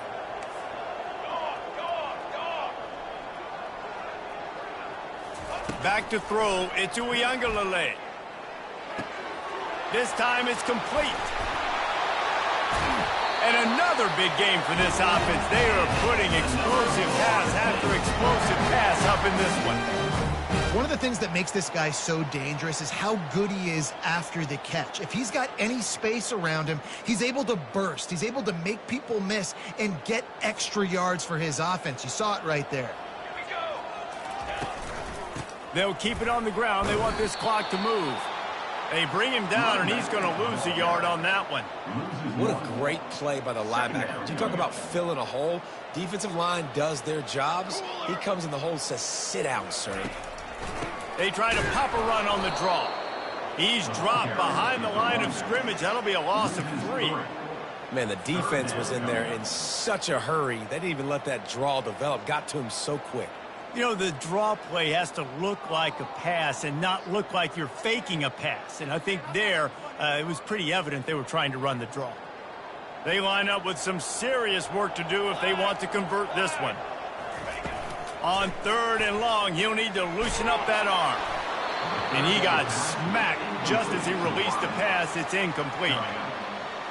Back to throw. It's Uiagalelei. This time it's complete. And another big game for this offense. They are putting explosive pass after explosive pass up in this one. One of the things that makes this guy so dangerous is how good he is after the catch. If he's got any space around him, he's able to burst. He's able to make people miss and get extra yards for his offense. You saw it right there. They'll keep it on the ground. They want this clock to move. They bring him down, and he's going to lose a yard on that one. What a great play by the linebacker. You talk about filling a hole. Defensive line does their jobs. He comes in the hole and says, sit down, sir. They try to pop a run on the draw. He's dropped behind the line of scrimmage. That'll be a loss of 3. Man, the defense was in there in such a hurry. They didn't even let that draw develop. Got to him so quick. You know, the draw play has to look like a pass and not look like you're faking a pass. And I think there, it was pretty evident they were trying to run the draw. They line up with some serious work to do if they want to convert this one. On 3rd and long, he'll need to loosen up that arm. And he got smacked just as he released the pass. It's incomplete.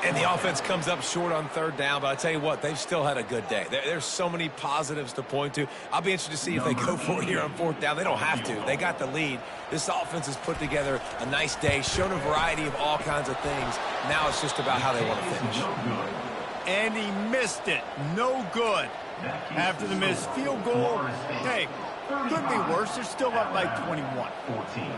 And the offense comes up short on 3rd down, but I tell you what, they've still had a good day. There's so many positives to point to. I'll be interested to see if they go for it here on 4th down. They don't have to. They got the lead. This offense has put together a nice day, shown a variety of all kinds of things. Now it's just about how they want to finish. And he missed it. No good. After the missed field goal, hey, could be worse. They're still up by 21. 14.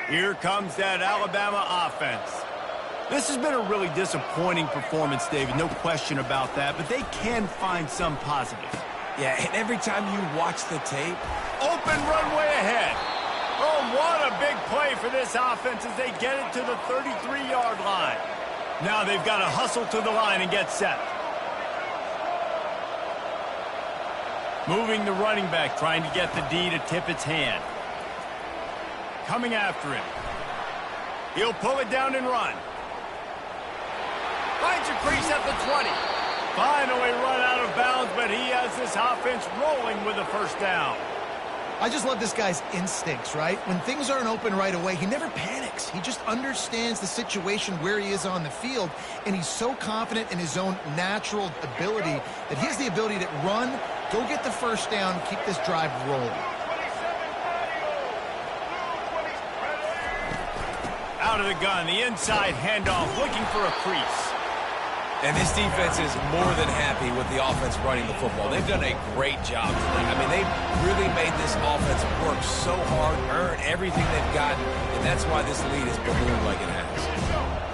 Here comes that Alabama offense. This has been a really disappointing performance, David, no question about that, but they can find some positives. Yeah, and every time you watch the tape, open runway ahead. Oh, what a big play for this offense as they get it to the 33-yard line. Now they've got to hustle to the line and get set. Moving the running back, trying to get the D to tip its hand. Coming after him. He'll pull it down and run. Finds a crease at the 20. Finally run out of bounds, but he has this offense rolling with a first down. I just love this guy's instincts, right? When things aren't open right away, he never panics. He just understands the situation where he is on the field, and he's so confident in his own natural ability that he has the ability to run, go get the first down, keep this drive rolling. Out of the gun, the inside handoff, looking for a crease. And this defense is more than happy with the offense running the football. They've done a great job today. I mean, they've really made this offense work so hard, earn everything they've gotten, and that's why this lead has ballooned like it has.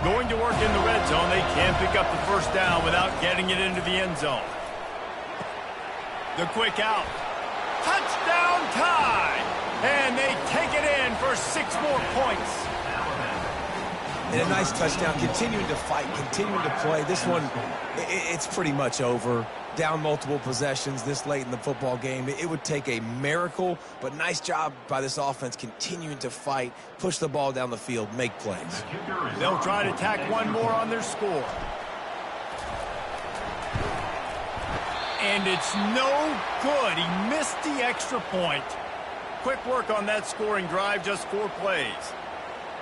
Going to work in the red zone, they can't pick up the first down without getting it into the end zone. The quick out. Touchdown tie! And they take it in for 6 more points. And a nice touchdown, continuing to fight, continuing to play. This one, it's pretty much over. Down multiple possessions this late in the football game. It would take a miracle, but nice job by this offense continuing to fight, push the ball down the field, make plays. They'll try to tack one more on their score. And it's no good. He missed the extra point. Quick work on that scoring drive, just 4 plays.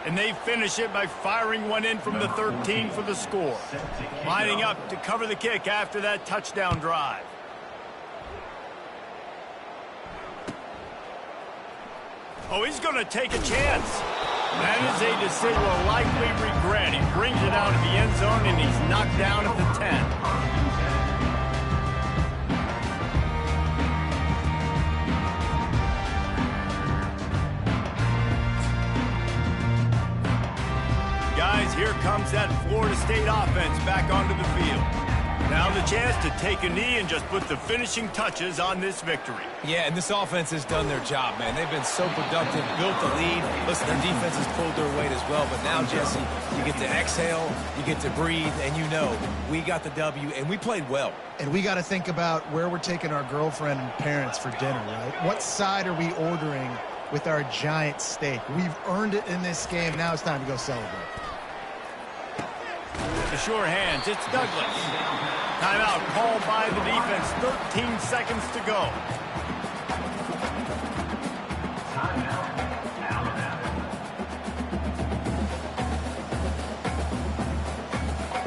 And they finish it by firing one in from the 13 for the score. Lining up to cover the kick after that touchdown drive. Oh, he's going to take a chance. That is a decision he'll likely regret. He brings it out of the end zone, and he's knocked down at the 10. Guys, here comes that Florida State offense back onto the field. Now the chance to take a knee and just put the finishing touches on this victory. Yeah, and this offense has done their job, man. They've been so productive, built the lead. Listen, their defense has pulled their weight as well. But now, Jesse, you get to exhale, you get to breathe, and you know we got the W, and we played well. And we got to think about where we're taking our girlfriend and parents for dinner, right? What side are we ordering with our giant steak? We've earned it in this game. Now it's time to go celebrate. The sure hands, it's Douglas. Timeout called by the defense, 13 seconds to go. Timeout, Alabama.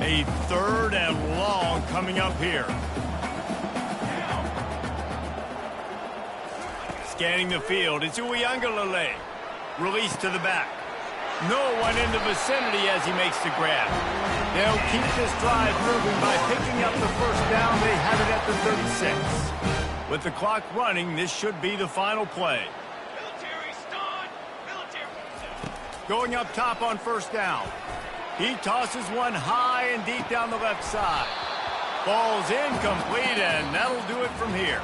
A 3rd and long coming up here. Scanning the field, it's Uiagalelei. Release to the back. No one in the vicinity as he makes the grab. They'll keep this drive moving by picking up the first down. They have it at the 36. With the clock running, this should be the final play. Military stun! Military. Going up top on first down. He tosses one high and deep down the left side. Ball's incomplete, and that'll do it from here.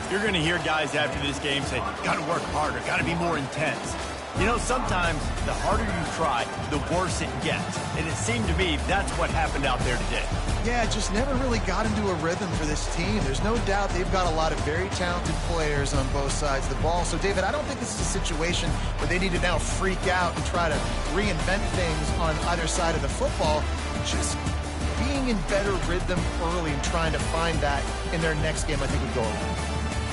You're going to hear guys after this game say, got to work harder, got to be more intense. You know, sometimes the harder you try, the worse it gets. And it seemed to me that's what happened out there today. Yeah, just never really got into a rhythm for this team. There's no doubt they've got a lot of very talented players on both sides of the ball. So, David, I don't think this is a situation where they need to now freak out and try to reinvent things on either side of the football. Just being in better rhythm early and trying to find that in their next game, I think would go along.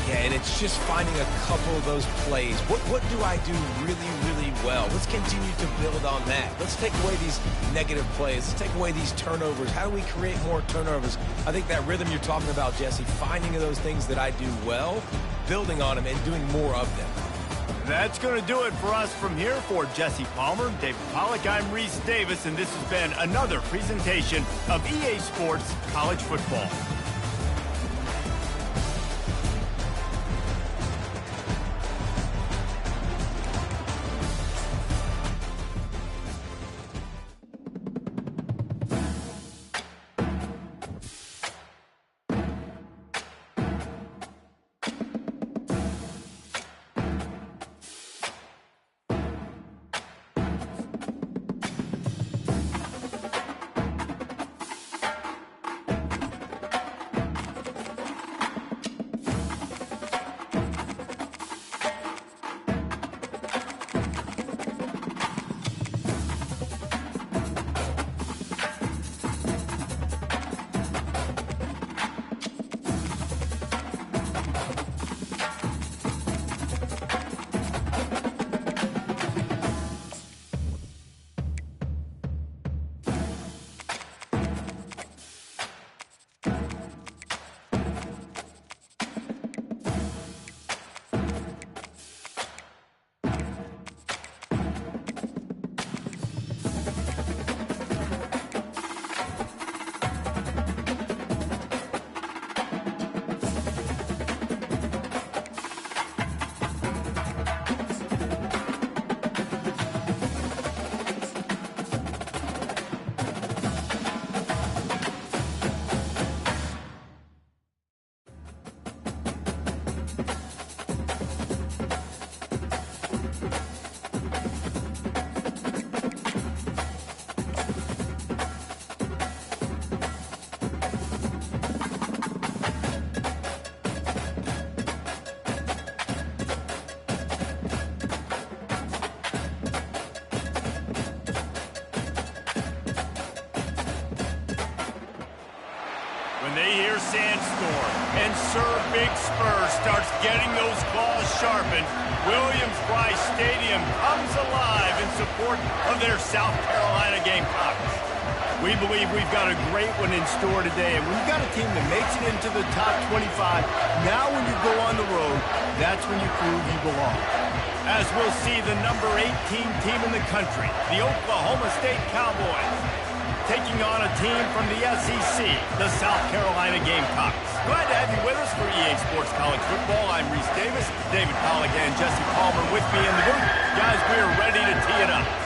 Yeah, and it's just finding a couple of those plays. What do I do really, really well? Let's continue to build on that. Let's take away these negative plays. Let's take away these turnovers. How do we create more turnovers? I think that rhythm you're talking about, Jesse, finding those things that I do well, building on them, and doing more of them. That's going to do it for us from here. For Jesse Palmer, David Pollack, I'm Reese Davis, and this has been another presentation of EA Sports College Football. they hear Sandstorm. And Sir Big Spur starts getting those claws sharpened. Williams-Brice Stadium comes alive in support of their South Carolina Gamecocks. We believe we've got a great one in store today, and when you've got a team that makes it into the top 25, now when you go on the road, that's when you prove you belong. As we'll see the number 18 team in the country, the Oklahoma State Cowboys, taking on a team from the SEC, the South Carolina Gamecocks. Glad to have you with us for EA Sports College Football. I'm Reese Davis, David Pollack and Jesse Palmer with me in the booth. Guys, we're ready to tee it up.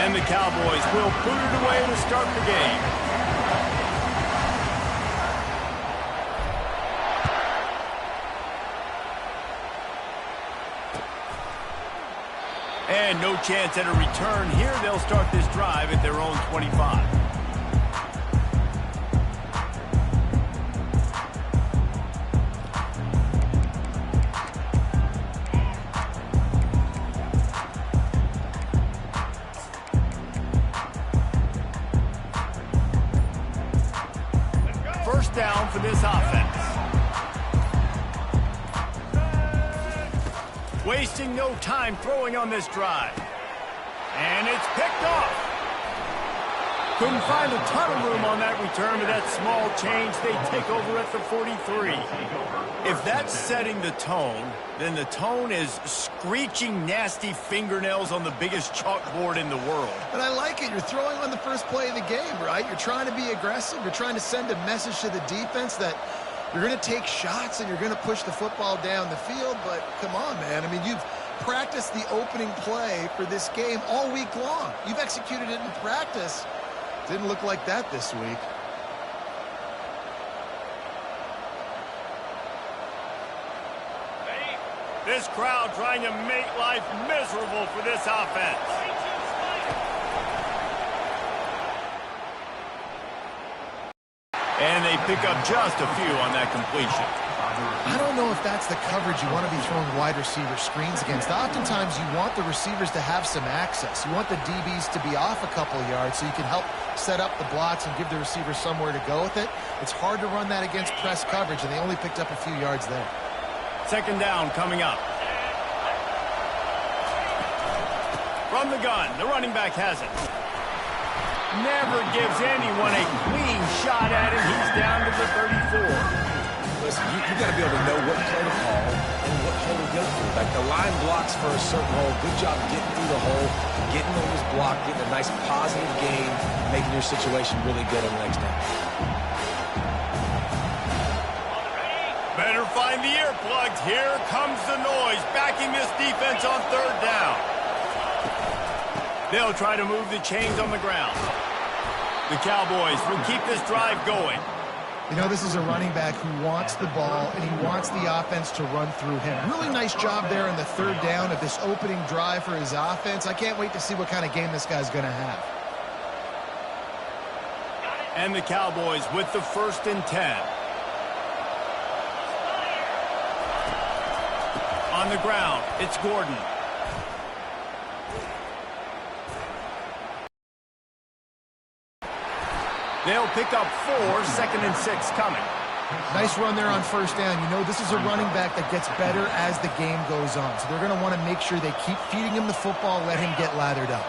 And the Cowboys will put it away to start the game. And no chance at a return here. They'll start this drive at their own 25. First down for this offense. Wasting no time throwing on this drive. And it's picked off. Couldn't find a ton of room on that return, but that small change, they take over at the 43. If that's setting the tone, then the tone is screeching nasty fingernails on the biggest chalkboard in the world. But I like it. You're throwing on the first play of the game, right? You're trying to be aggressive. You're trying to send a message to the defense that you're going to take shots and you're going to push the football down the field. But come on, man. I mean, you've practiced the opening play for this game all week long. You've executed it in practice. Didn't look like that this week. This crowd trying to make life miserable for this offense. And they pick up just a few on that completion. I don't know if that's the coverage you want to be throwing wide receiver screens against. Oftentimes you want the receivers to have some access. You want the DBs to be off a couple yards so you can help set up the blocks and give the receiver somewhere to go with it. It's hard to run that against press coverage, and they only picked up a few yards there. Second down coming up. From the gun, the running back has it. Never gives anyone a clean shot at him. He's down to the 34. Listen, you got to be able to know what play to call and what hole to go through. Like the line blocks for a certain hole. Good job getting through the hole, getting on this block, getting a nice positive gain, making your situation really good on the next down. Better find the earplugs. Here comes the noise, backing this defense on third down. They'll try to move the chains on the ground. The Cowboys will keep this drive going. You know, this is a running back who wants the ball, and he wants the offense to run through him. Really nice job there in the third down of this opening drive for his offense. I can't wait to see what kind of game this guy's going to have. And the Cowboys with the 1st and 10. On the ground, it's Gordon. They'll pick up 4, 2nd and 6 coming. Nice run there on first down. You know, this is a running back that gets better as the game goes on. So they're going to want to make sure they keep feeding him the football, let him get lathered up.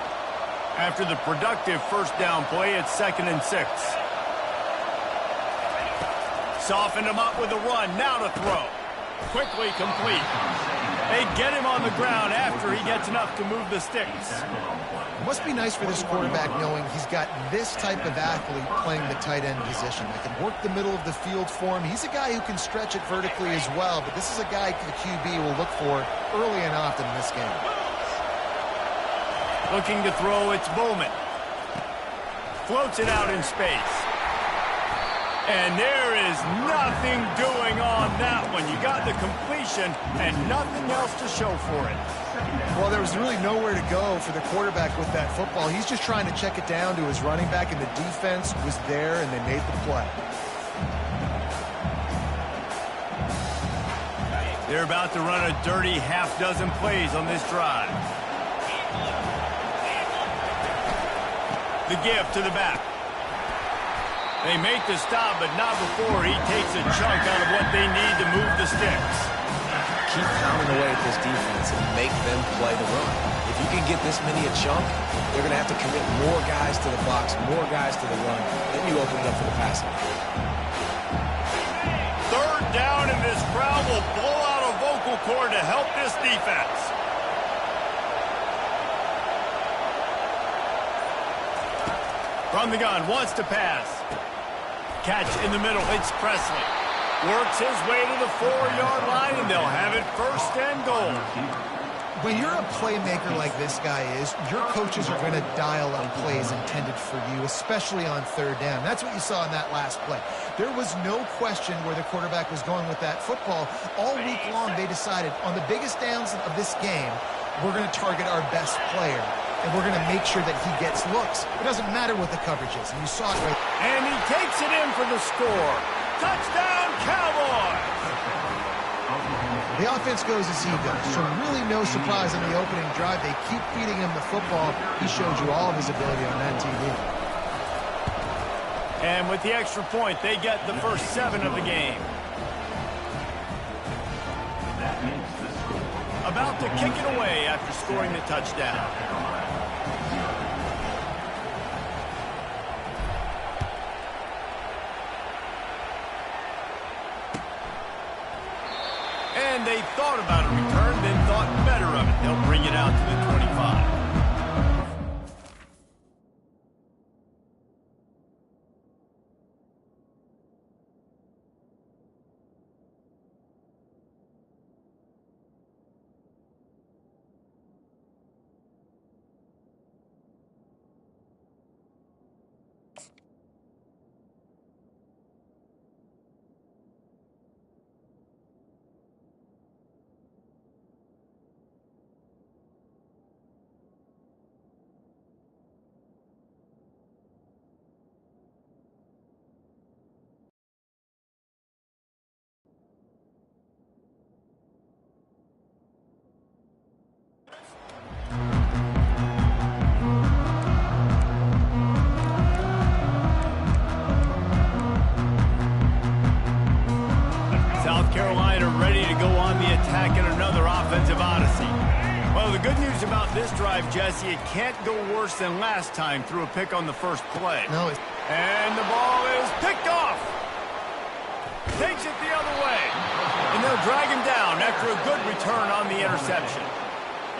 After the productive first down play, it's 2nd and 6. Softened him up with a run, now to throw. Quickly complete. They get him on the ground after he gets enough to move the sticks. It must be nice for this quarterback knowing he's got this type of athlete playing the tight end position that can work the middle of the field for him. He's a guy who can stretch it vertically as well, but this is a guy the QB will look for early and often in this game. Looking to throw, it's Bowman. Floats it out in space. And there is nothing doing on that one. You got the completion and nothing else to show for it. Well, there was really nowhere to go for the quarterback with that football. He's just trying to check it down to his running back, and the defense was there, and they made the play. They're about to run a dirty half-dozen plays on this drive. The give to the back. They make the stop, but not before he takes a chunk out of what they need to move the sticks. Keep pounding away at this defense and make them play the run. If you can get this many a chunk, they're going to have to commit more guys to the box, more guys to the run. Then you open it up for the passing. Third down, and this crowd will blow out a vocal cord to help this defense. From the gun, wants to pass. Catch in the middle, it's Presley. Works his way to the 4-yard line, and they'll have it first and goal. When you're a playmaker like this guy is, your coaches are going to dial up plays intended for you, especially on third down. That's what you saw in that last play. There was no question where the quarterback was going with that football. All week long, they decided on the biggest downs of this game, we're going to target our best player, and we're going to make sure that he gets looks. It doesn't matter what the coverage is, and you saw it right. And he takes it in for the score. Touchdown, Cowboys! The offense goes as he goes, so really no surprise on the opening drive. They keep feeding him the football. He showed you all of his ability on that TV. And with the extra point, they get the first 7 of the game. That makes the score. About to kick it away after scoring the touchdown. And they thought about a return, then thought better of it. They'll bring it out to the 25. South Carolina ready to go on the attack in another offensive odyssey. Well, the good news about this drive, Jesse, it can't go worse than last time through a pick on the first play. No, And the ball is picked off. Takes it the other way. And they'll drag him down after a good return on the interception.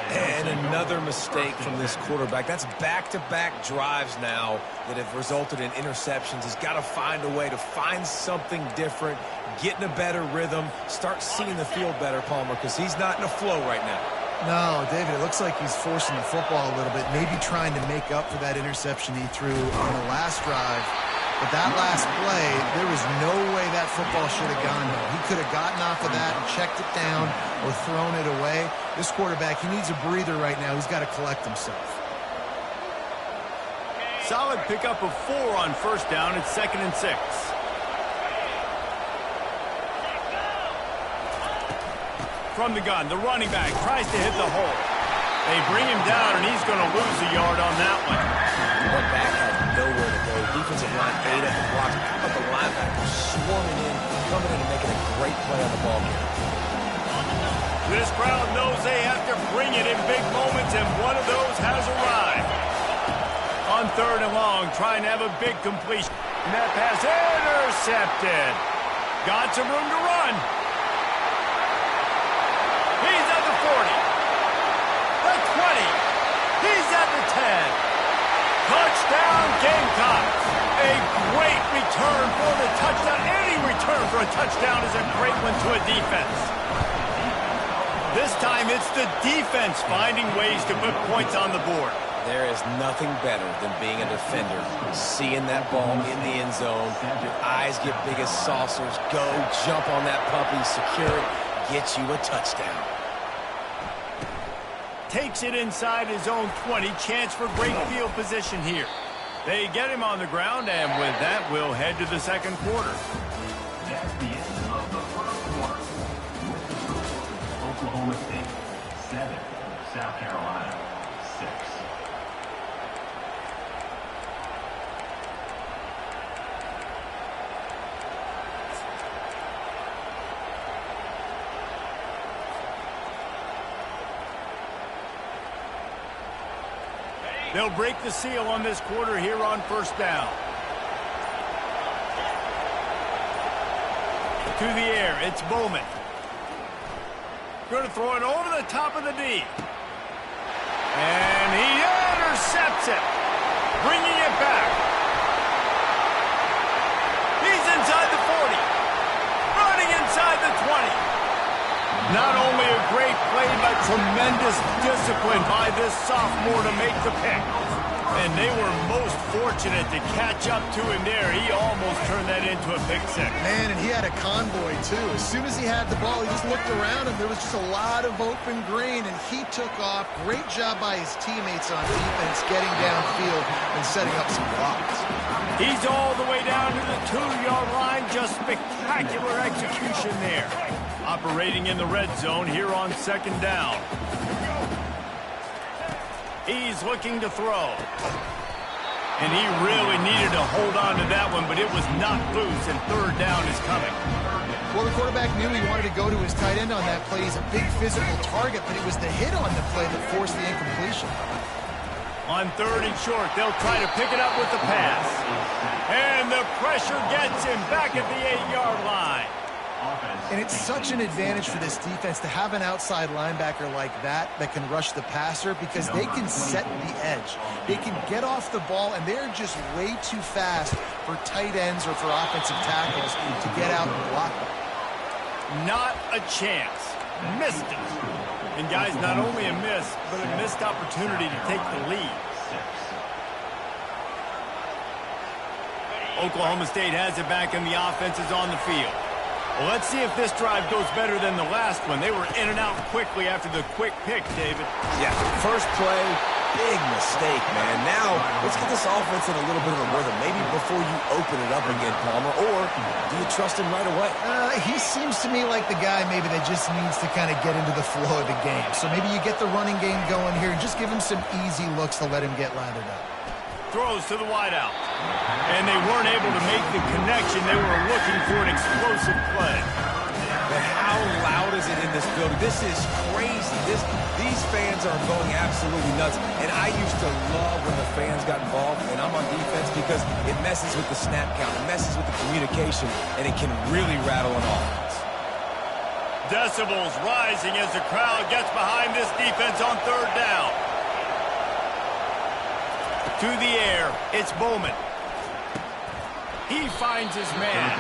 And another mistake from this quarterback. That's back-to-back drives now that have resulted in interceptions. He's got to find a way to find something different, get in a better rhythm, start seeing the field better, Palmer, because he's not in a flow right now. No, David, it looks like he's forcing the football a little bit, maybe trying to make up for that interception he threw on the last drive. But that last play, there was no way that football should have gone there. He could have gotten off of that and checked it down or thrown it away. This quarterback, he needs a breather right now. He's got to collect himself. Solid pickup of 4 on first down. It's 2nd and 6. From the gun, the running back tries to hit the hole. They bring him down, and he's going to lose a yard on that one. That back had nowhere to go. Defensive line 8 at the blocks. How about the linebackers swarming in, coming in and making a great play on the ball game? This crowd knows they have to bring it in big moments, and one of those has arrived. On 3rd and long, trying to have a big completion. And that pass intercepted. Got some room to run. He's at the 40. The 20. He's at the 10. Touchdown, Gamecocks. A great return for the touchdown. Any return for a touchdown is a great one to a defense. This time it's the defense finding ways to put points on the board. There is nothing better than being a defender, seeing that ball in the end zone. Your eyes get big as saucers. Go, jump on that puppy, secure it, get you a touchdown. Takes it inside his own 20. Chance for great field position here. They get him on the ground, and with that, we'll head to the second quarter. That's the end of the first quarter. With the score, Oklahoma State 7, South Carolina 6. They'll break the seal on this quarter here on first down. To the air, it's Bowman. Going to throw it over the top of the D. And he intercepts it, bringing it back. He's inside the 40, running inside the 20. Not only a great play, but tremendous discipline by this sophomore to make the pick. And they were most fortunate to catch up to him there. He almost turned that into a pick six. Man, and he had a convoy, too. As soon as he had the ball, he just looked around him. There was just a lot of open green, and he took off. Great job by his teammates on defense getting downfield and setting up some blocks. He's all the way down to the 2-yard line. Just spectacular execution there. Operating in the red zone here on second down. He's looking to throw. And he really needed to hold on to that one, but it was knocked loose, and third down is coming. Well, the quarterback knew he wanted to go to his tight end on that play. He's a big physical target, but it was the hit on the play that forced the incompletion. On third and short, they'll try to pick it up with the pass. And the pressure gets him back at the 8-yard line. And it's such an advantage for this defense to have an outside linebacker like that can rush the passer, because they can set the edge. They can get off the ball, and they're just way too fast for tight ends or for offensive tackles to get out and block them. Not a chance. Missed it. And guys, not only a miss, but a missed opportunity to take the lead. Oklahoma State has it back, and the offense is on the field. Well, let's see if this drive goes better than the last one. They were in and out quickly after the quick pick, David. Yeah, first play, big mistake, man. Now, let's get this offense in a little bit of a rhythm. Maybe before you open it up again, Palmer, or do you trust him right away? He seems to me like the guy maybe that just needs to kind of get into the flow of the game. So maybe you get the running game going here and just give him some easy looks to let him get lathered up. Throws to the wideout. And they weren't able to make the connection. They were looking for an explosive play. But how loud is it in this building? This is crazy. These fans are going absolutely nuts. And I used to love when the fans got involved, and I'm on defense, because it messes with the snap count. It messes with the communication, and it can really rattle an offense. Decibels rising as the crowd gets behind this defense on third down. To the air, it's Bowman. He finds his man.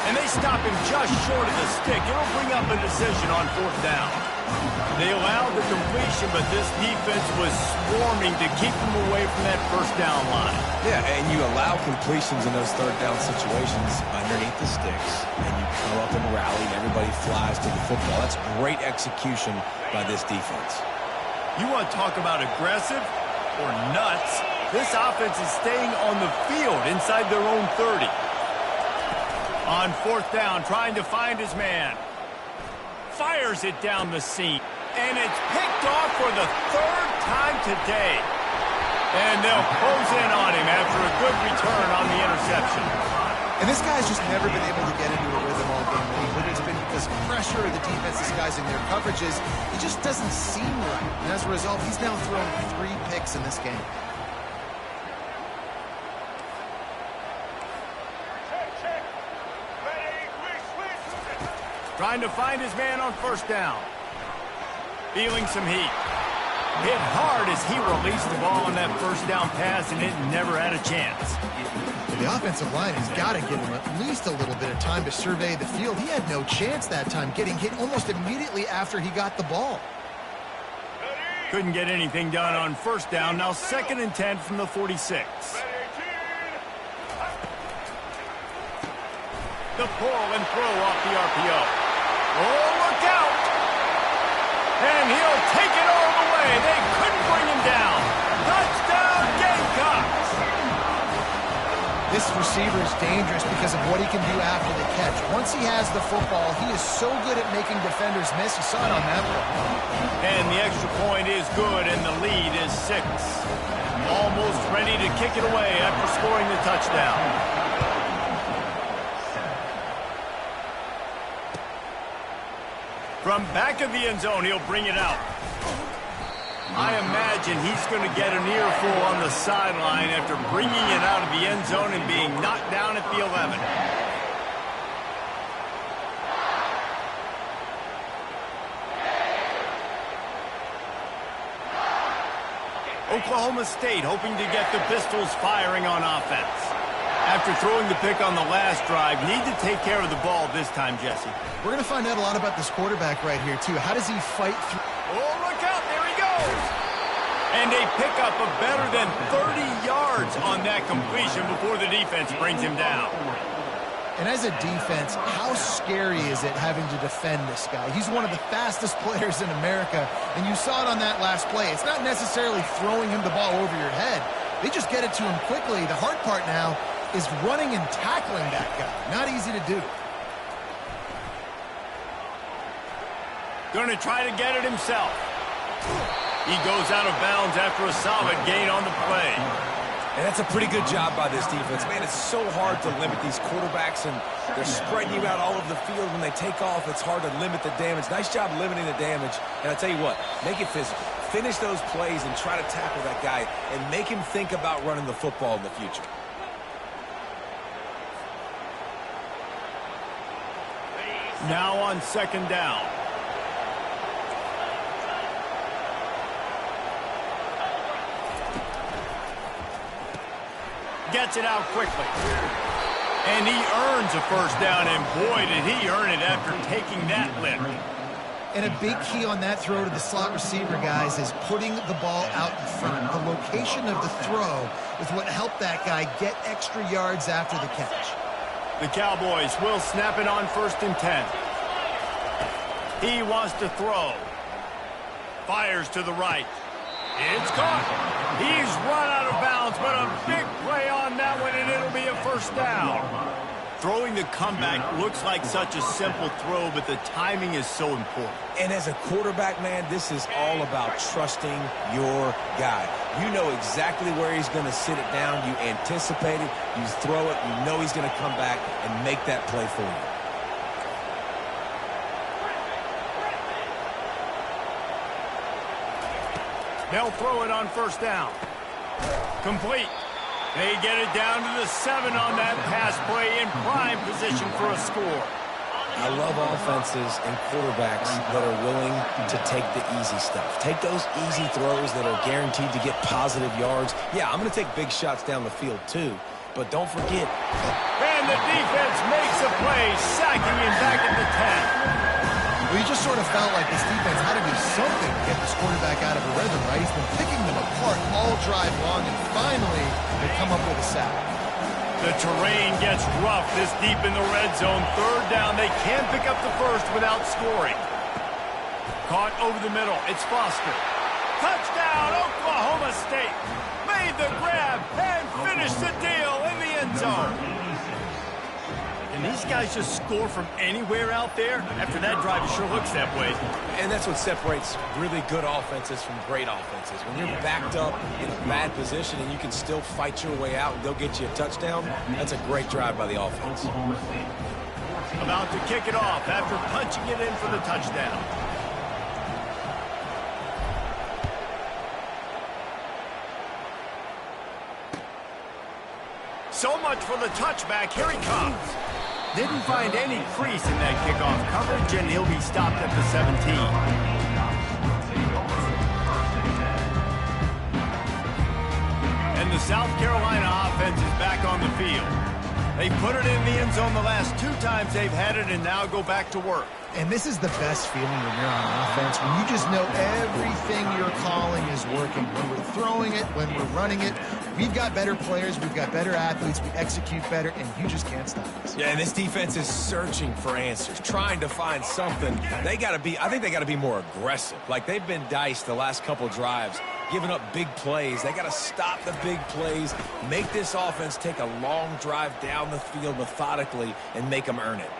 And they stop him just short of the stick. It'll bring up a decision on fourth down. They allowed the completion, but this defense was swarming to keep them away from that first down line. Yeah, and you allow completions in those third down situations underneath the sticks, and you come up and rally, and everybody flies to the football. That's great execution by this defense. You want to talk about aggressive or nuts? This offense is staying on the field inside their own 30. On fourth down, trying to find his man. Fires it down the seam. And it's picked off for the third time today. And they'll close in on him after a good return on the interception. And this guy's just never been able to get into a rhythm all game long. Whether it's been because of pressure or the defense disguising their coverages, it just doesn't seem right. And as a result, he's now thrown 3 picks in this game. Trying to find his man on first down. Feeling some heat. Hit hard as he released the ball on that first down pass, and it never had a chance. The offensive line has got to give him at least a little bit of time to survey the field. He had no chance that time, getting hit almost immediately after he got the ball. Couldn't get anything done on first down. Now 2nd and 10 from the 46. The pull and throw off the RPO. Oh, look out! And he'll take it all the way. They couldn't bring him down. Touchdown, Gamecocks! This receiver is dangerous because of what he can do after the catch. Once he has the football, he is so good at making defenders miss. You saw it on that play. And the extra point is good, and the lead is 6. Almost ready to kick it away after scoring the touchdown. From back of the end zone, he'll bring it out. I imagine he's going to get an earful on the sideline after bringing it out of the end zone and being knocked down at the 11. Oklahoma State hoping to get the Pistols firing on offense. After throwing the pick on the last drive, need to take care of the ball this time, Jesse. We're going to find out a lot about this quarterback right here, too. How does he fight through? Oh, look out. There he goes. And a pickup of better than 30 yards on that completion before the defense brings him down. And as a defense, how scary is it having to defend this guy? He's one of the fastest players in America, and you saw it on that last play. It's not necessarily throwing him the ball over your head. They just get it to him quickly. The hard part now is running and tackling that guy. Not easy to do. Going to try to get it himself. He goes out of bounds after a solid gain on the play. And that's a pretty good job by this defense. Man, it's so hard to limit these quarterbacks, and they're spreading you out all over the field. When they take off, it's hard to limit the damage. Nice job limiting the damage. And I tell you what, make it physical. Finish those plays and try to tackle that guy and make him think about running the football in the future. Now on 2nd down. Gets it out quickly. And he earns a first down, and boy, did he earn it after taking that lift. And a big key on that throw to the slot receiver, guys, is putting the ball out in front. The location of the throw is what helped that guy get extra yards after the catch. The Cowboys will snap it on 1st and 10. He wants to throw. Fires to the right. It's caught. He's run out of bounds, but a big play on that one, and it'll be a first down. Throwing the comeback looks like such a simple throw, but the timing is so important. And as a quarterback, man, this is all about trusting your guy. You know exactly where he's going to sit it down. You anticipate it. You throw it. You know he's going to come back and make that play for you. They'll throw it on 1st down. Complete. They get it down to the 7 on that pass play in prime position for a score. I love offenses and quarterbacks that are willing to take the easy stuff. Take those easy throws that are guaranteed to get positive yards. Yeah, I'm going to take big shots down the field too, but don't forget. And the defense makes a play, sacking him back at the 10. Well, you just sort of felt like this defense had to do something to get this quarterback out of a rhythm, right? He's been picking them apart all drive long, and finally they come up with a sack. The terrain gets rough this deep in the red zone. 3rd down. They can't pick up the first without scoring. Caught over the middle. It's Foster. Touchdown, Oklahoma State. Made the grab and finished the deal in the end zone. And these guys just score from anywhere out there? After that drive, it sure looks that way. And that's what separates really good offenses from great offenses. When you're backed up in a bad position and you can still fight your way out and go get you a touchdown, that's a great drive by the offense. About to kick it off after punching it in for the touchdown. So much for the touchback. Here he comes. Didn't find any crease in that kickoff coverage, and he'll be stopped at the 17. And the South Carolina offense is back on the field. They put it in the end zone the last 2 times they've had it, and now go back to work. And this is the best feeling when you're on offense, when you just know everything you're calling is working. When we're throwing it, when we're running it, we've got better players, we've got better athletes, we execute better, and you just can't stop us. Yeah, and this defense is searching for answers, trying to find something. I think they got to be more aggressive. Like, they've been diced the last couple drives, giving up big plays. They got to stop the big plays, make this offense take a long drive down the field methodically, and make them earn it.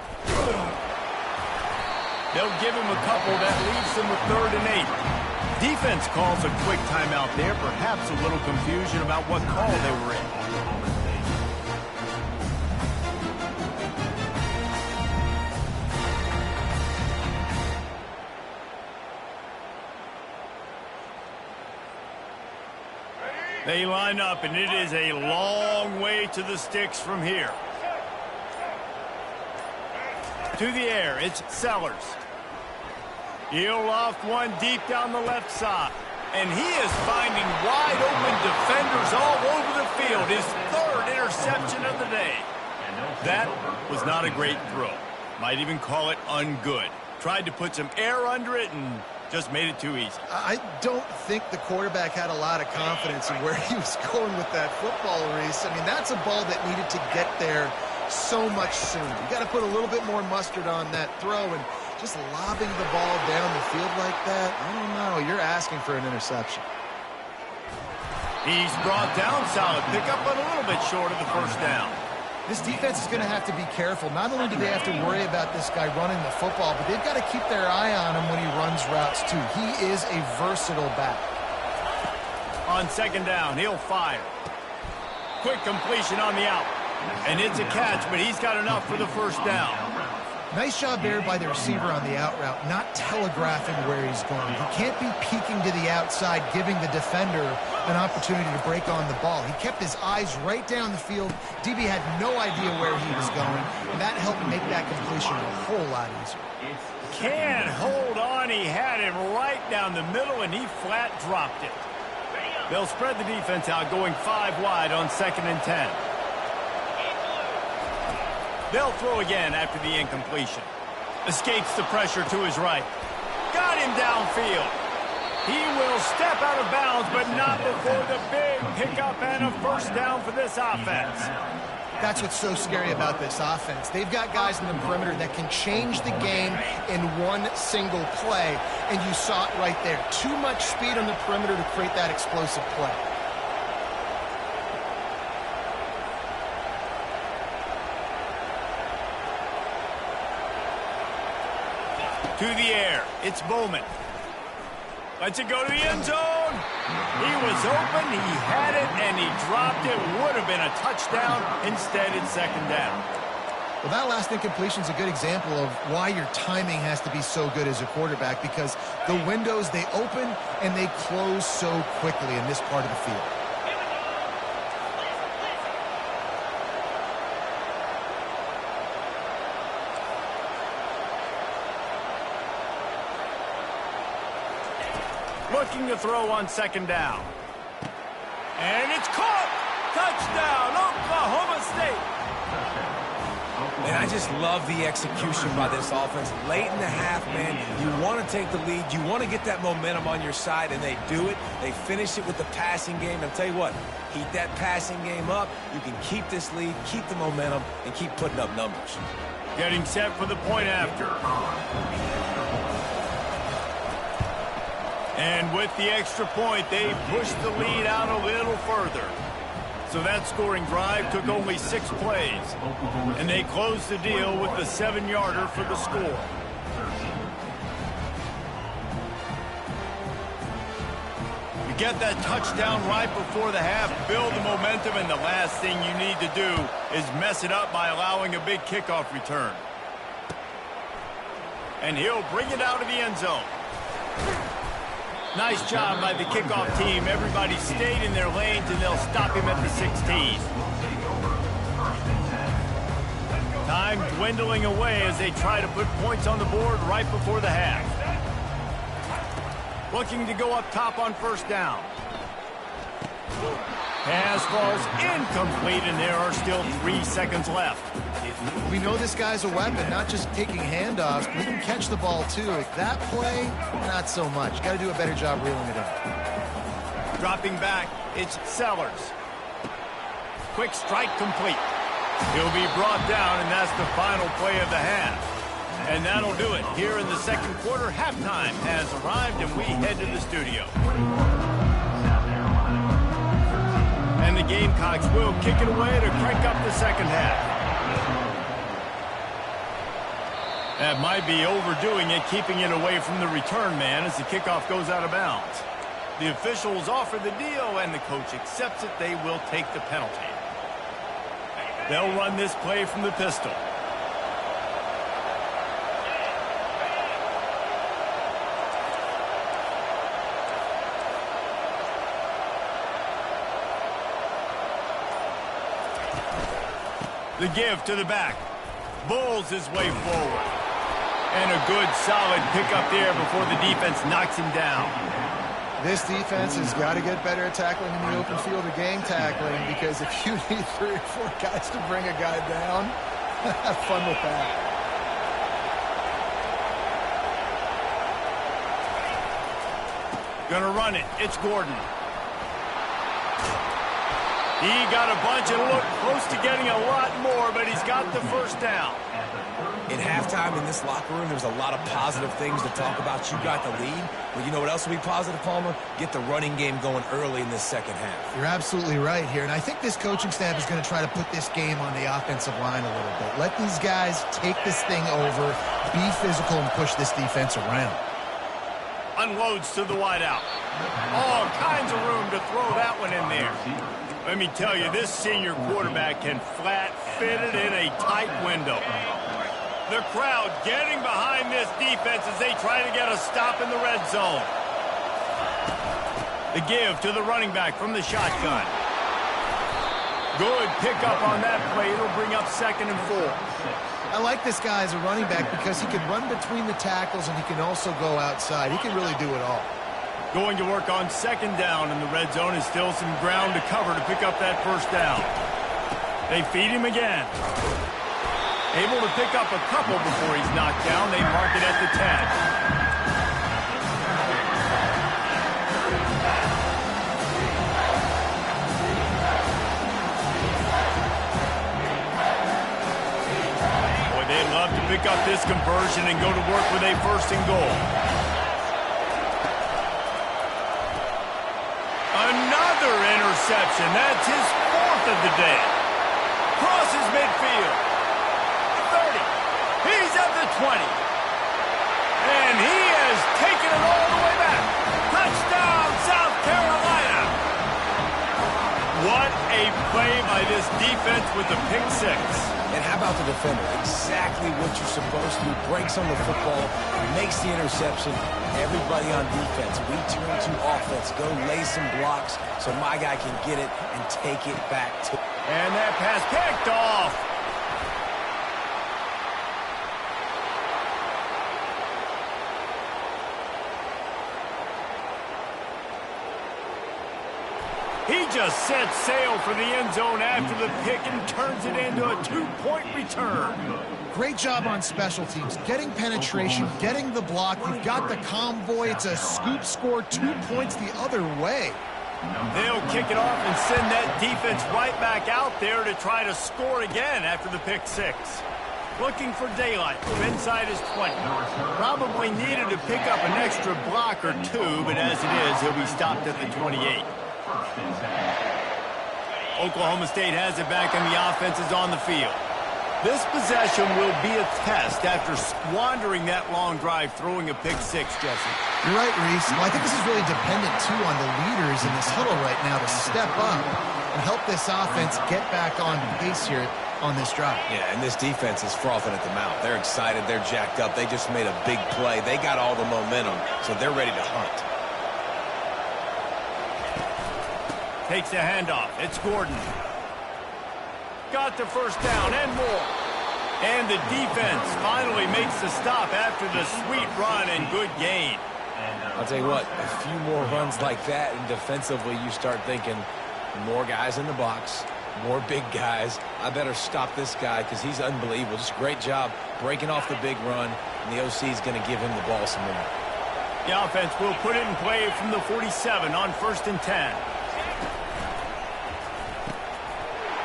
They'll give him a couple. That leaves them with 3rd and 8. Defense calls a quick timeout there. Perhaps a little confusion about what call they were in. They line up, and it is a long way to the sticks from here. To the air, it's Sellers. He'll loft one deep down the left side. And he is finding wide-open defenders all over the field. His 3rd interception of the day. That was not a great throw. Might even call it ungood. Tried to put some air under it and just made it too easy. I don't think the quarterback had a lot of confidence in where he was going with that football, Reese. I mean, that's a ball that needed to get there so much sooner. You got to put a little bit more mustard on that throw, and just lobbing the ball down the field like that, I don't know. You're asking for an interception. He's brought down. Solid pickup, but a little bit short of the 1st down. This defense is going to have to be careful. Not only do they have to worry about this guy running the football, but they've got to keep their eye on him when he runs routes too. He is a versatile back. On 2nd down, he'll fire. Quick completion on the out. And it's a catch, but he's got enough for the 1st down. Nice job there by the receiver on the out route, not telegraphing where he's going. He can't be peeking to the outside, giving the defender an opportunity to break on the ball. He kept his eyes right down the field. DB had no idea where he was going, and that helped make that completion a whole lot easier. Can't hold on. He had him right down the middle, and he flat dropped it. They'll spread the defense out, going 5 wide on 2nd and 10. They'll throw again after the incompletion. Escapes the pressure to his right. Got him downfield. He will step out of bounds, but not before the big pickup and a 1st down for this offense. That's what's so scary about this offense. They've got guys in the perimeter that can change the game in one single play, and you saw it right there. Too much speed on the perimeter to create that explosive play. To the air, it's Bowman. Lets it go to the end zone. He was open, he had it, and he dropped it. Would have been a touchdown. Instead, it's 2nd down. Well, that last incompletion is a good example of why your timing has to be so good as a quarterback, because the windows, they open and they close so quickly in this part of the field. Looking to throw on 2nd down. And it's caught! Touchdown, Oklahoma State! And I just love the execution by this offense. Late in the half, man, you want to take the lead. You want to get that momentum on your side, and they do it. They finish it with the passing game. And I'll tell you what, keep that passing game up. You can keep this lead, keep the momentum, and keep putting up numbers. Getting set for the point after. And with the extra point, they pushed the lead out a little further. So that scoring drive took only 6 plays. And they closed the deal with the 7-yarder for the score. You get that touchdown right before the half, build the momentum, and the last thing you need to do is mess it up by allowing a big kickoff return. And he'll bring it out of the end zone. Nice job by the kickoff team. Everybody stayed in their lanes, and they'll stop him at the 16. Time dwindling away as they try to put points on the board right before the half. Looking to go up top on 1st down. Pass falls incomplete, and there are still 3 seconds left. We know this guy's a weapon, not just taking handoffs, but he can catch the ball too. That play, not so much. Got to do a better job reeling it in. Dropping back, it's Sellers. Quick strike complete. He'll be brought down, and that's the final play of the half. And that'll do it. Here in the second quarter, halftime has arrived, and we head to the studio. And the Gamecocks will kick it away to crank up the second half. That might be overdoing it, keeping it away from the return man as the kickoff goes out of bounds. The officials offer the deal, and the coach accepts it. They will take the penalty. They'll run this play from the pistol. The give to the back. Bowls his way forward. And a good, solid pickup there before the defense knocks him down. This defense has got to get better at tackling in the open field or gang tackling, because if you need 3 or 4 guys to bring a guy down, have fun with that. Gonna run it. It's Gordon. He got a bunch and looked close to getting a lot more, but he's got the first down. In halftime in this locker room, there's a lot of positive things to talk about. You got the lead, but you know what else will be positive, Palmer? Get the running game going early in this second half. You're absolutely right here, and I think this coaching staff is going to try to put this game on the offensive line a little bit. Let these guys take this thing over, be physical, and push this defense around. Unloads to the wideout. All kinds of room to throw that one in there. Let me tell you, this senior quarterback can flat fit it in a tight window. The crowd getting behind this defense as they try to get a stop in the red zone. The give to the running back from the shotgun. Good pickup on that play. It'll bring up 2nd and 4. I like this guy as a running back because he can run between the tackles and he can also go outside. He can really do it all. Going to work on 2nd down in the red zone, and still some ground to cover to pick up that first down. They feed him again. Able to pick up a couple before he's knocked down. They mark it at the 10. They'd love to pick up this conversion and go to work with a 1st and goal. Another interception. That's his 4th of the day. Crosses midfield. 30. He's at the 20. And he has taken it all the way back. Touchdown, South Carolina. What a play by this defense with the pick 6. And how about the defender? Exactly what you're supposed to do. Breaks on the football, makes the interception. Everybody on defense, we turn to offense. Go lay some blocks so my guy can get it and take it back to... And that pass picked off. He just set sail for the end zone after the pick and turns it into a 2-point return. Great job on special teams. Getting penetration, getting the block. You've got the convoy. It's a scoop score, 2 points the other way. They'll kick it off and send that defense right back out there to try to score again after the pick 6. Looking for daylight from inside his 20. Probably needed to pick up an extra block or 2, but as it is, he'll be stopped at the 28. Oklahoma State has it back and the offense is on the field. This possession will be a test after squandering that long drive throwing a pick 6, Jesse. You're right, Reese. Well, I think this is really dependent, too, on the leaders in this huddle right now to step up and help this offense get back on pace here on this drive. Yeah, and this defense is frothing at the mouth. They're excited. They're jacked up. They just made a big play. They got all the momentum, so they're ready to hunt. Takes the handoff. It's Gordon. Got the first down and more. And the defense finally makes the stop after the sweet run and good gain. I'll tell you what, a few more runs like that, and defensively you start thinking, More guys in the box, more big guys. I better stop this guy because he's unbelievable. Just a great job breaking off the big run, and the OC is going to give him the ball some more. The offense will put it in play from the 47 on 1st and 10.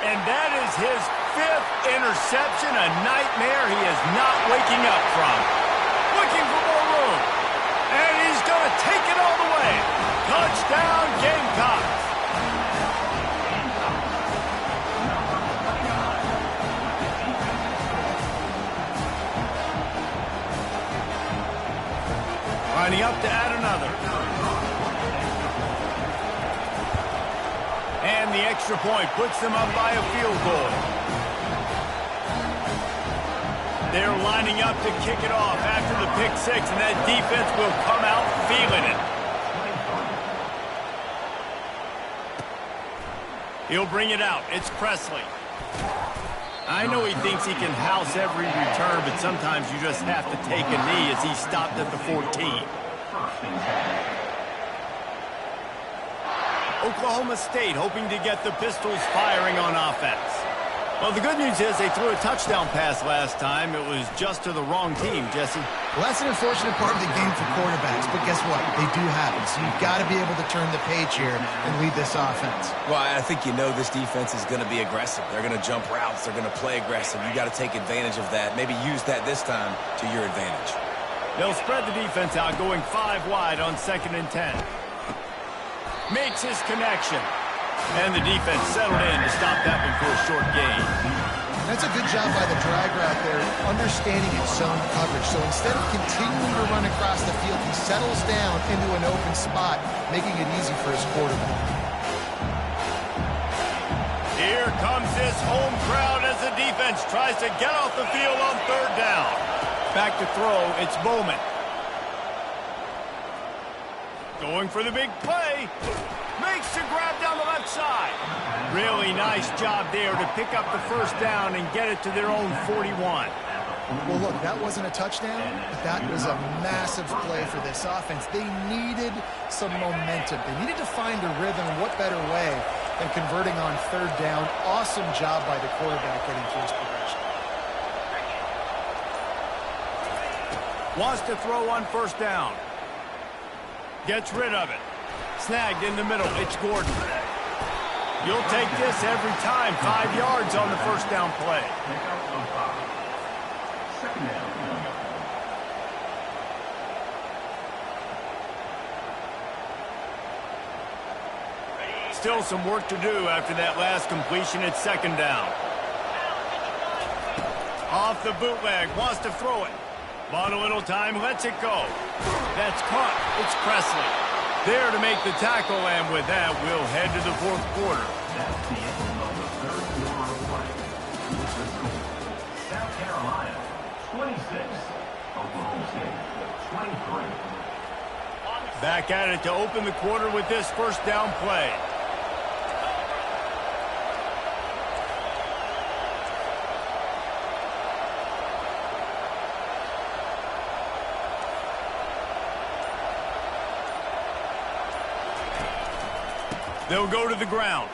And that is his 5th interception, a nightmare he is not waking up from. Looking for more room. And he's going to take it all the way. Touchdown, Gamecocks. Lining up to add another. And the extra point puts them up by a field goal. They're lining up to kick it off after the pick six, and that defense will come out feeling it. He'll bring it out. It's Presley. I know he thinks he can house every return, but sometimes you just have to take a knee as he stopped at the 14. Oklahoma State hoping to get the Pistols firing on offense. Well, the good news is they threw a touchdown pass last time. It was just to the wrong team, Jesse. Well, that's an unfortunate part of the game for quarterbacks, but guess what? They do happen, so you've got to be able to turn the page here and lead this offense. Well, I think you know this defense is going to be aggressive. They're going to jump routes. They're going to play aggressive. You got to take advantage of that. Maybe use that this time to your advantage. They'll spread the defense out, going 5 wide on 2nd and 10. Makes his connection. And the defense settled in to stop that one for a short gain. That's a good job by the drag route there, understanding its zone coverage. So instead of continuing to run across the field, he settles down into an open spot, making it easy for his quarterback. Here comes this home crowd as the defense tries to get off the field on 3rd down. Back to throw, it's Bowman. Going for the big play. Makes the grab down the left side. Really nice job there to pick up the 1st down and get it to their own 41. Well, look, that wasn't a touchdown, but that was a massive play for this offense. They needed some momentum. They needed to find a rhythm. What better way than converting on 3rd down? Awesome job by the quarterback getting through his progression. Wants to throw on 1st down. Gets rid of it. Snagged in the middle. It's Gordon. You'll take this every time. 5 yards on the 1st down play. Still some work to do after that last completion at 2nd down. Off the bootleg. Wants to throw it. Bought a little time. Lets it go. That's caught. It's Presley. There to make the tackle, and with that, we'll head to the 4th quarter. That's the end of the 3rd quarter of play. With the score, South Carolina 26, Oklahoma State 23. Back at it to open the quarter with this 1st down play. They'll go to the ground.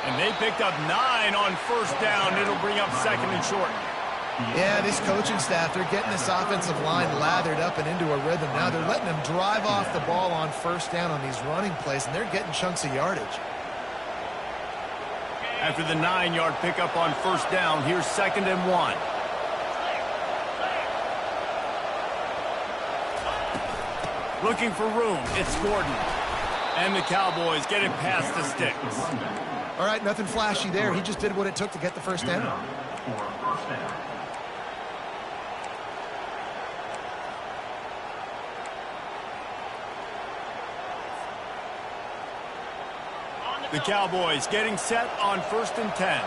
And they picked up 9 on 1st down. It'll bring up 2nd and short. Yeah, this coaching staff, they're getting this offensive line lathered up and into a rhythm now. They're letting them drive off the ball on 1st down on these running plays, and they're getting chunks of yardage. After the 9-yard pickup on 1st down, here's 2nd and 1. Looking for room. It's Gordon. And the Cowboys get it past the sticks. All right, nothing flashy there. He just did what it took to get the 1st down. The Cowboys getting set on 1st and 10.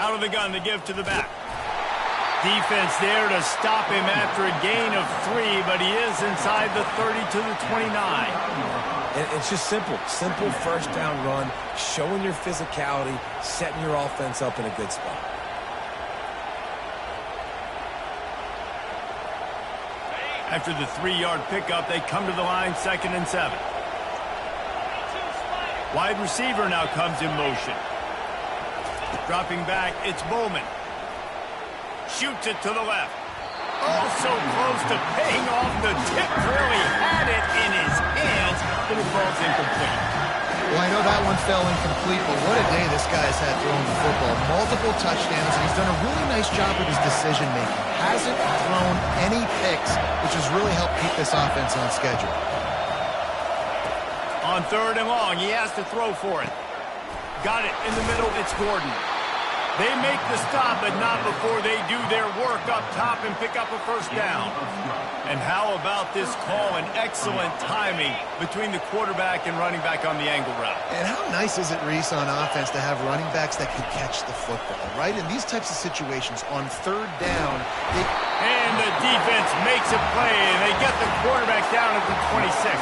Out of the gun, the give to the back. Defense there to stop him after a gain of 3, but he is inside the 30 to the 29. And it's just simple 1st down run, showing your physicality, setting your offense up in a good spot. After the 3-yard pickup, they come to the line 2nd and 7. Wide receiver now comes in motion. Dropping back, it's Bowman. Shoots it to the left. Oh, so close to paying off. The tip really had it in his hands, but it falls incomplete. Well, I know that one fell incomplete, but what a day this guy has had throwing the football. Multiple touchdowns, and he's done a really nice job with his decision-making. Hasn't thrown any picks, which has really helped keep this offense on schedule. On 3rd and long, he has to throw for it. Got it in the middle, it's Gordon. They make the stop, but not before they do their work up top and pick up a 1st down. And how about this call and excellent timing between the quarterback and running back on the angle route. And how nice is it, Reese, on offense to have running backs that can catch the football, right? In these types of situations, on 3rd down, and the defense makes a play, and they get the quarterback down at the 26.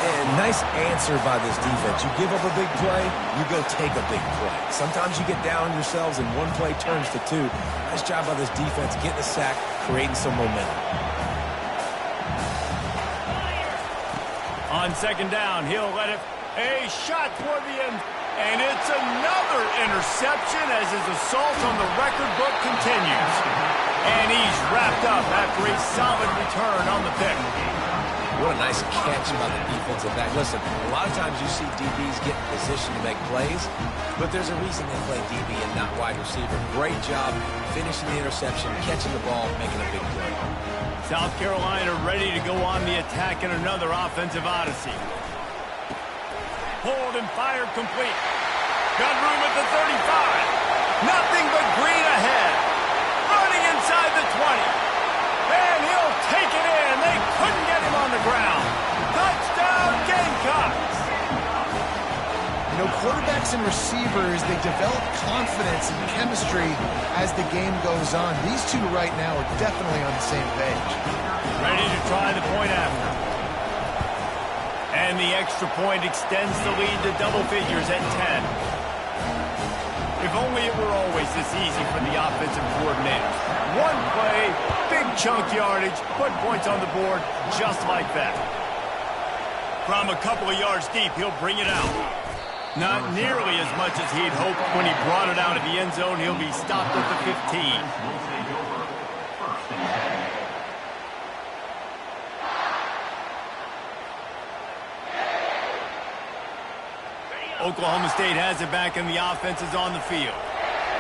And nice answer by this defense. You give up a big play, you go take a big play. Sometimes you get down yourselves and one play turns to 2. Nice job by this defense getting a sack, creating some momentum. On 2nd down, he'll let it. A shot toward the end. And it's another interception as his assault on the record book continues. And he's wrapped up after a solid return on the pick. What a nice catch by the defensive back. Listen, a lot of times you see DBs get in position to make plays, but there's a reason they play DB and not wide receiver. Great job finishing the interception, catching the ball, making a big play. South Carolina ready to go on the attack in another offensive odyssey. Pulled and fired complete. Got room at the 35. Nothing but green ahead. Running inside the 20. And he'll take it in. They couldn't get him on the ground. Touchdown, Gamecocks. You know, quarterbacks and receivers, they develop confidence and chemistry as the game goes on. These two right now are definitely on the same page. Ready to try the point after. And the extra point extends the lead to double figures at 10. If only it were always this easy for the offensive coordinator. One play, big chunk yardage, put points on the board just like that. From a couple of yards deep, he'll bring it out. Not nearly as much as he'd hoped when he brought it out of the end zone. He'll be stopped at the 15. Oklahoma State has it back and the offense is on the field.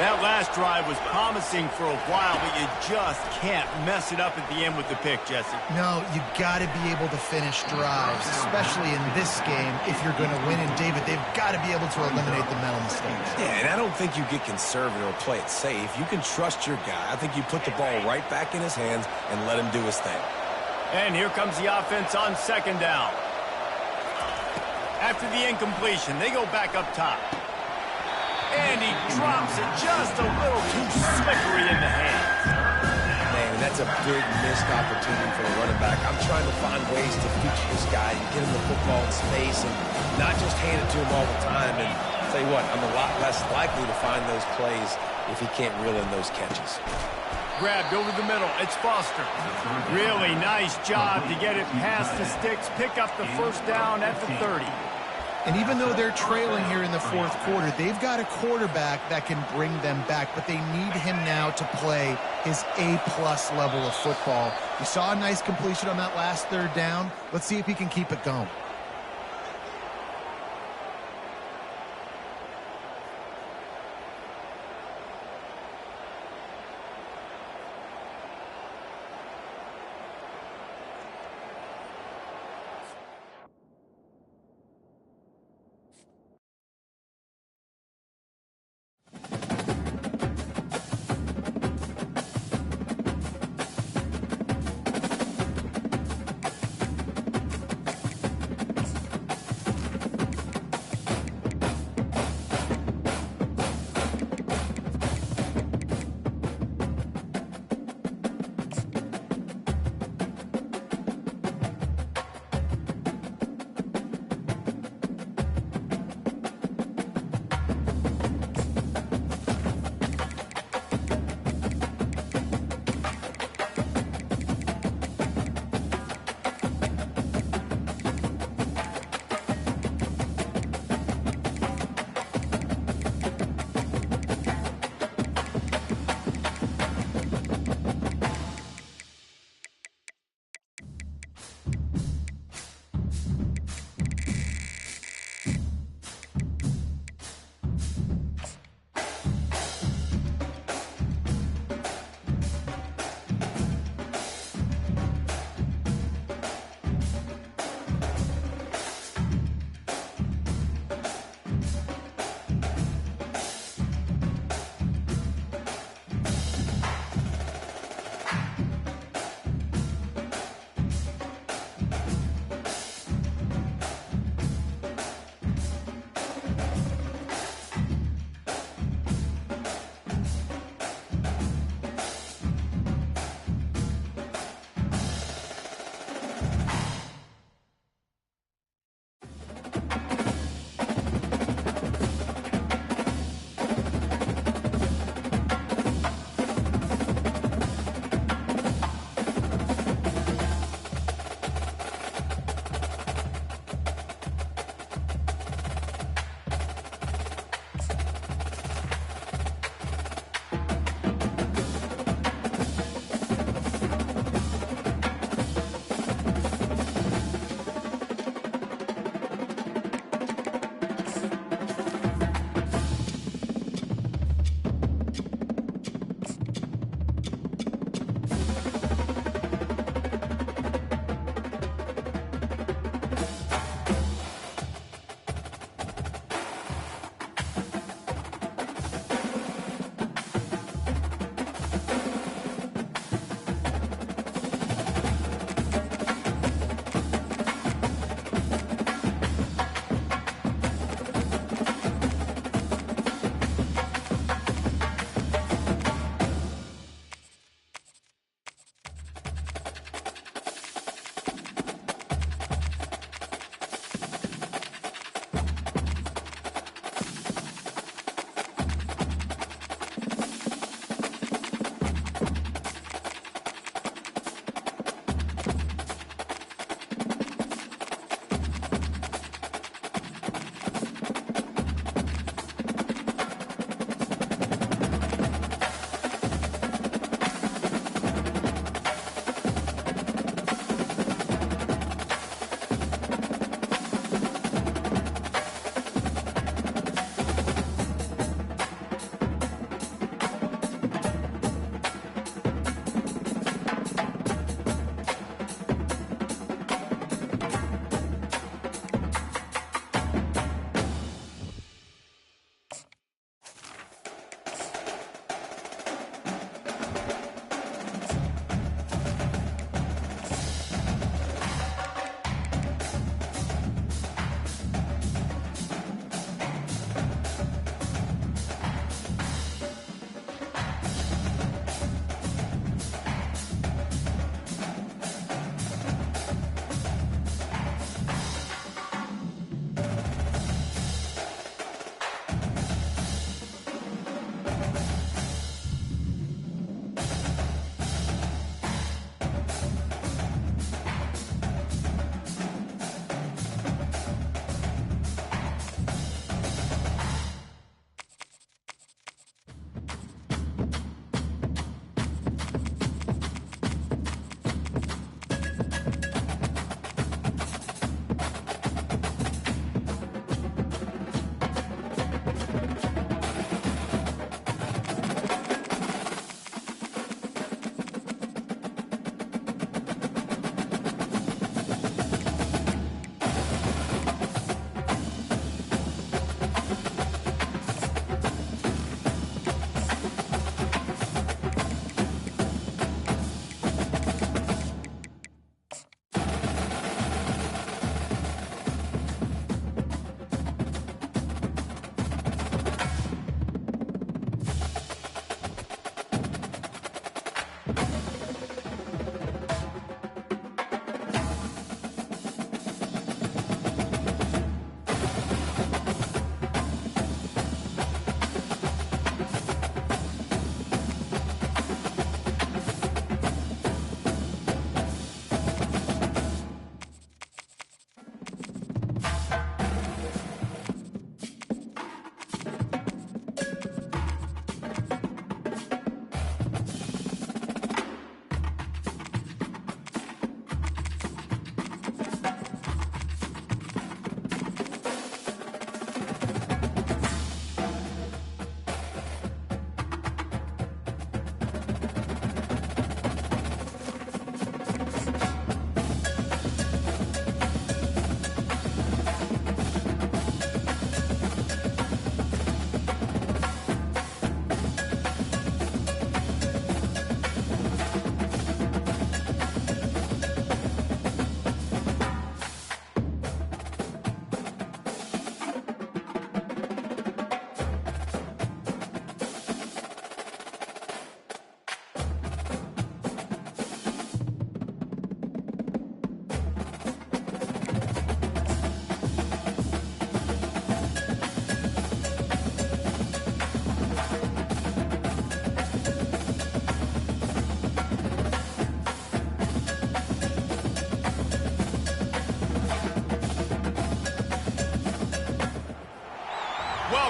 That last drive was promising for a while, but you just can't mess it up at the end with the pick, Jesse. No, you got to be able to finish drives, especially in this game if you're going to win. And, David, they've got to be able to eliminate the mental mistakes. Yeah, and I don't think you get conservative or play it safe. You can trust your guy. I think you put the ball right back in his hands and let him do his thing. And here comes the offense on 2nd down. After the incompletion, they go back up top. And he drops it just a little too slippery in the hands. Man, that's a big missed opportunity for a running back. I'm trying to find ways to feature this guy and get him the football in space and not just hand it to him all the time. And I'll tell you what, I'm a lot less likely to find those plays if he can't reel in those catches. Grabbed over the middle. It's Foster. Really nice job to get it past the sticks. Pick up the 1st down at the 30. And even though they're trailing here in the 4th quarter, they've got a quarterback that can bring them back, but they need him now to play his A-plus level of football. You saw a nice completion on that last 3rd down. Let's see if he can keep it going.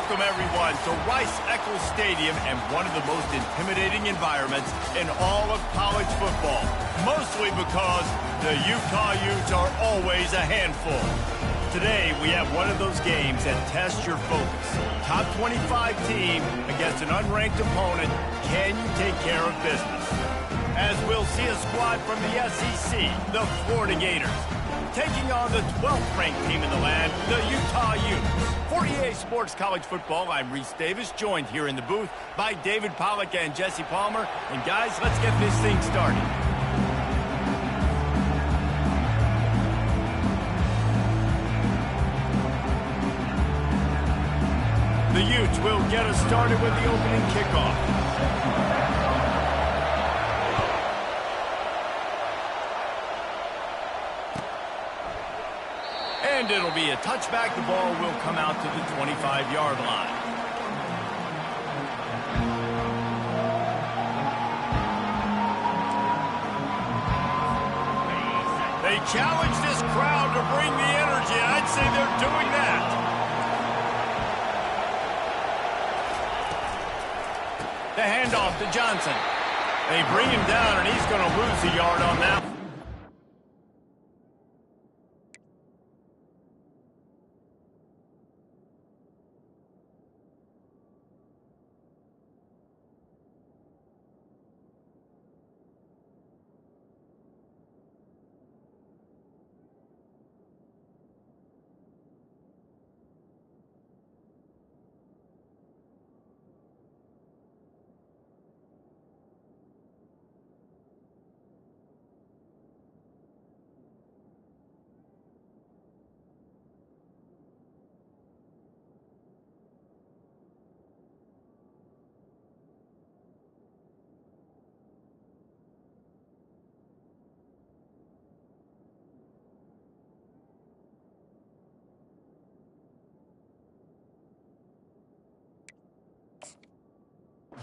Welcome, everyone, to Rice-Eccles Stadium and one of the most intimidating environments in all of college football, mostly because the Utah Utes are always a handful. Today, we have one of those games that tests your focus. Top 25 team against an unranked opponent. Can you take care of business? As we'll see a squad from the SEC, the Florida Gators, taking on the 12th ranked team in the land, the Utah Utes. For EA Sports College Football, I'm Reese Davis, joined here in the booth by David Pollack and Jesse Palmer. And guys, let's get this thing started. The Utes will get us started with the opening kickoff. And it'll be a touchback. The ball will come out to the 25-yard line. They challenge this crowd to bring the energy. I'd say they're doing that. The handoff to Johnson. They bring him down, and he's going to lose a yard on that.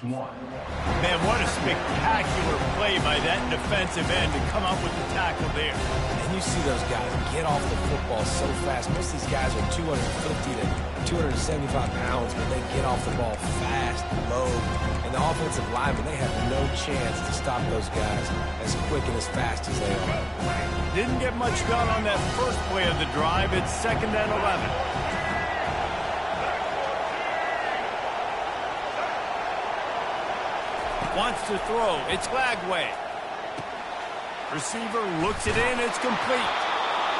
Man, what a spectacular play by that defensive end to come up with the tackle there. And you see those guys get off the football so fast. Most of these guys are 250 to 275 pounds, but they get off the ball fast, low. And the offensive linemen, they have no chance to stop those guys as quick and as fast as they are. Didn't get much done on that first play of the drive. It's 2nd and 11. Wants to throw. It's Lagway. Receiver looks it in. It's complete.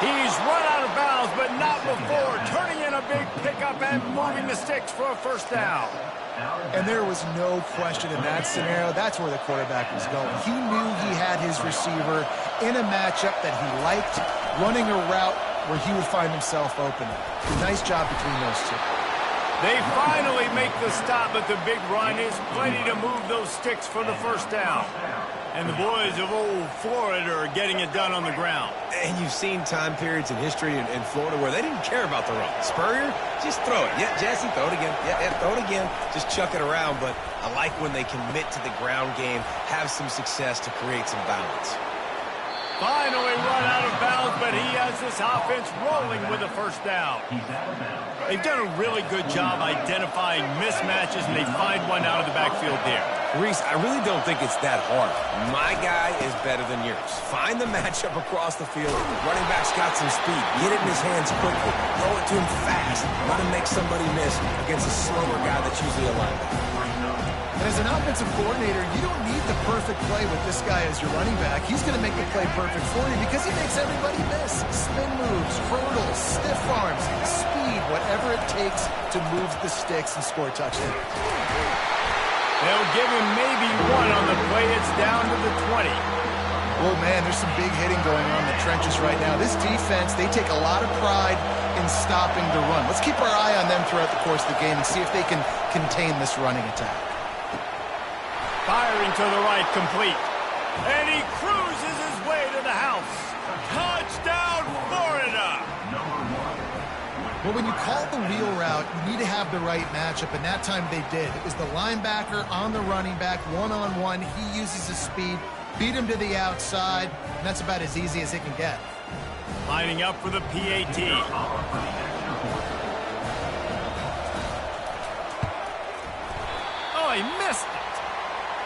He's run out of bounds, but not before turning in a big pickup and moving the sticks for a first down. And there was no question in that scenario. That's where the quarterback was going. He knew he had his receiver in a matchup that he liked, running a route where he would find himself open. Nice job between those two. They finally make the stop, but the big run is plenty to move those sticks for the first down. And the boys of old Florida are getting it done on the ground. And you've seen time periods in history in Florida where they didn't care about the run. Spurrier, just throw it. Yeah, Jesse, throw it again. Yeah, throw it again. Just chuck it around. But I like when they commit to the ground game, have some success to create some balance. Finally run out of bounds, but he has this offense rolling with a first down. They've done a really good job identifying mismatches, and they find one out of the backfield there. Reese, I really don't think it's that hard. My guy is better than yours. Find the matchup across the field. Running back's got some speed. Get it in his hands quickly. Throw it to him fast. Let him make somebody miss against a slower guy that's usually a linebacker. And as an offensive coordinator, you don't need the perfect play with this guy as your running back. He's going to make the play perfect for you because he makes everybody miss. Spin moves, hurdles, stiff arms, speed, whatever it takes to move the sticks and score a touchdown. They'll give him maybe one on the play. It's down to the 20. Well, man, there's some big hitting going on in the trenches right now. This defense, they take a lot of pride in stopping the run. Let's keep our eye on them throughout the course of the game and see if they can contain this running attack. Firing to the right, complete. And he cruises his way to the house. Touchdown, Florida! Well, when you call the wheel route, you need to have the right matchup, and that time they did. It was the linebacker on the running back, one-on-one. He uses his speed, beat him to the outside, and that's about as easy as it can get. Lining up for the PAT.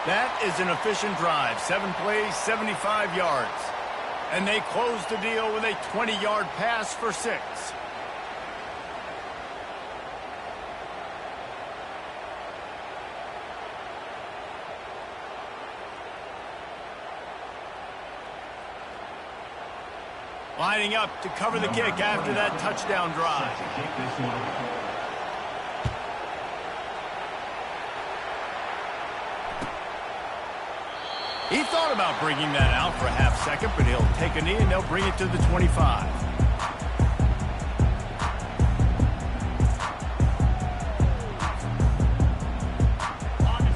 That is an efficient drive. 7 plays, 75 yards. And they close the deal with a 20-yard pass for 6. Lining up to cover the kick after that touchdown drive. He thought about bringing that out for a half second, but he'll take a knee and they'll bring it to the 25.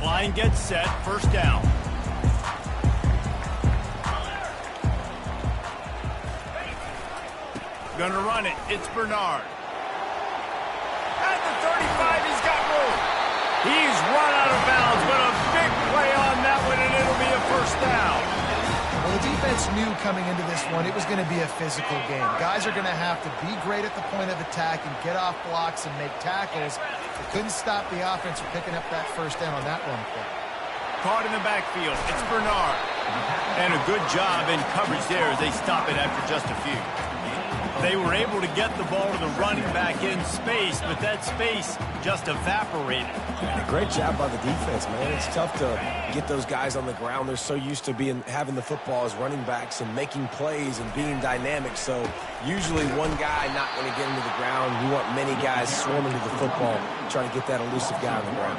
Line gets set, first down. Gonna run it. It's Bernard. At the 35, he's got room. He's run out of bounds, but a big play on that one, and it'll be a first down. Well, the defense knew coming into this one it was going to be a physical game. Guys are going to have to be great at the point of attack and get off blocks and make tackles. They couldn't stop the offense from picking up that first down on that one play. Caught in the backfield. It's Bernard. And a good job in coverage there as they stop it after just a few. They were able to get the ball to the running back in space, but that space just evaporated. And a great job by the defense, man. It's tough to get those guys on the ground. They're so used to having the football as running backs and making plays and being dynamic. So usually one guy not going to get into the ground. You want many guys swarming to the football, trying to get that elusive guy on the ground.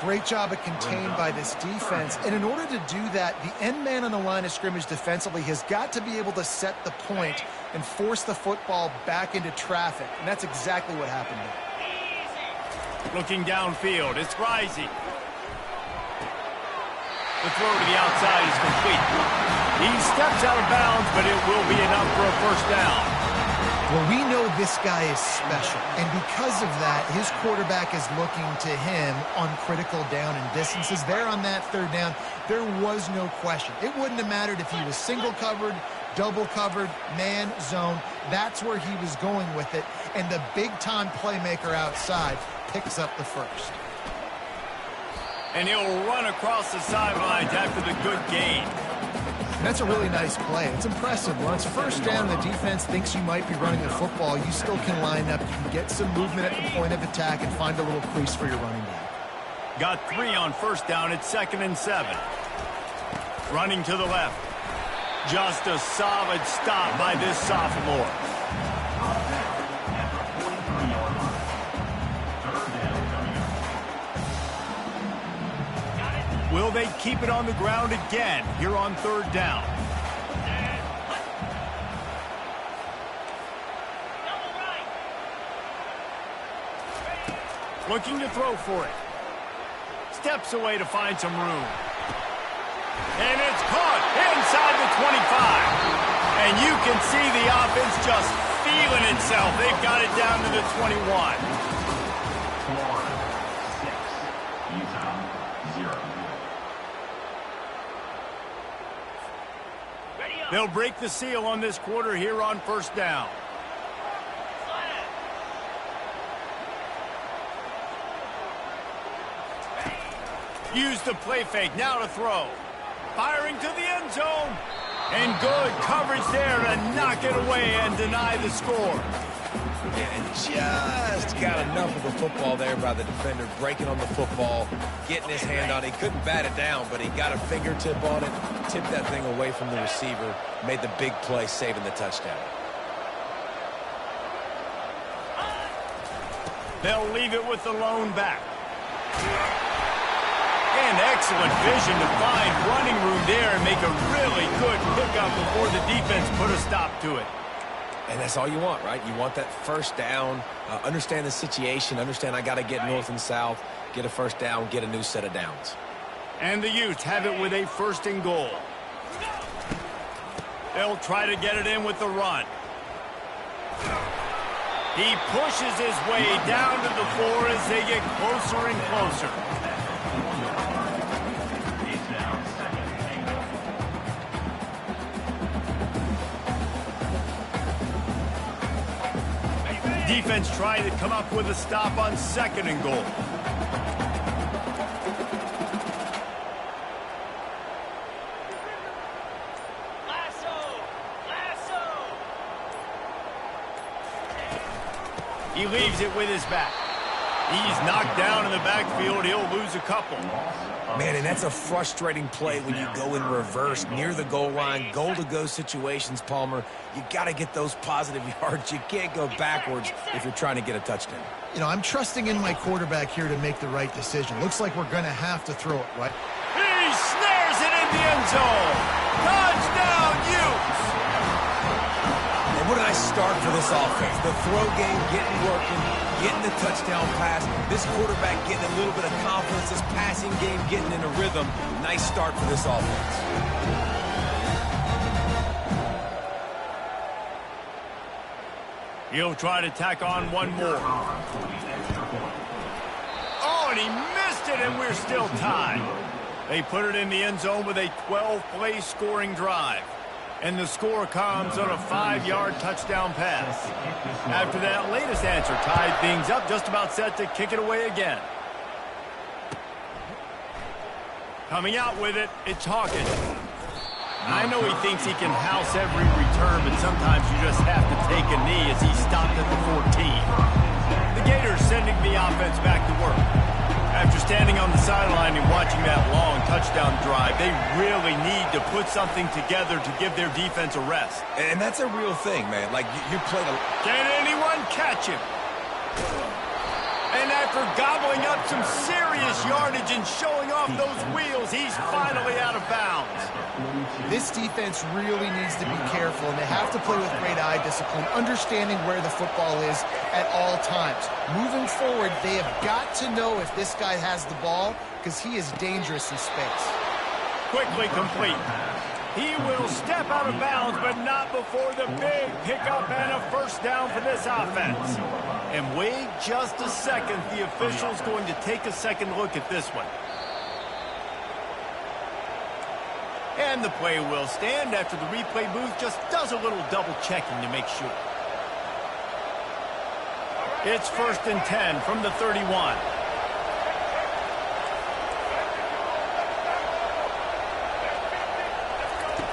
Great job of contained by this defense. And in order to do that, the end man on the line of scrimmage defensively has got to be able to set the point and force the football back into traffic. And that's exactly what happened there. Looking downfield, it's Rising. The throw to the outside is complete. He steps out of bounds, but it will be enough for a first down. Well, we know this guy is special, and because of that, his quarterback is looking to him on critical down and distances. There on that third down, there was no question. It wouldn't have mattered if he was single covered, double covered, man, zone. That's where he was going with it, and the big-time playmaker outside picks up the first. And he'll run across the sidelines after the good gain. That's a really nice play. It's impressive. Once first down, the defense thinks you might be running the football. You still can line up. You can get some movement at the point of attack and find a little crease for your running back. Got 3 on first down. It's 2nd and 7. Running to the left. Just a solid stop by this sophomore. Will they keep it on the ground again here on third down? Looking to throw for it. Steps away to find some room. And it's caught inside the 25. And you can see the offense just feeling itself. They've got it down to the 21. They'll break the seal on this quarter here on first down. Use the play fake, now to throw. Firing to the end zone. And good coverage there to knock it away and deny the score. And just got enough of the football there by the defender, breaking on the football, getting his hand on it. He couldn't bat it down, but he got a fingertip on it, tipped that thing away from the receiver, made the big play, saving the touchdown. They'll leave it with the lone back. And excellent vision to find running room there and make a really good pickup before the defense put a stop to it. And that's all you want, right? You want that first down, understand the situation, understand I got to get north and south, get a first down, get a new set of downs. And the Utes have it with a 1st and goal. They'll try to get it in with the run. He pushes his way down to the floor as they get closer and closer. Defense trying to come up with a stop on 2nd and goal. He leaves it with his back. He's knocked down in the backfield. He'll lose a couple. Man, and that's a frustrating play when you go in reverse near the goal line, goal-to-go situations, Palmer. You got to get those positive yards. You can't go backwards if you're trying to get a touchdown. You know, I'm trusting in my quarterback here to make the right decision. Looks like we're going to have to throw it, right? He snares it in the end zone. Touchdown, Utes. And what a nice start for this offense. The throw game getting the touchdown pass. This quarterback getting a little bit of confidence. This passing game getting in a rhythm. Nice start for this offense. He'll try to tack on one more. Oh, and he missed it, and we're still tied. They put it in the end zone with a 12-play scoring drive. And the score comes on a 5-yard touchdown pass. After that latest answer tied things up, just about set to kick it away again. Coming out with it, it's Hawkins. I know he thinks he can house every return, but sometimes you just have to take a knee as he stopped at the 14. The Gators sending the offense back to work. After standing on the sideline and watching that long touchdown drive, they really need to put something together to give their defense a rest. And that's a real thing, man. Like, you played a... Can anyone catch him? And after gobbling up some serious yardage and showing off those wheels, he's finally out of bounds. This defense really needs to be careful, and they have to play with great eye discipline, understanding where the football is at all times. Moving forward, they have got to know if this guy has the ball, because he is dangerous in space. Quickly complete. He will step out of bounds, but not before the big pickup and a first down for this offense. And wait just a second. The official's going to take a second look at this one. And the play will stand after the replay booth just does a little double checking to make sure. It's 1st and 10 from the 31.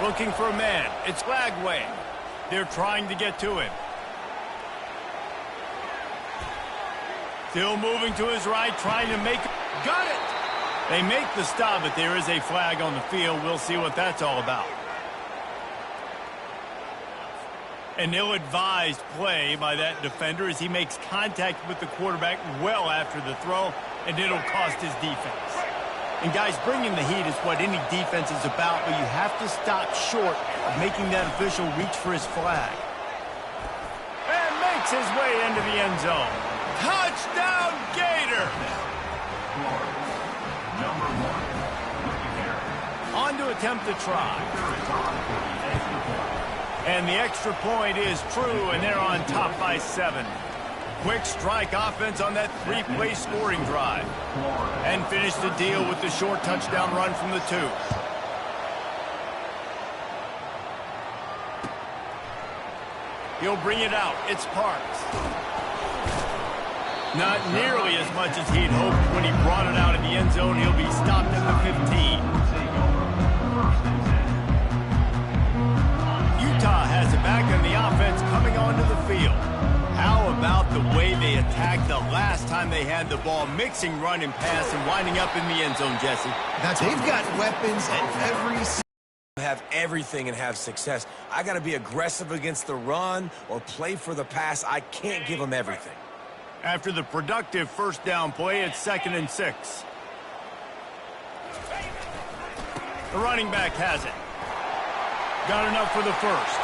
Looking for a man. It's Lagway. They're trying to get to him. Still moving to his right, trying to make... Got it! They make the stop, but there is a flag on the field. We'll see what that's all about. An ill-advised play by that defender as he makes contact with the quarterback well after the throw, and it'll cost his defense. And, guys, bringing the heat is what any defense is about, but you have to stop short of making that official reach for his flag. And makes his way into the end zone. Touchdown, Gator! On to attempt to try. And the extra point is true, and they're on top by 7. Quick strike offense on that 3-play scoring drive. And finish the deal with the short touchdown run from the 2. He'll bring it out. It's Parks. Not nearly as much as he'd hoped when he brought it out in the end zone. He'll be stopped at the 15. Utah has it back on the offense coming onto the field. How about the way they attacked the last time they had the ball, mixing run and pass and winding up in the end zone, Jesse? They've got weapons at every... have everything and have success. I got to be aggressive against the run or play for the pass. I can't give them everything. After the productive first down play, it's 2nd and 6. The running back has it. Got enough for the first.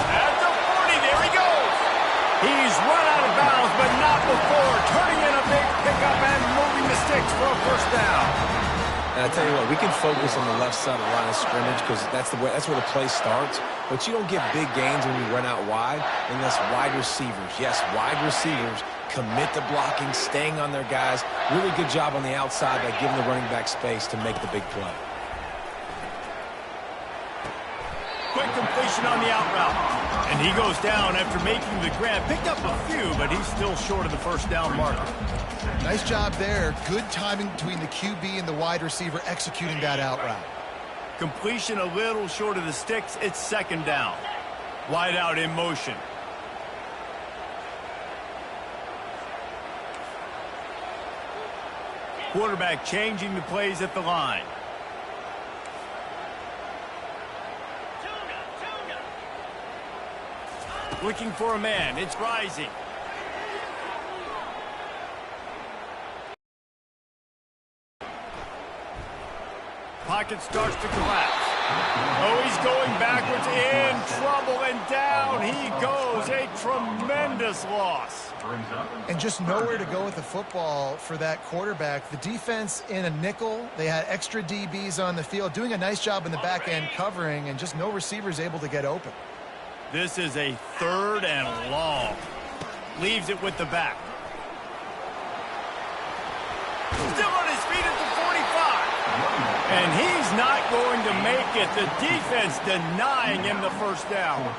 At the 40, there he goes. He's run out of bounds, but not before turning in a big pickup and moving the sticks for a first down. And I tell you what, we can focus on the left side of the line of scrimmage because that's where the play starts. But you don't get big gains when you run out wide unless wide receivers. Yes, wide receivers commit to blocking, staying on their guys. Really good job on the outside by giving the running back space to make the big play. Quick completion on the out route. And he goes down after making the grab. Picked up a few, but he's still short of the first down marker. Nice job there. Good timing between the QB and the wide receiver executing that out route. Completion a little short of the sticks. It's 2nd down. Wide out in motion. Quarterback changing the plays at the line. Looking for a man. It's rising. Pocket starts to collapse. Oh, he's going backwards, in trouble, and down he goes. A tremendous loss. And just nowhere to go with the football for that quarterback. The defense in a nickel. They had extra DBs on the field, doing a nice job in the back end covering, and just no receivers able to get open. This is a 3rd and long. Leaves it with the back. Still on his feet at the 45. And he's not going to make it. The defense denying him the first down.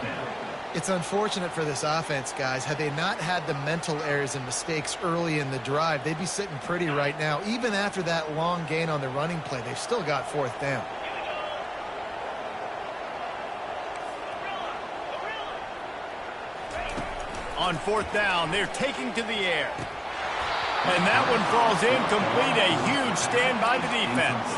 It's unfortunate for this offense, guys. Had they not had the mental errors and mistakes early in the drive, they'd be sitting pretty right now. Even after that long gain on the running play, they've still got 4th down. On 4th down, they're taking to the air. And that one falls incomplete. A huge stand by the defense.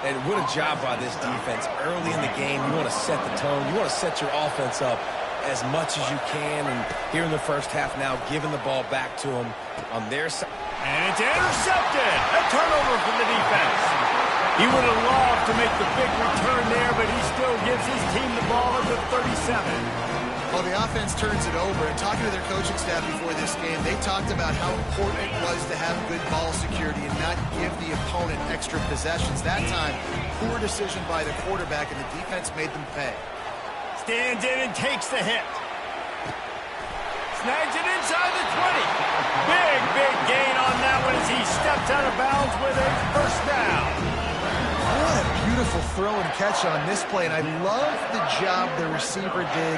And what a job by this defense. Early in the game, you want to set the tone. You want to set your offense up as much as you can. And here in the first half now, giving the ball back to them on their side. And it's intercepted. A turnover from the defense. He would have loved to make the big return there, but he still gives his team the ball at the 37. Well, the offense turns it over, and talking to their coaching staff before this game, they talked about how important it was to have good ball security and not give the opponent extra possessions. That time, poor decision by the quarterback, and the defense made them pay. Stands in and takes the hit. Snags it inside the 20. Big gain on that one as he steps out of bounds with a first down. What a beautiful throw and catch on this play, and I love the job the receiver did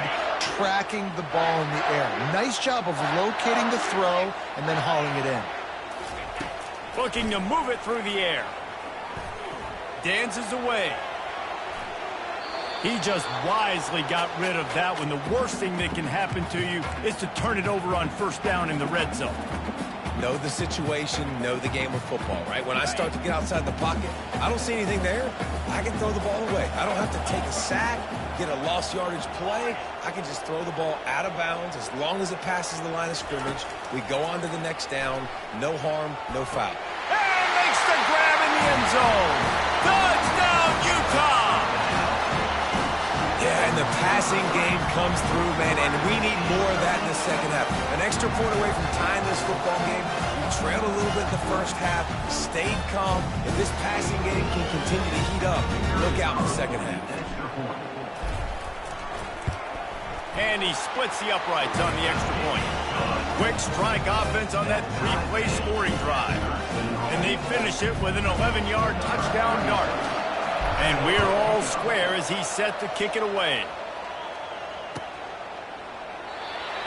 tracking the ball in the air. Nice job of locating the throw and then hauling it in. Looking to move it through the air. Dances away. He just wisely got rid of that one. The worst thing that can happen to you is to turn it over on 1st down in the red zone. Know the situation, know the game of football, right? When I start to get outside the pocket, I don't see anything there. I can throw the ball away. I don't have to take a sack, get a lost yardage play. I can just throw the ball out of bounds as long as it passes the line of scrimmage. We go on to the next down. No harm, no foul. And makes the grab in the end zone. Touchdown, Utah! Yeah, and the passing game comes through, man, and we need more of that in the second half. An extra point away from tying this football game. We trailed a little bit in the first half, stayed calm. If this passing game can continue to heat up, look out in the second half. And he splits the uprights on the extra point. Quick strike offense on that 3-play scoring drive. And they finish it with an 11-yard touchdown dart. And we're all square as he's set to kick it away.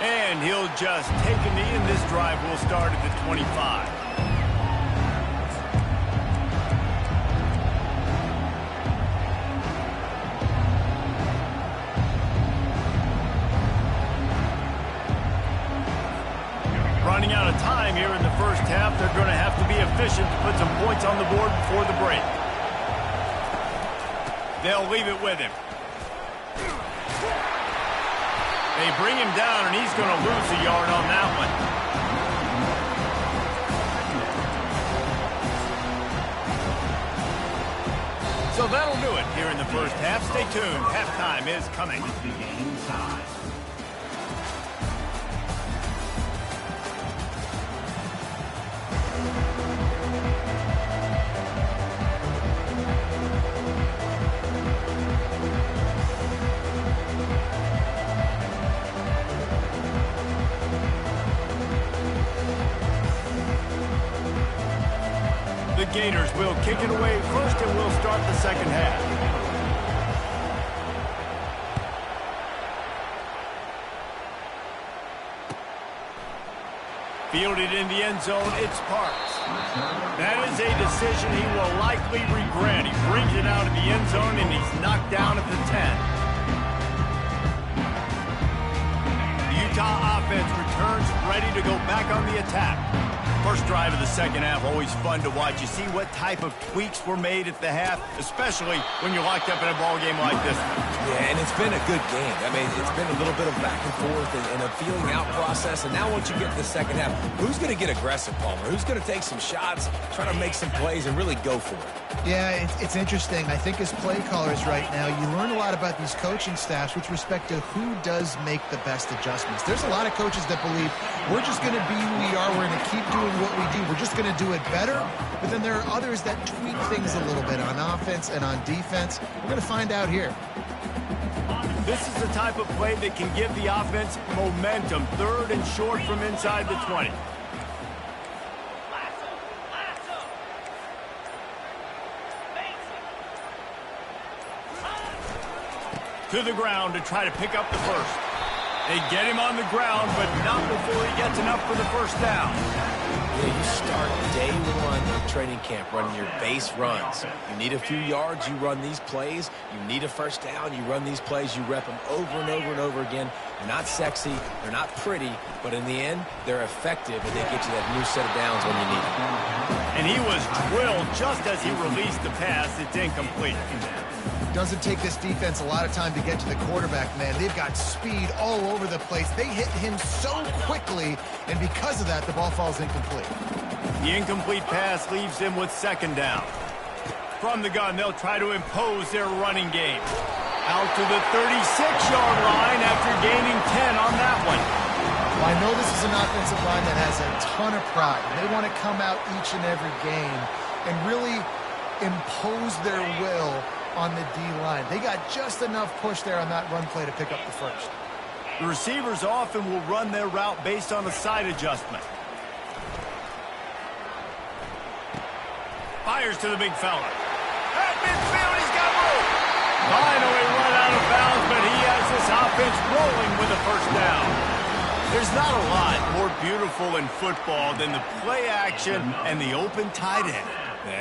And he'll just take a knee, and this drive will start at the 25. Running out of time here in the first half. They're going to have to be efficient to put some points on the board before the break. They'll leave it with him. They bring him down, and he's going to lose a yard on that one. So that'll do it here in the first half. Stay tuned. Halftime is coming. The Gators will kick it away first, and we'll start the second half. Fielded in the end zone, it's Parks. That is a decision he will likely regret. He brings it out of the end zone, and he's knocked down at the 10. The Utah offense returns ready to go back on the attack. First drive of the second half, always fun to watch. You see what type of tweaks were made at the half, especially when you're locked up in a ball game like this. Yeah, and it's been a good game. I mean, it's been a little bit of back and forth and a feeling out process. And now once you get to the second half, who's going to get aggressive, Palmer? Who's going to take some shots, try to make some plays, and really go for it? Yeah, it's interesting. I think as play callers right now, you learn a lot about these coaching staffs with respect to who does make the best adjustments. There's a lot of coaches that believe we're just going to be who we are. We're going to keep doing what we do. We're just going to do it better. But then there are others that tweak things a little bit on offense and on defense. We're going to find out here. This is the type of play that can give the offense momentum. Third and short from inside the 20. To the ground to try to pick up the first. They get him on the ground, but not before he gets enough for the first down. Yeah, you start day one of training camp running your base runs. You need a few yards, you run these plays. You need a first down, you run these plays. You rep them over and over and over again. They're not sexy, they're not pretty, but in the end, they're effective, and they get you that new set of downs when you need them. And he was drilled just as he released the pass. It's incomplete. Doesn't take this defense a lot of time to get to the quarterback, man. They've got speed all over the place. They hit him so quickly, and because of that, the ball falls incomplete. The incomplete pass leaves him with second down. From the gun, they'll try to impose their running game. Out to the 36-yard line after gaining 10 on that one. Well, I know this is an offensive line that has a ton of pride. They want to come out each and every game and really impose their will on the D-line. They got just enough push there on that run play to pick up the first. The receivers often will run their route based on a side adjustment. Fires to the big fella. At midfield, he's got room. Finally run out of bounds, but he has this offense rolling with a first down. There's not a lot more beautiful in football than the play action and the open tight end.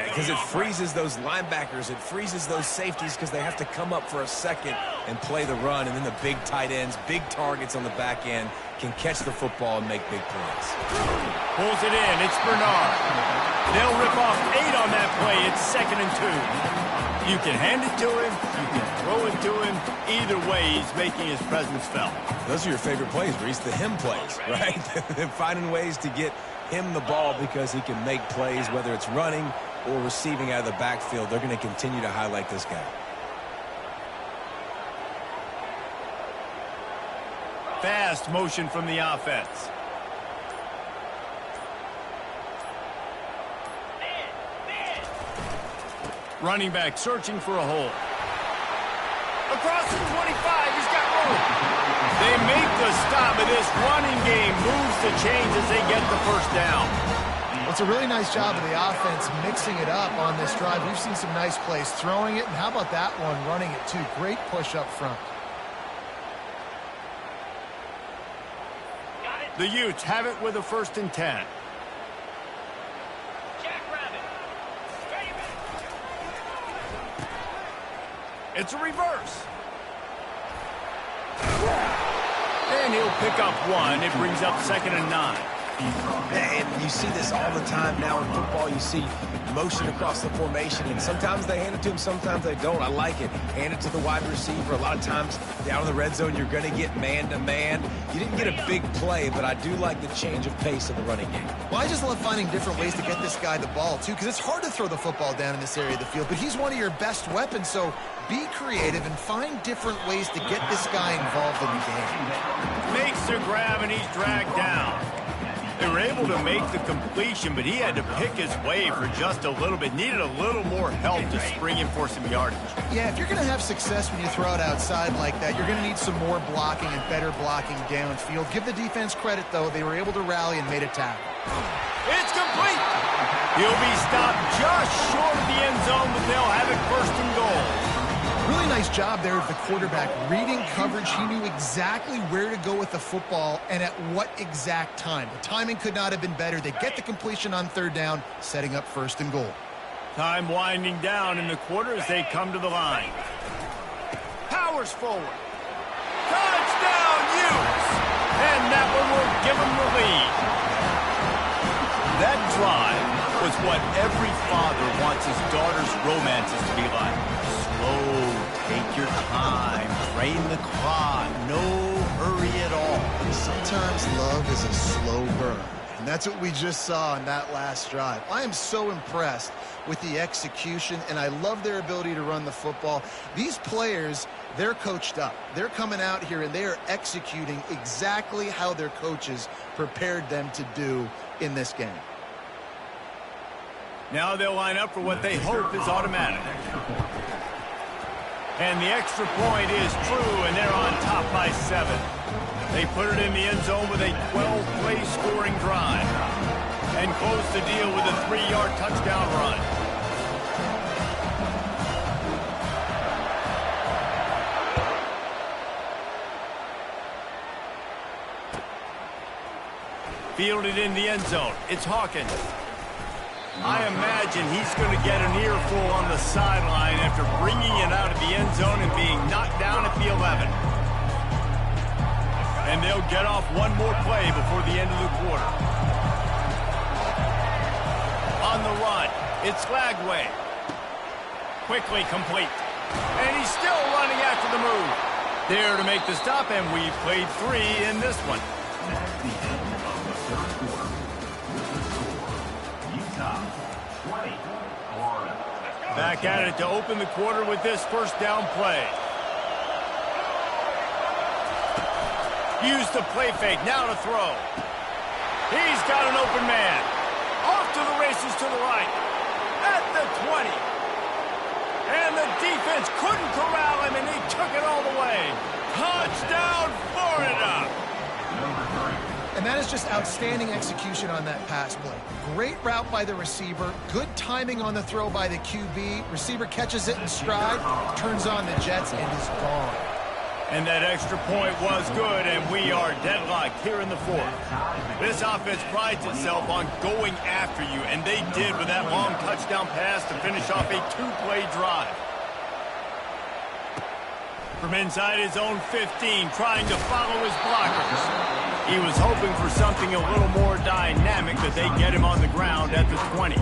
Because it freezes those linebackers, it freezes those safeties because they have to come up for a second and play the run, and then the big tight ends, big targets on the back end can catch the football and make big plays. Pulls it in, it's Bernard. They'll rip off 8 on that play. It's 2nd and 2. You can hand it to him, you can throw it to him. Either way, he's making his presence felt. Those are your favorite plays, Reese, the him plays, right? Finding ways to get him the ball because he can make plays, whether it's running or receiving out of the backfield. They're going to continue to highlight this guy. Fast motion from the offense. Running back searching for a hole. Across the 25, he's got room. They make the stop, but this running game moves the chains as they get the first down. Well, it's a really nice job of the offense mixing it up on this drive. We've seen some nice plays throwing it, and how about that one running it too? Great push up front. The Utes have it with a 1st and 10. It's a reverse. And he'll pick up 1. It brings up 2nd and 9. And you see this all the time now in football. You see motion across the formation, and sometimes they hand it to him, sometimes they don't. I like it. Hand it to the wide receiver. A lot of times down in the red zone, you're going to get man-to-man. You didn't get a big play, but I do like the change of pace of the running game. Well, I just love finding different ways to get this guy the ball, too, because it's hard to throw the football down in this area of the field, but he's one of your best weapons, so be creative and find different ways to get this guy involved in the game. Makes the grab, and he's dragged down. They were able to make the completion, but he had to pick his way for just a little bit. Needed a little more help to spring him for some yardage. Yeah, if you're going to have success when you throw it outside like that, you're going to need some more blocking and better blocking downfield. Give the defense credit, though. They were able to rally and made a tackle. It's complete. He'll be stopped just short of the end zone, but they'll have it 1st and goal. Really nice job there of the quarterback. Reading coverage, he knew exactly where to go with the football and at what exact time. The timing could not have been better. They get the completion on 3rd down, setting up 1st and goal. Time winding down in the quarter as they come to the line. Powers forward. Touchdown, Utes! And that one will give them the lead. That drive was what every father wants his daughter's romances to be like. Slow, take your time, drain the clock, no hurry at all. Sometimes love is a slow burn, and that's what we just saw in that last drive. I am so impressed with the execution, and I love their ability to run the football. These players, they're coached up. They're coming out here, and they are executing exactly how their coaches prepared them to do in this game. Now they'll line up for what they hope is automatic. And the extra point is true, and they're on top by 7. They put it in the end zone with a 12-play scoring drive and close the deal with a 3-yard touchdown run. Fielded in the end zone. It's Hawkins. I imagine he's going to get an earful on the sideline after bringing it out of the end zone and being knocked down at the 11. And they'll get off one more play before the end of the quarter. On the run, it's Lagway. Quickly complete. And he's still running after the move. There to make the stop, and we've played 3 in this one. That's the end of the third quarter. Utah, 20, Florida. Back at it to open the quarter with this first down play. Use the play fake, now to throw. He's got an open man. Off to the races to the right. At the 20. And the defense couldn't corral him, and he took it all the way. Touchdown, Florida! And that is just outstanding execution on that pass play. Great route by the receiver. Good timing on the throw by the QB. Receiver catches it in stride, turns on the jets, and is gone. And that extra point was good, and we are deadlocked here in the 4th. This offense prides itself on going after you, and they did with that long touchdown pass to finish off a 2-play drive. From inside his own 15, trying to follow his blockers. He was hoping for something a little more dynamic, that they get him on the ground at the 20.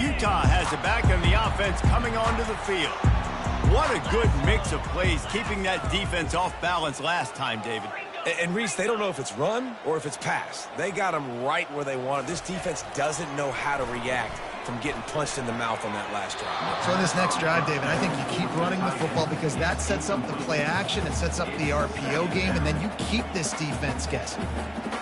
Utah has it back, and the offense coming onto the field. What a good mix of plays, keeping that defense off balance last time, David. And Reese, they don't know if it's run or if it's pass. They got them right where they want it. This defense doesn't know how to react from getting punched in the mouth on that last drive. So in this next drive, David, I think you keep running the football because that sets up the play action, it sets up the RPO game, and then you keep this defense guessing.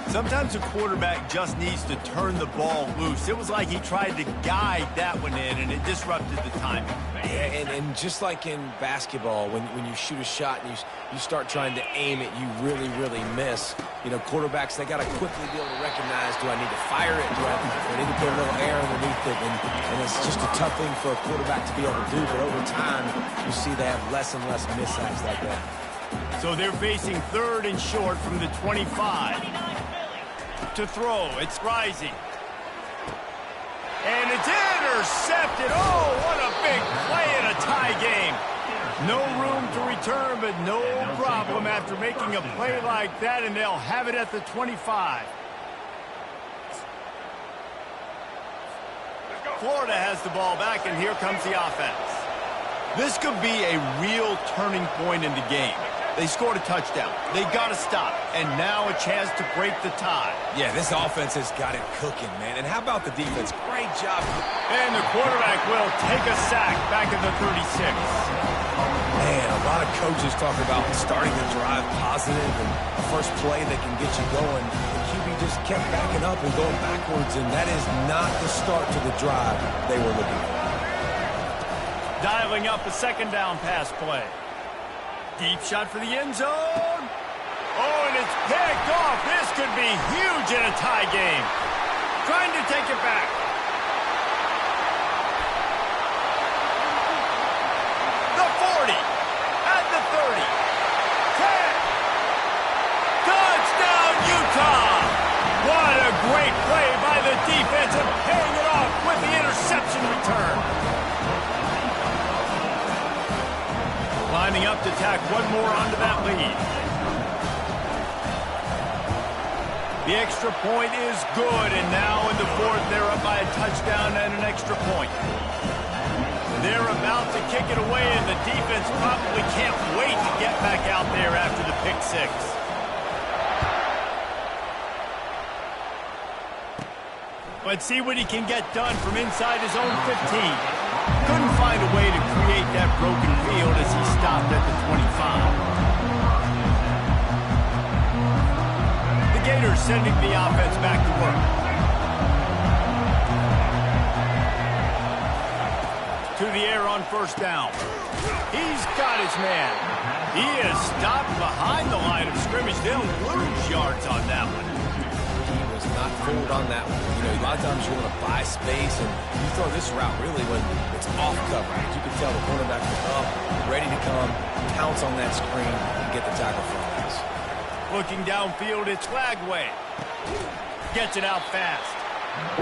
Sometimes a quarterback just needs to turn the ball loose. It was like he tried to guide that one in, and it disrupted the timing. Yeah, and just like in basketball, when you shoot a shot and you start trying to aim it, you really, really miss. You know, quarterbacks, they got to quickly be able to recognize, do I need to fire it? Do I need to put a little air underneath it? And it's just a tough thing for a quarterback to be able to do, but over time, you see they have less and less mishaps like that. So they're facing 3rd and short from the 25. To throw, it's Rising. And it's intercepted. Oh, what a big play in a tie game. No room to return, but no problem after making a play like that, and they'll have it at the 25. Florida has the ball back, and here comes the offense. This could be a real turning point in the game. They scored a touchdown. They got to stop. And now a chance to break the tie. Yeah, this offense has got it cooking, man. And how about the defense? Great job. And the quarterback will take a sack back at the 36. Man, a lot of coaches talk about starting the drive positive and the first play that can get you going. The QB just kept backing up and going backwards, and that is not the start to the drive they were looking for. Dialing up a 2nd down pass play. Deep shot for the end zone. Oh, and it's picked off. This could be huge in a tie game. Trying to take it back. The 40. At the 30. 10. Touchdown, Utah. What a great play by the defense, and paying it off with the interception return. Lining up to tackle extra point is good, and now in the fourth, they're up by a touchdown and an extra point. They're about to kick it away, and the defense probably can't wait to get back out there after the pick six. Let's see what he can get done from inside his own 15. Couldn't find a way to create that broken field as he stopped at the 25. The Gators sending the offense back to work. To the air on first down. He's got his man. He is stopped behind the line of scrimmage. They'll lose yards on that one. He was not fooled on that one. You know, a lot of times you want to buy space, and you throw this route really when it's off coverage. You can tell the cornerback is up, ready to come, pounce on that screen, and get the tackle for us. Looking downfield, it's Lagway. Gets it out fast.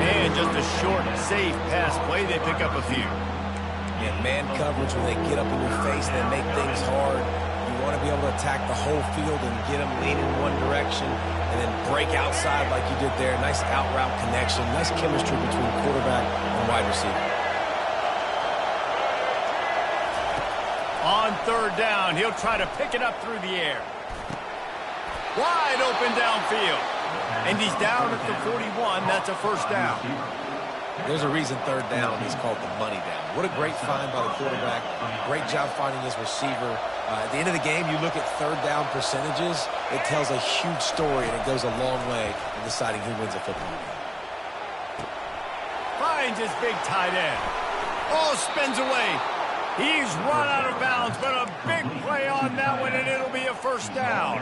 And just a short, safe pass play. They pick up a few. Yeah, man coverage when they get up in your face and they make things hard. You want to be able to attack the whole field and get them leaning in one direction and then break outside like you did there. Nice out route connection. Nice chemistry between quarterback and wide receiver. On third down, he'll try to pick it up through the air. Wide open downfield. And he's down at the 41. That's a first down. There's a reason third down is called the money down. What a great find by the quarterback. Great job finding his receiver. At the end of the game, you look at third down percentages. It tells a huge story, and it goes a long way in deciding who wins a football game. Finds his big tight end. Oh, spins away. He's run out of bounds, but a big play on that one, and it'll be a first down.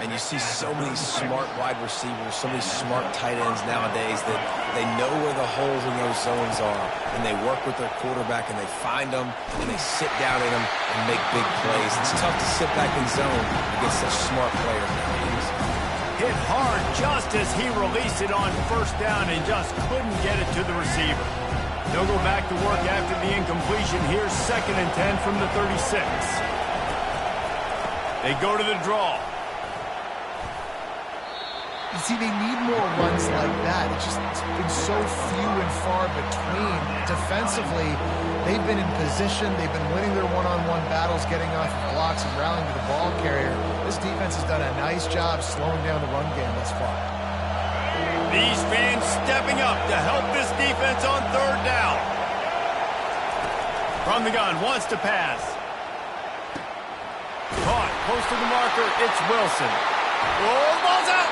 And you see so many smart wide receivers, so many smart tight ends nowadays that they know where the holes in those zones are, and they work with their quarterback, and they find them, and they sit down in them and make big plays. It's tough to sit back in zone against such smart players nowadays. Hit hard just as he released it on first down and just couldn't get it to the receiver. They'll go back to work after the incompletion. Here's 2nd and 10 from the 36. They go to the draw. You see, they need more runs like that. It's been so few and far between. Defensively, they've been in position. They've been winning their one-on-one battles, getting off of blocks and rallying to the ball carrier. This defense has done a nice job slowing down the run game thus far. These fans stepping up to help this defense on third down. From the gun, wants to pass. Caught, close to the marker, it's Wilson. Oh, ball's out.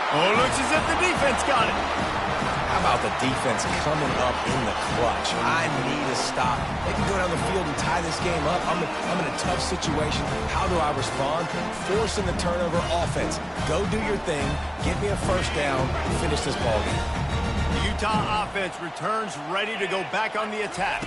Oh, looks as if the defense got it. How about the defense coming up in the clutch? I need a stop. They can go down the field and tie this game up. I'm in a tough situation. How do I respond? Forcing the turnover offense. Go do your thing. Get me a first down. Finish this ball game. The Utah offense returns ready to go back on the attack.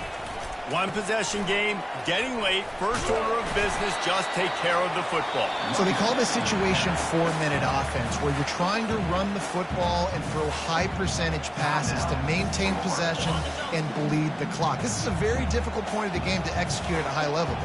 One possession game, getting late, first order of business, just take care of the football. So they call this situation 4-minute offense, where you're trying to run the football and throw high percentage passes to maintain possession and bleed the clock. This is a very difficult point of the game to execute at a high level.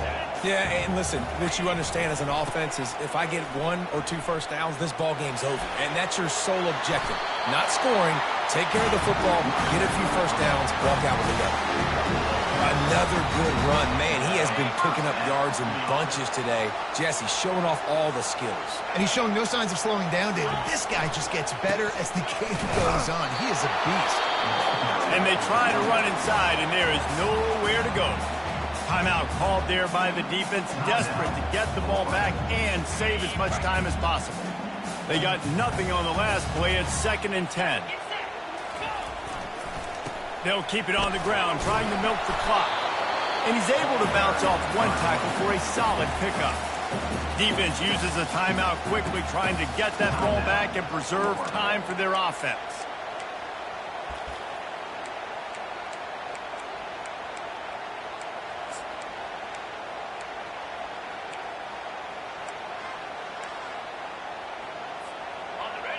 Yeah, and listen, what you understand as an offense is if I get 1 or 2 first downs, this ball game's over. And that's your sole objective. Not scoring, take care of the football, get a few first downs, walk out with a W. Another good run. Man, he has been picking up yards in bunches today. Jesse showing off all the skills. And he's showing no signs of slowing down, David. This guy just gets better as the game goes on. He is a beast. And they try to run inside, and there is nowhere to go. Timeout called there by the defense, desperate to get the ball back and save as much time as possible. They got nothing on the last play. It's 2nd and 10. They'll keep it on the ground, trying to milk the clock. And he's able to bounce off one tackle for a solid pickup. Defense uses a timeout quickly, trying to get that ball back and preserve time for their offense.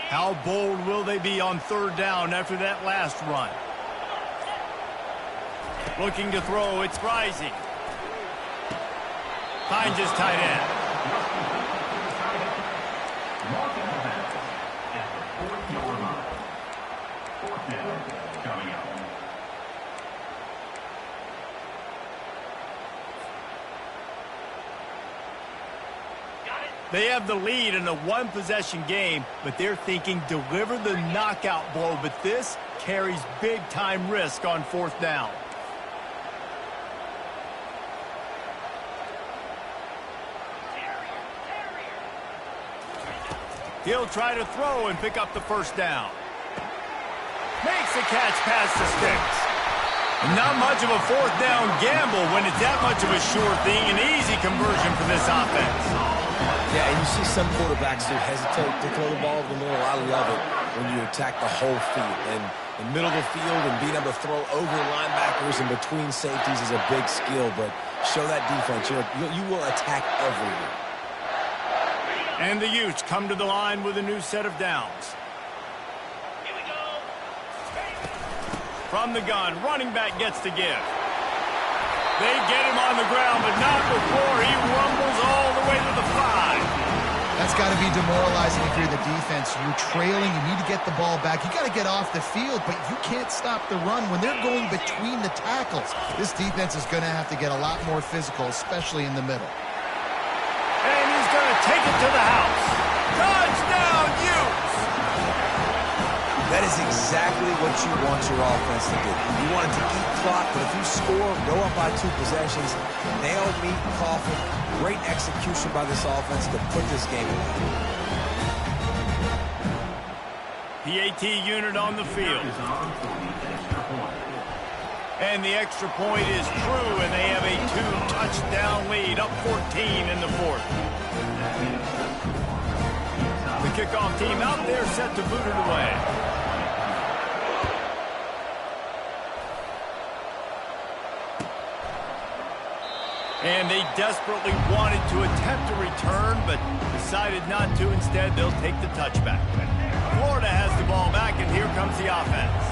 How bold will they be on third down after that last run? Looking to throw, it's Rising. Finds his tight end. 4th down coming up. They have the lead in a one-possession game, but they're thinking deliver the knockout blow, but this carries big-time risk on 4th down. He'll try to throw and pick up the 1st down. Makes the catch past the sticks. Not much of a 4th down gamble when it's that much of a sure thing, an easy conversion for this offense. Yeah, and you see some quarterbacks who hesitate to throw the ball over the middle. I love it when you attack the whole field. And the middle of the field and being able to throw over linebackers and between safeties is a big skill, but show that defense. You will attack everywhere. And the Utes come to the line with a new set of downs. Here we go. From the gun, running back gets to give. They get him on the ground, but not before he rumbles all the way to the 5. That's got to be demoralizing if you're the defense. You're trailing. You need to get the ball back. You got to get off the field, but you can't stop the run when they're going between the tackles. This defense is going to have to get a lot more physical, especially in the middle. And he's going to take it to the house. Touchdown, Utes! That is exactly what you want your offense to do. You want it to eat clock, but if you score, go up by 2 possessions, nail meat, coffin, great execution by this offense to put this game away. PAT unit on the field. And the extra point is true, and they have a 2-touchdown lead, up 14 in the 4th. The kickoff team out there set to boot it away. And they desperately wanted to attempt a return, but decided not to. Instead, they'll take the touchback. Florida has the ball back, and here comes the offense.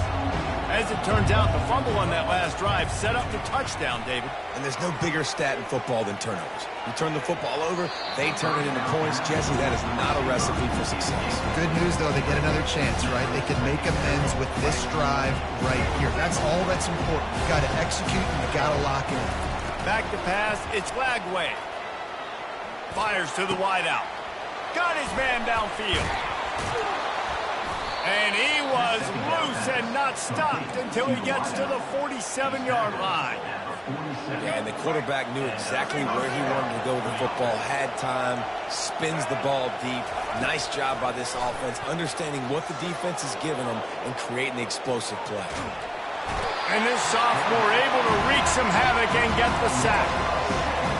As it turns out, the fumble on that last drive set up the touchdown, David. And there's no bigger stat in football than turnovers. You turn the football over, they turn it into points. Jesse, that is not a recipe for success. Good news, though, they get another chance, right? They can make amends with this drive right here. That's all that's important. You got to execute, and you got to lock in. Back to pass, it's Lagway. Fires to the wideout. Got his man downfield. And he was loose and not stopped until he gets to the 47-yard line. Yeah, and the quarterback knew exactly where he wanted to go with the football, had time, spins the ball deep. Nice job by this offense, understanding what the defense is giving them and creating the explosive play. And this sophomore able to wreak some havoc and get the sack.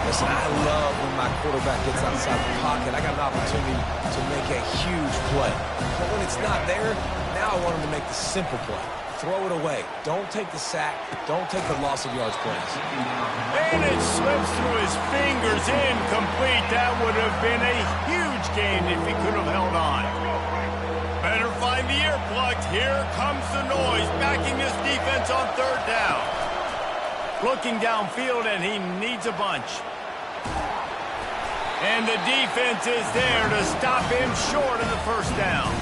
Listen, I love when my quarterback gets outside the pocket. I got an opportunity to make a huge play. But when it's not there, now I want him to make the simple play. Throw it away. Don't take the sack. Don't take the loss of yards plays. And it slips through his fingers, incomplete. That would have been a huge gain if he could have held on. Better find the earplugs. Here comes the noise, backing this defense on 3rd down. Looking downfield, and he needs a bunch. And the defense is there to stop him short of the 1st down.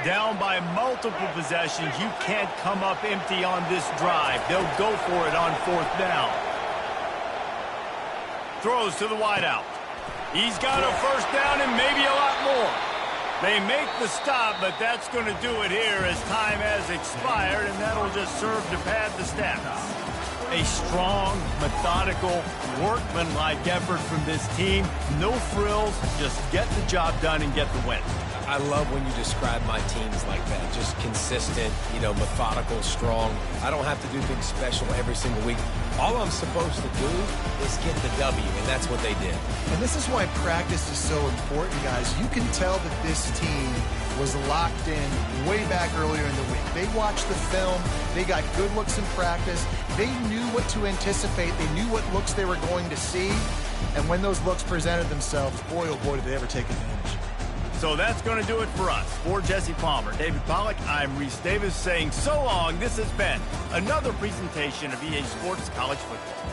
Down by multiple possessions, you can't come up empty on this drive. They'll go for it on 4th down. Throws to the wideout. He's got a 1st down and maybe a lot more. They make the stop, but that's going to do it here as time has expired, and that'll just serve to pad the stats. A strong, methodical, workmanlike effort from this team. No frills, just get the job done and get the win. I love when you describe my teams like that. Just consistent, methodical, strong. I don't have to do things special every single week. All I'm supposed to do is get the W, and that's what they did. And this is why practice is so important, guys. You can tell that this team was locked in way back earlier in the week. They watched the film. They got good looks in practice. They knew what to anticipate. They knew what looks they were going to see. And when those looks presented themselves, boy, oh boy, did they ever take advantage. So that's going to do it for us. For Jesse Palmer, David Pollack, I'm Reese Davis saying so long. This has been another presentation of EA Sports College Football.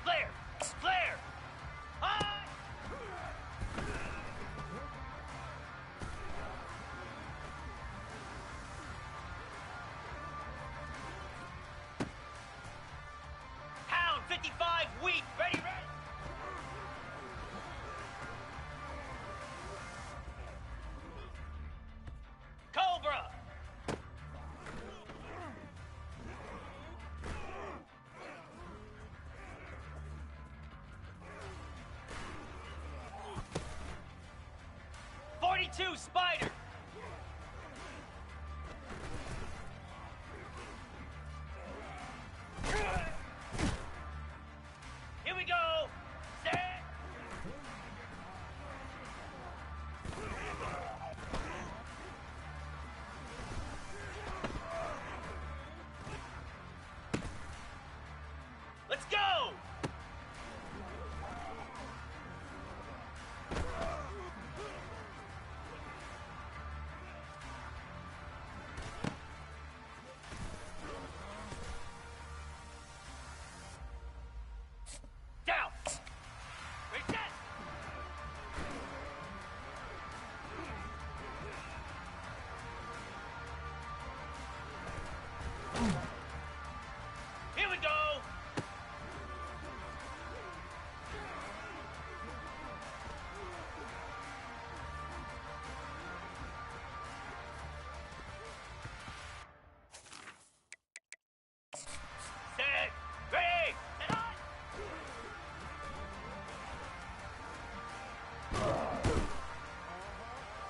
Flare! Flare! High! Hound 55 weak! Ready, ready! Cobra! '42 Spider! Here we go! Set! Let's go! Down! Reset! Here we go! Set! Ready! Set on!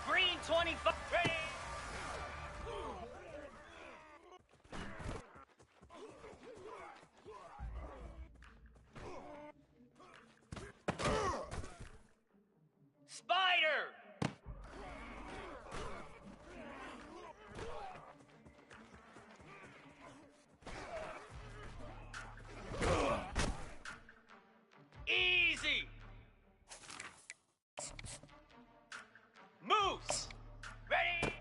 Green 25, ready! Spider! Easy! Moose! Ready?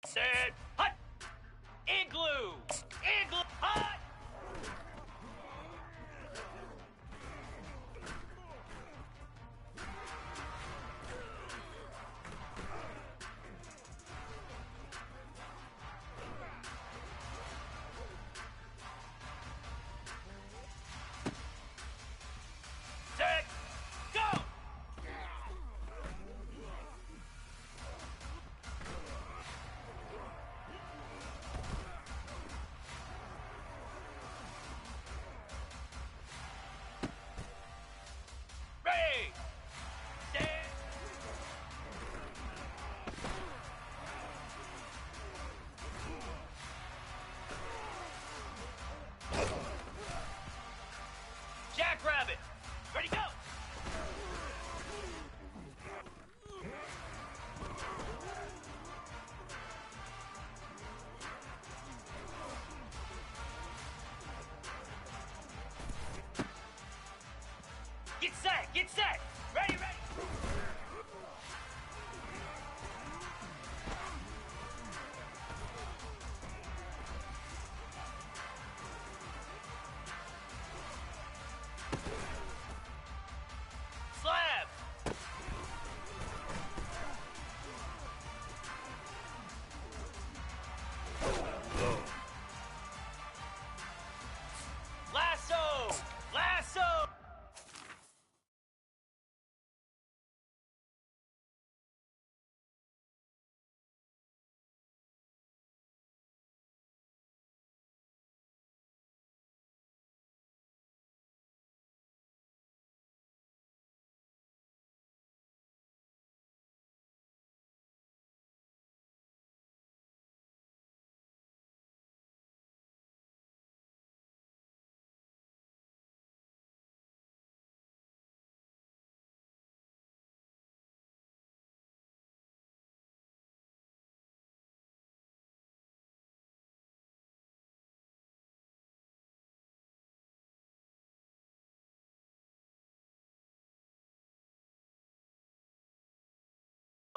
Set! Hut! Igloo! Igloo! Hut! Set! Go! Ready! Set! Jackrabbit! Ready, go! Get set! Get set! Ready, ready! Slab! Lasso! Lasso!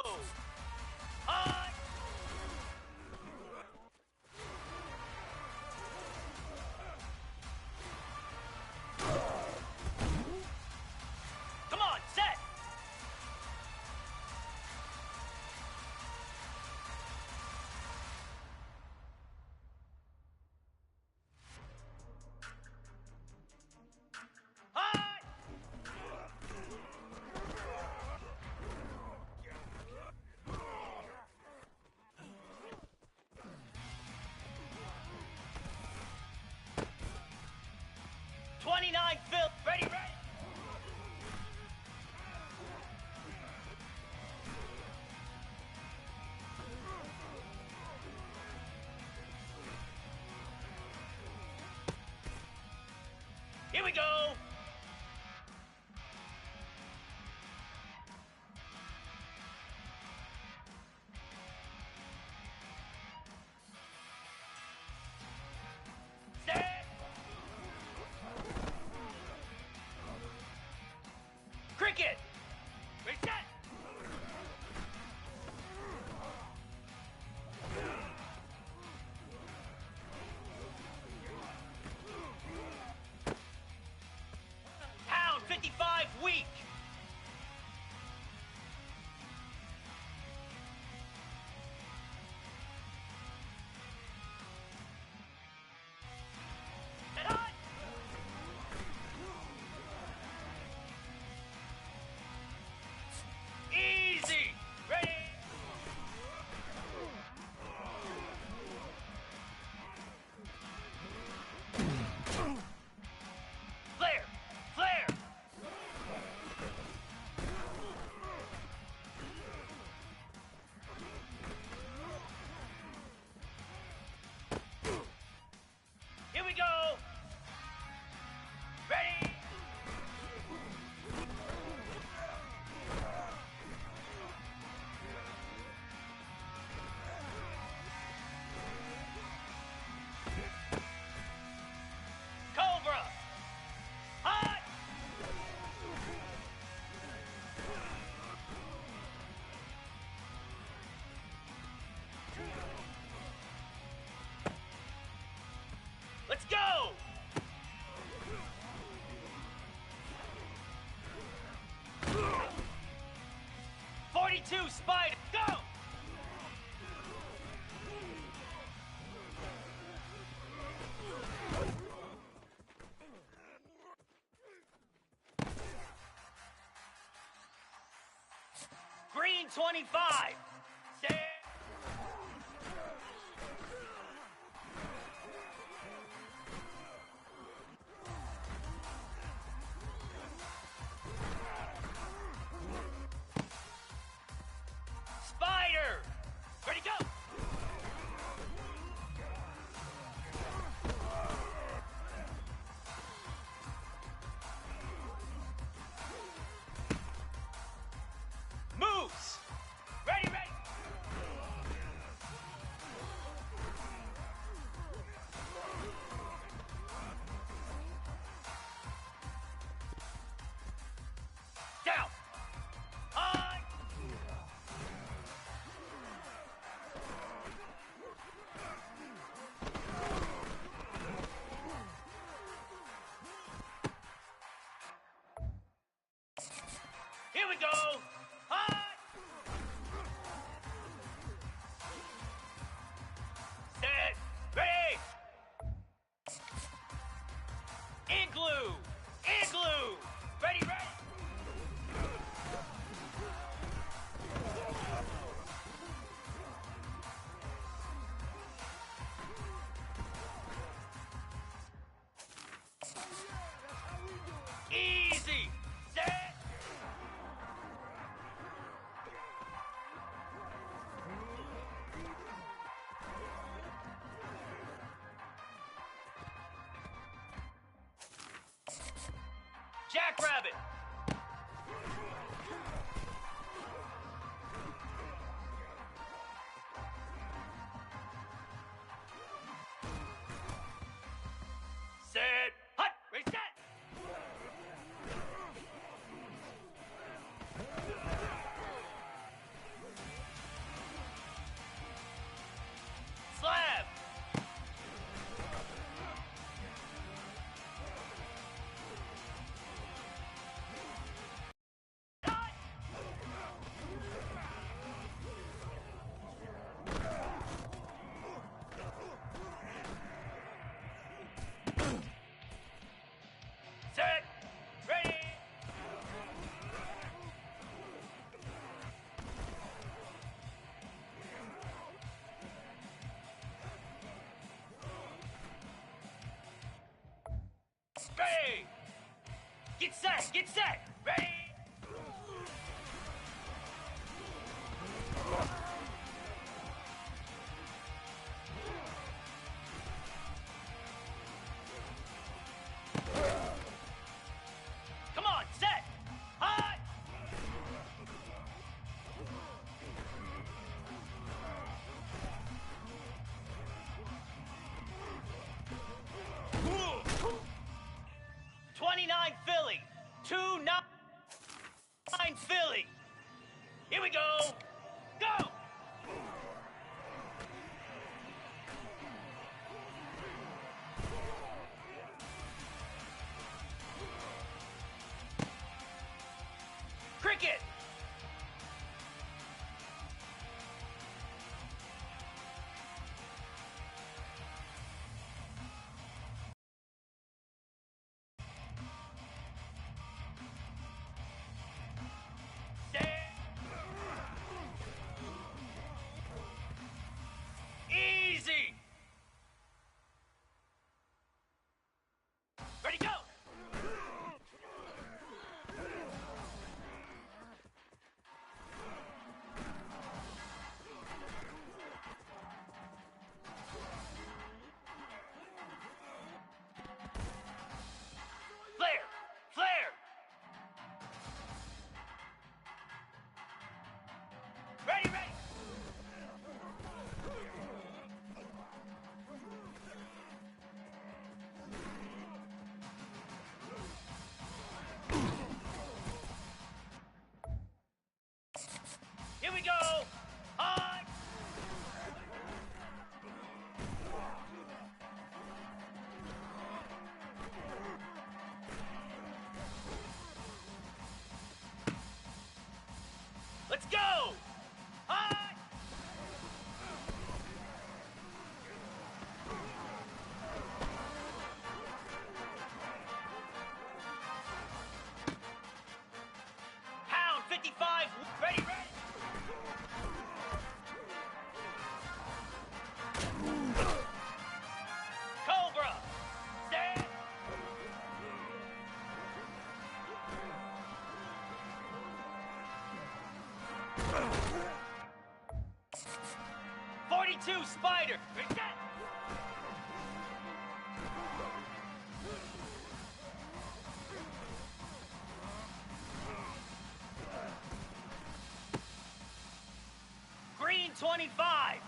Hot! Come on, set! Hot! 29 Phil, ready, ready! Here we go! Set! Cricket! Reset! Pound 55 weak! Set hot! Easy! Ready! Flare! Flare! Here we go! Ready! Cobra! Hot! Let's go! "42 Spider, go!" Green 25. Stand. Spider. Ready, go. Moves. Ready, ready. Down. High. Here we go. High. Set. Ready. Igloo. Igloo. Ready, ready. Easy. Set. Jackrabbit. Set. Hut. Reset. Ready! Get set! Get set! Ready! Come on, set! Hot! Ooh. 29 Philly, 2-9 Philly. Here we go. Go! Cricket! Easy! Ready, go! Flare! Flare! Ready, ready! Here we go! On! Let's go! On! Pound 55, ready, ready! Cobra! Stand! '42 Spider! Reset! Green 25!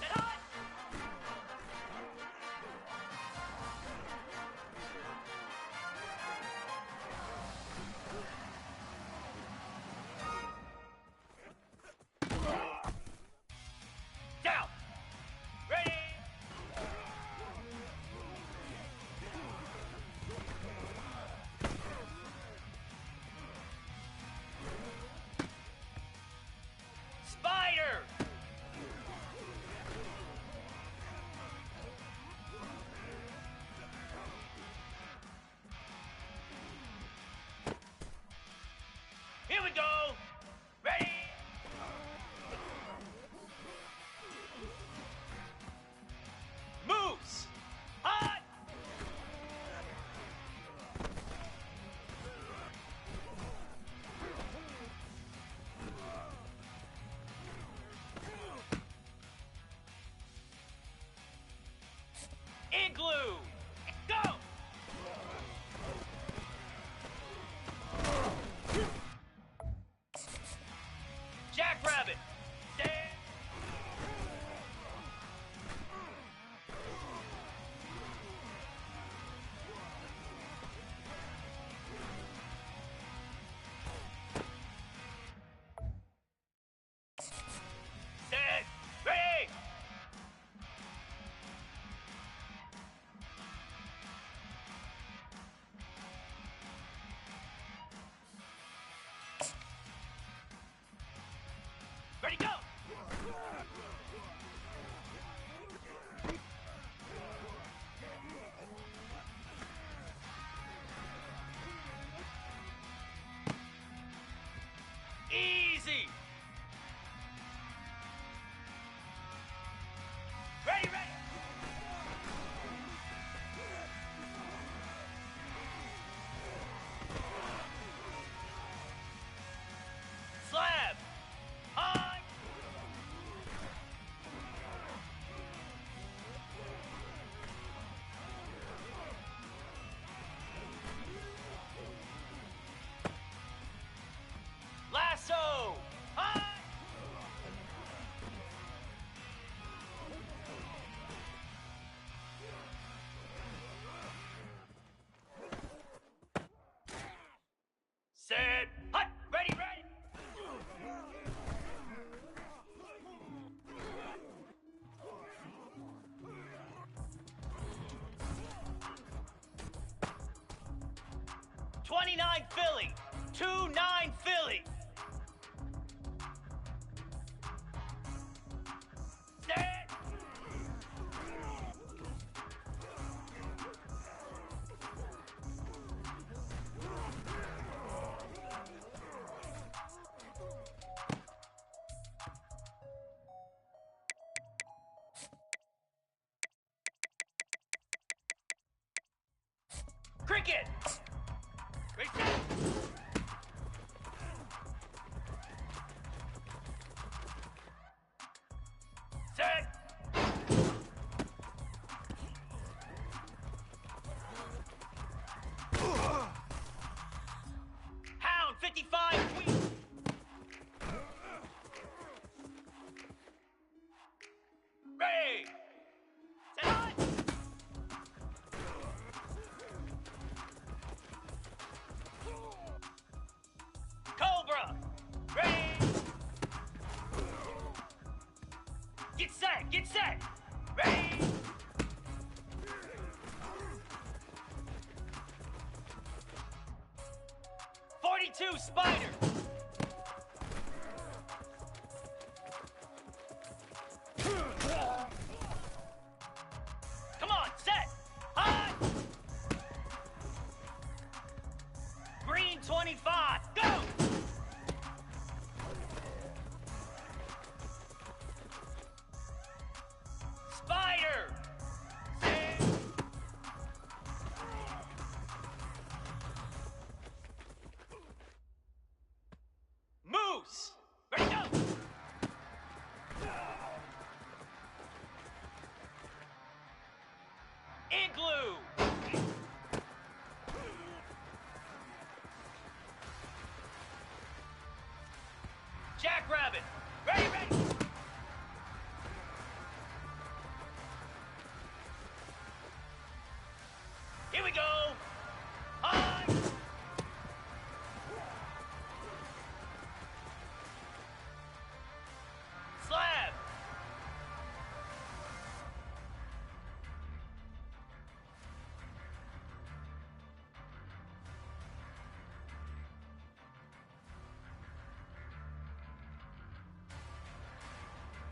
Set hot! Down! Ready! Get set! Ready! .42 Spider! Come on, set! High! Green 25, go! Spider! Set! Moose! Ready, go! Igloo! Jackrabbit! Ready, ready! Here we go! High! Slab!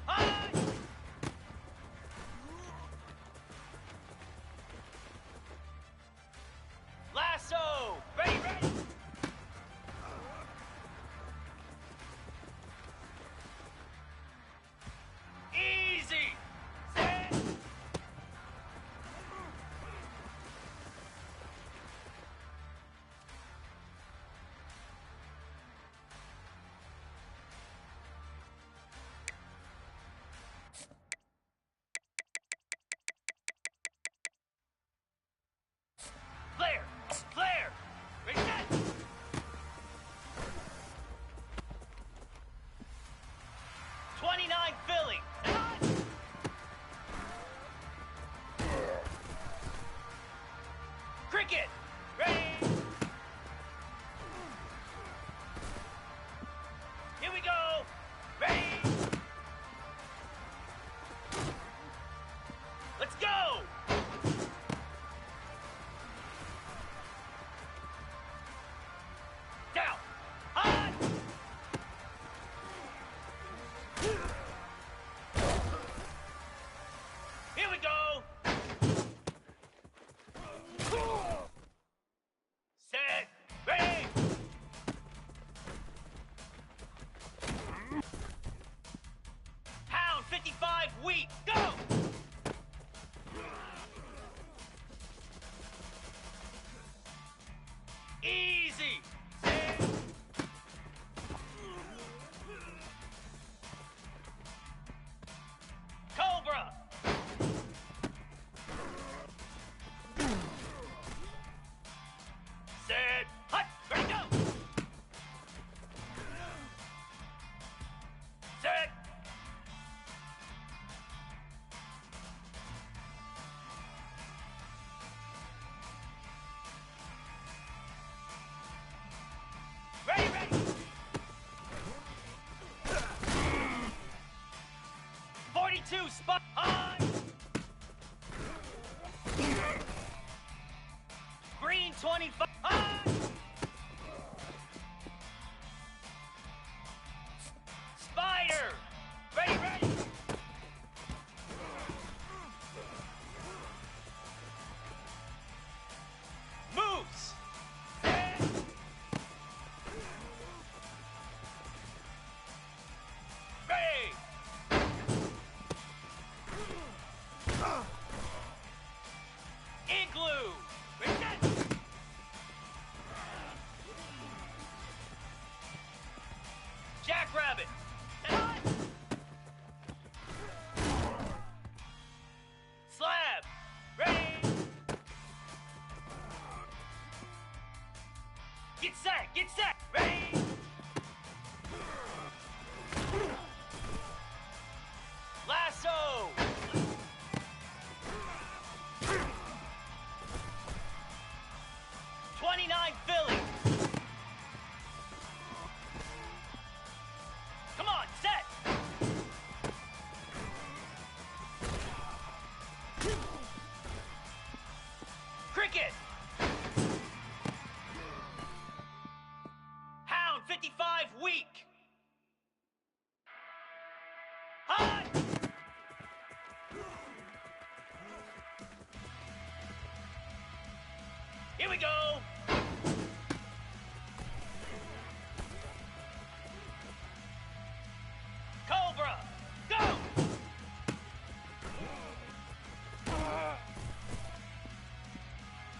High! Lasso! Ready, ready! Easy! Set! Flare! Flare! Ready, set! .29 Philly! Cricket! Ready! Here we go! Ready! Let's go! Down! High! Here we go! Set! Ready! Pound 55 wheat, go! Easy! Set! Cobra! Set! Hut! Ready, go! Set! Ready, ready! 42 spot high! Green 25 high! Spider! Ready, ready! Moose! Set! Ready! Igloo! Ready, set! Jackrabbit! Set! Slab! Ready! Get set! Get set! Ready! Lasso! .29 Philly! Come we go. Cobra, go.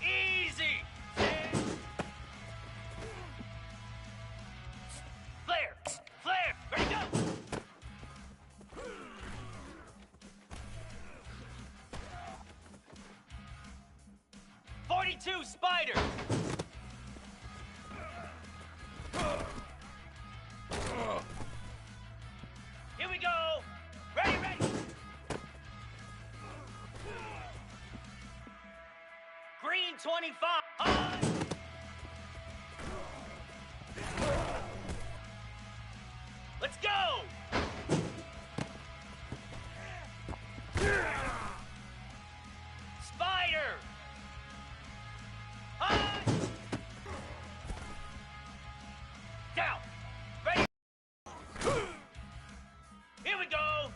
Easy. Flare, flare, ready, go. 42 Spider. Here we go. Ready, ready. Green 25. On. Let's go. Spider. On. Down. Ready. Here we go.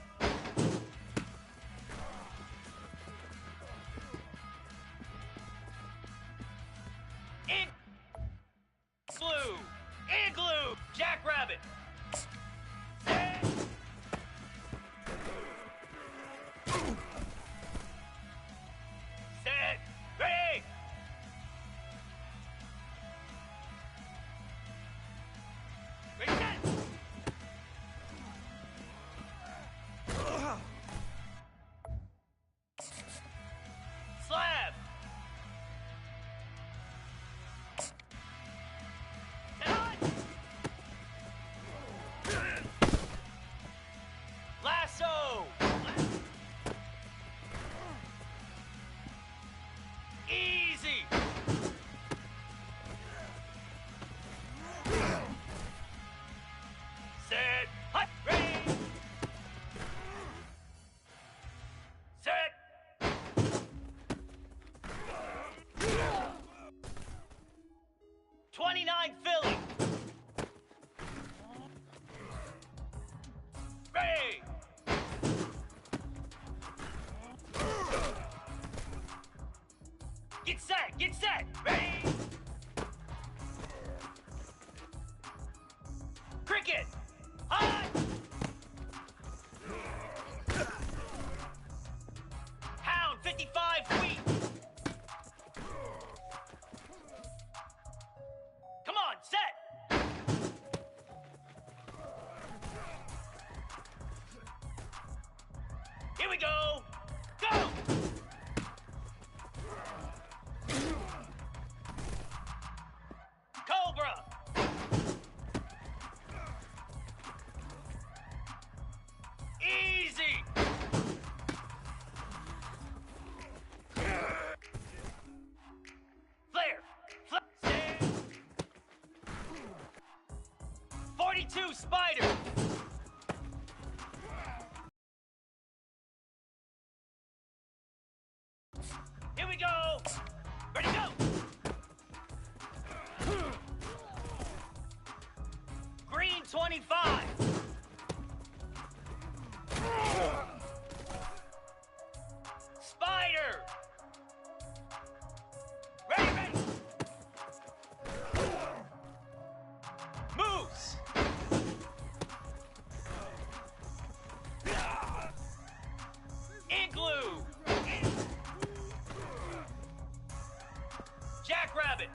Igloo. Igloo. Jackrabbit. Set. Ready. Ready, set. Slab. Lasso. Easy. Set. Hut. Ready. Set. 29 Philly. Ready. Get set. Get set. Ready. Cricket. Hot. Hound 55 feet. Come on, set. Here we go. Go. Cobra. Easy. Flare. Flare. 42 Spider. Here we go. Ready, go. Green 25. Spider. Ready, ready. Moose. Igloo. Jackrabbit.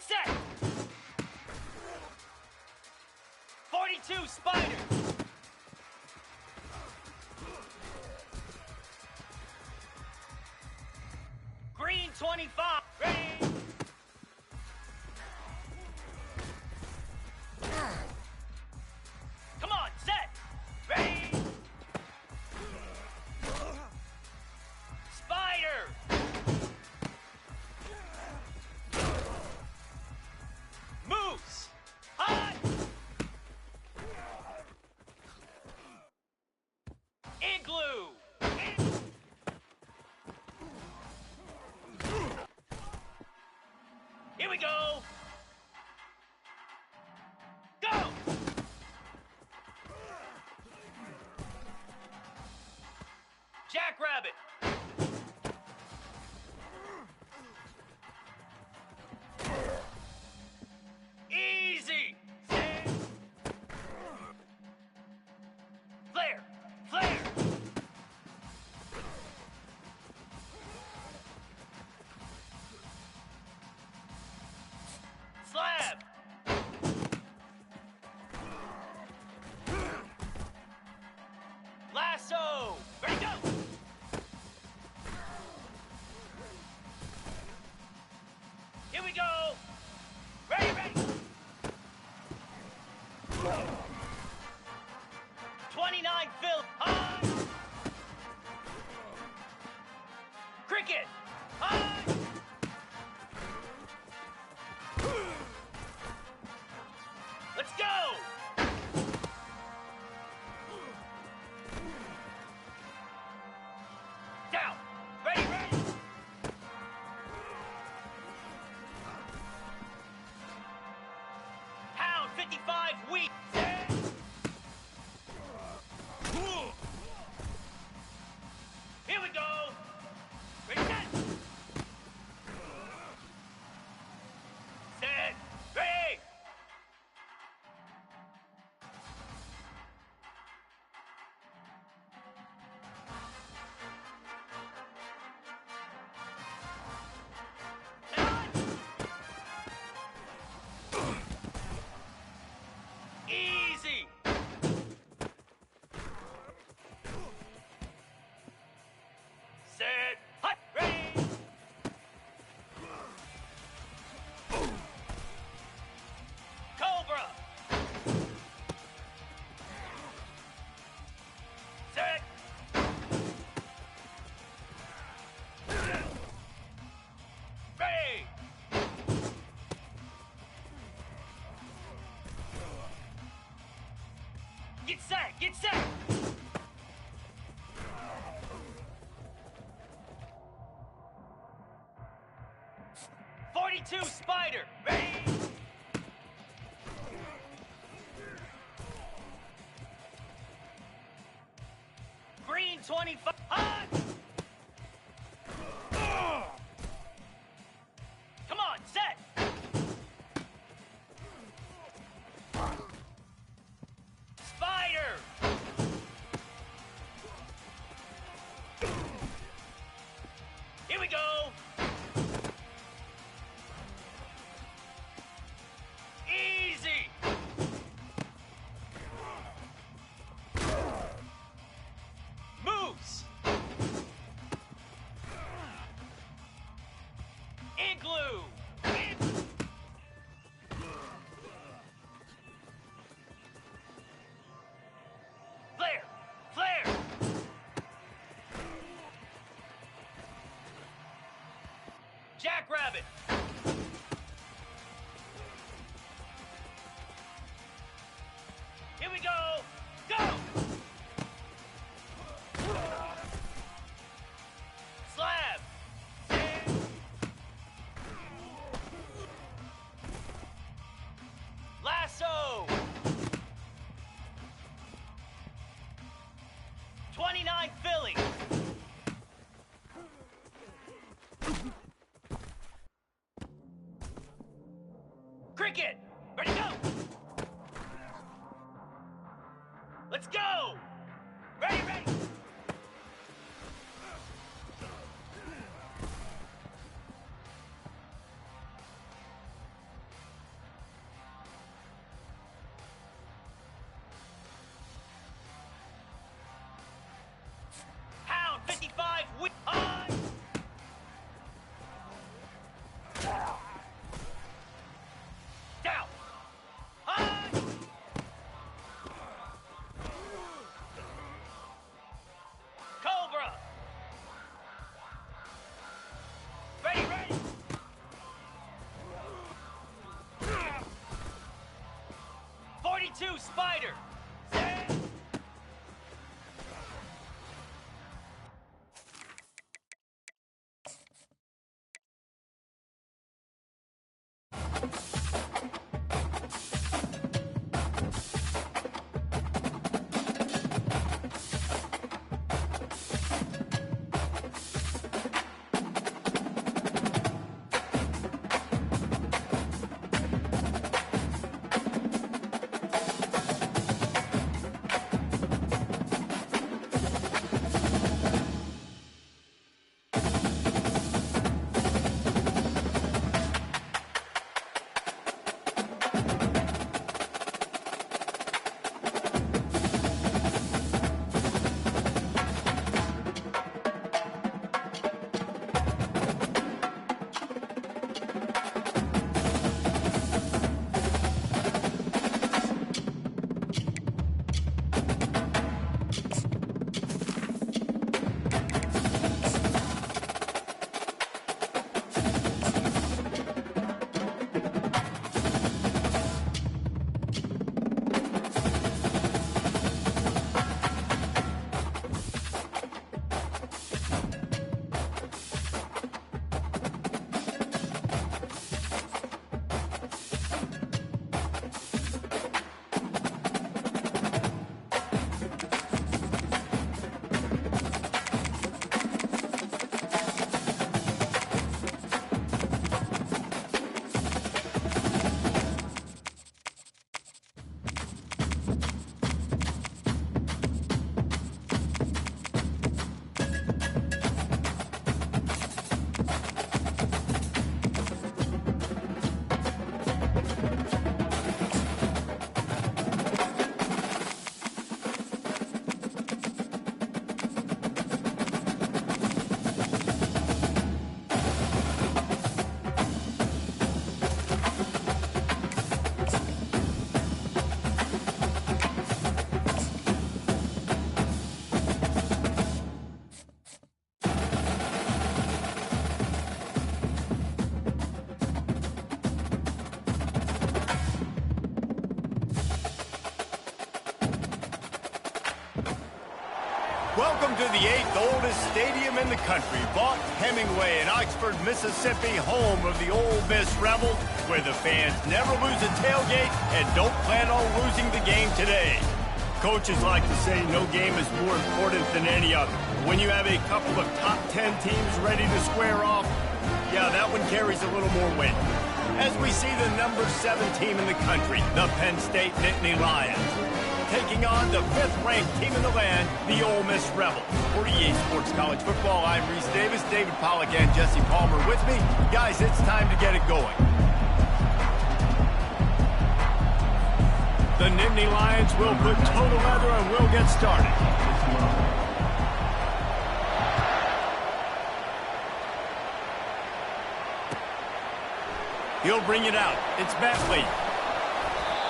Get set! 42 Spider! Green 25, ready! Come on, set! Ready! Spider! Moose! Hot! Igloo! Here we go! Go! Jackrabbit! Easy! Flare! Flare! Slab! Lasso! Ready, go! Here we go! Ready, ready! 29 Phil! High! Cricket! High! Let's go! Down! Ready, ready! Pound 55 weak! Here we go! Ready, set! Set! Ready! Easy! Set! Hot! Ready! Cobra! Set! Ready! Get set! Get set! "42 Spider, ready? Green 25, hot! Come on, set! Spider! Here we go! Easy! Moose! Igloo! Flare! Flare! Jackrabbit! Here we go! Go! Slab! Lasso! 29 Philly! 2, Spider. Welcome to the 8th oldest stadium in the country, Vaught Hemingway in Oxford, Mississippi, home of the Ole Miss Rebels, where the fans never lose a tailgate and don't plan on losing the game today. Coaches like to say no game is more important than any other. When you have a couple of top 10 teams ready to square off, yeah, that one carries a little more weight. As we see the number 7 team in the country, the Penn State Nittany Lions, taking on the 5th-ranked team in the land, the Ole Miss Rebels. For EA Sports College Football, I'm Reese Davis, David Pollack, and Jesse Palmer with me. Guys, it's time to get it going. The Nittany Lions will put total leather and we'll get started. He'll bring it out. It's Bentley.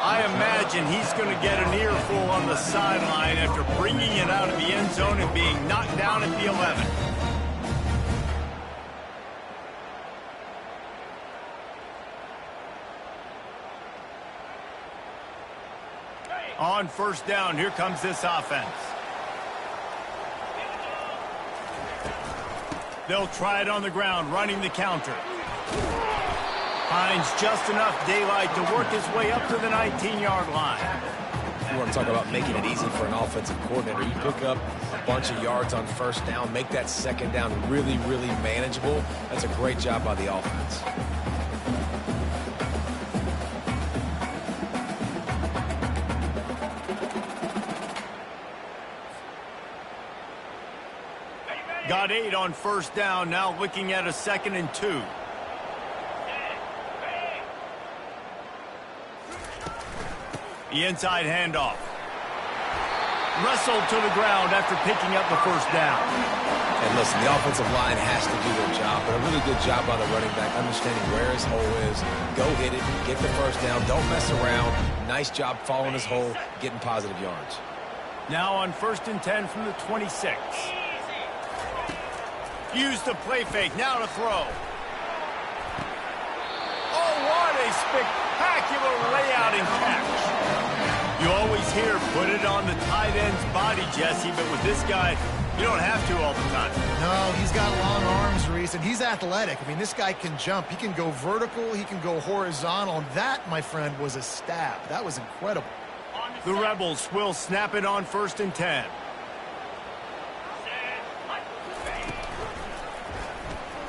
I imagine he's going to get an earful on the sideline after bringing it out of the end zone and being knocked down at the 11. On first down, here comes this offense. They'll try it on the ground, running the counter. Finds just enough daylight to work his way up to the 19-yard line. You want to talk about making it easy for an offensive coordinator. You pick up a bunch of yards on first down, make that second down really, really manageable. That's a great job by the offense. Got 8 on first down, now looking at a 2nd and 2. The inside handoff. Wrestled to the ground after picking up the first down. And listen, the offensive line has to do their job, but a really good job by the running back, understanding where his hole is. Go hit it, get the first down, don't mess around. Nice job following his hole, getting positive yards. Now on 1st and 10 from the 26. Use the play fake, now to throw. Oh, what a spectacular layout and catch. You always hear, put it on the tight end's body, Jesse, but with this guy, you don't have to all the time. No, he's got long arms, Reese, and he's athletic. I mean, this guy can jump. He can go vertical. He can go horizontal. And that, my friend, was a stab. That was incredible. The Rebels will snap it on 1st and 10.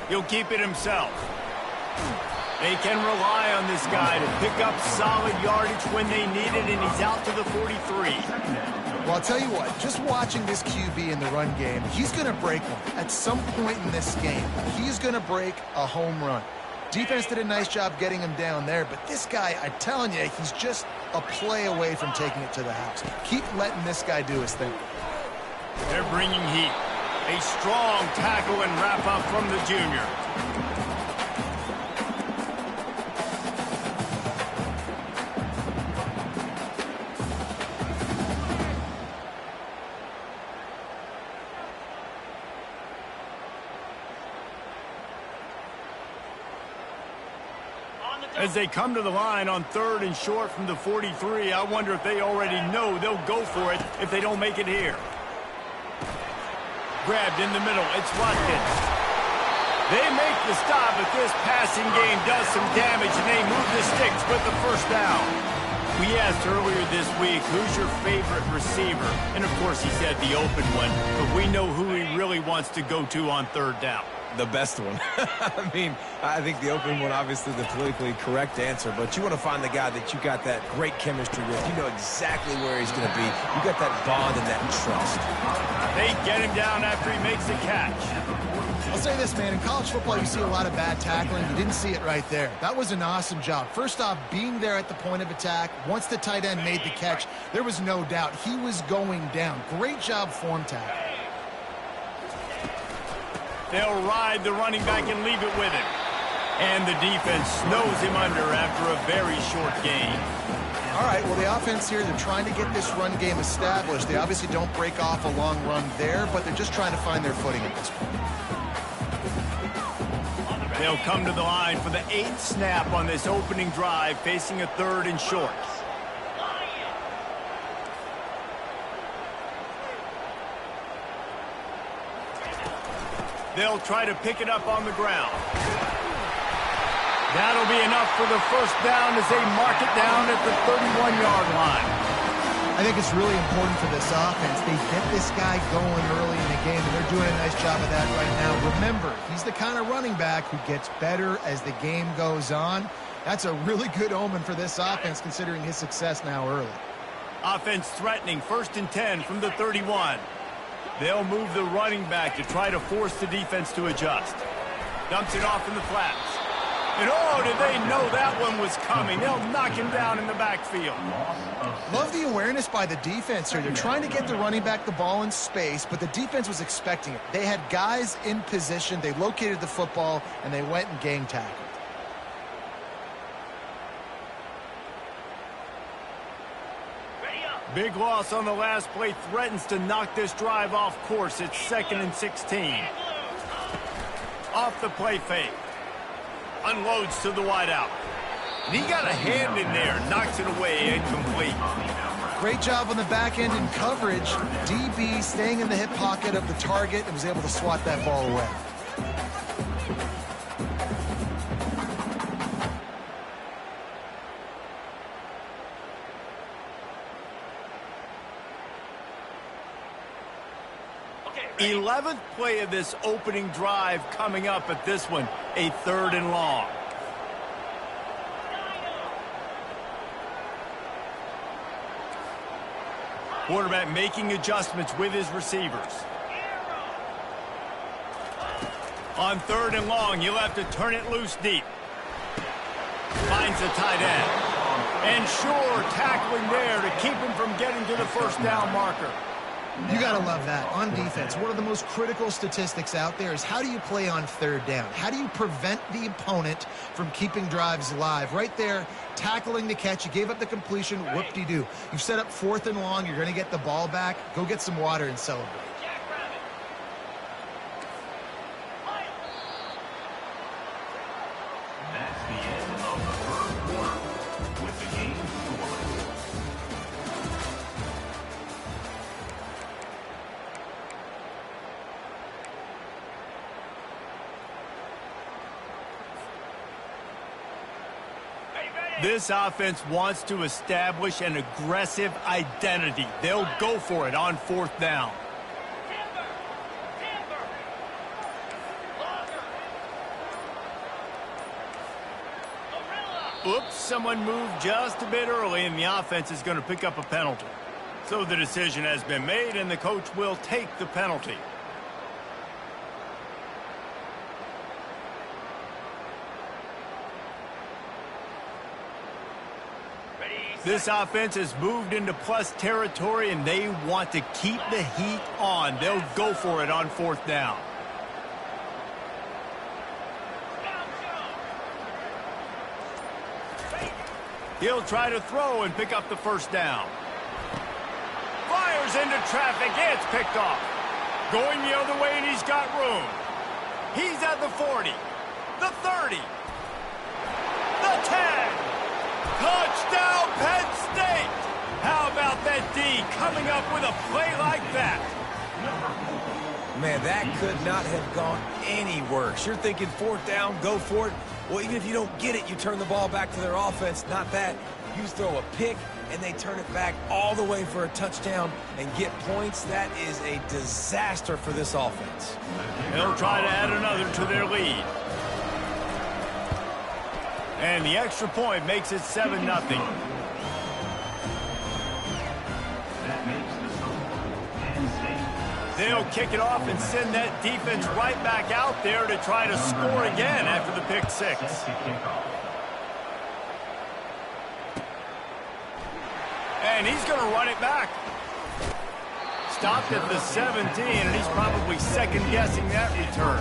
He'll keep it himself. They can rely on this guy to pick up solid yardage when they need it, and he's out to the 43. Well, I'll tell you what, just watching this QB in the run game, he's going to break one. At some point in this game, he's going to break a home run. Defense did a nice job getting him down there, but this guy, I'm telling you, he's just a play away from taking it to the house. Keep letting this guy do his thing. They're bringing heat. A strong tackle and wrap up from the junior. As they come to the line on 3rd and short from the 43, I wonder if they already know they'll go for it if they don't make it here. Grabbed in the middle, it's Watkins. They make the stop, but this passing game does some damage, and they move the sticks with the first down. We asked earlier this week, who's your favorite receiver? And, of course, he said the open one, but we know who he really wants to go to on 3rd down. The best one. I mean, I think the open one, obviously the politically correct answer, but you want to find the guy that you got that great chemistry with. You know exactly where he's going to be. You got that bond and that trust. They get him down after he makes the catch. I'll say this, man, in college football, you see a lot of bad tackling. You didn't see it right there. That was an awesome job. First off, being there at the point of attack. Once the tight end made the catch, there was no doubt he was going down. Great job form tackle. They'll ride the running back and leave it with him. And the defense snows him under after a very short gain. All right, well, the offense here, they're trying to get this run game established. They obviously don't break off a long run there, but they're just trying to find their footing at this point. They'll come to the line for the 8th snap on this opening drive, facing a 3rd and short. They'll try to pick it up on the ground. That'll be enough for the first down as they mark it down at the 31-yard line. I think it's really important for this offense. They get this guy going early in the game, and they're doing a nice job of that right now. Remember, he's the kind of running back who gets better as the game goes on. That's a really good omen for this offense, considering his success now early. Offense threatening, 1st and 10 from the 31. They'll move the running back to try to force the defense to adjust. Dumps it off in the flats. And oh, did they know that one was coming? They'll knock him down in the backfield. Love the awareness by the defense here. They're trying to get the running back the ball in space, but the defense was expecting it. They had guys in position. They located the football, and they went and gang tackled. Big loss on the last play, threatens to knock this drive off course. It's 2nd and 16. Off the play fake. Unloads to the wideout. And he got a hand in there, knocks it away, incomplete. Great job on the back end in coverage. DB staying in the hip pocket of the target and was able to swat that ball away. Okay, 11th play of this opening drive coming up at this one, a 3rd and long. Quarterback making adjustments with his receivers. On 3rd and long, you'll have to turn it loose deep. Finds the tight end. And sure, tackling there to keep him from getting to the first down marker. You got to love that. On defense, one of the most critical statistics out there is how do you play on 3rd down? How do you prevent the opponent from keeping drives alive? Right there, tackling the catch. You gave up the completion. Whoop-de-doo. You've set up 4th and long. You're going to get the ball back. Go get some water and celebrate. That's the end of the first quarter with the game scoreless. This offense wants to establish an aggressive identity. They'll go for it on 4th down. Timber. Longer. Gorilla. Oops, someone moved just a bit early, and the offense is going to pick up a penalty. So the decision has been made, and the coach will take the penalty. This offense has moved into plus territory, and they want to keep the heat on. They'll go for it on 4th down. He'll try to throw and pick up the 1st down. Fires into traffic. It's picked off. Going the other way, and he's got room. He's at the 40, the 30, the 10. Touchdown, Penn State! How about that D coming up with a play like that? Man, that could not have gone any worse. You're thinking 4th down, go for it. Well, even if you don't get it, you turn the ball back to their offense. Not that. You throw a pick, and they turn it back all the way for a touchdown and get points. That is a disaster for this offense. They'll try to add another to their lead. And the extra point makes it 7-0. That makes the score. Penn State. They'll kick it off and send that defense right back out there to try to score again after the pick 6. And he's going to run it back. Stopped at the 17, and he's probably second-guessing that return.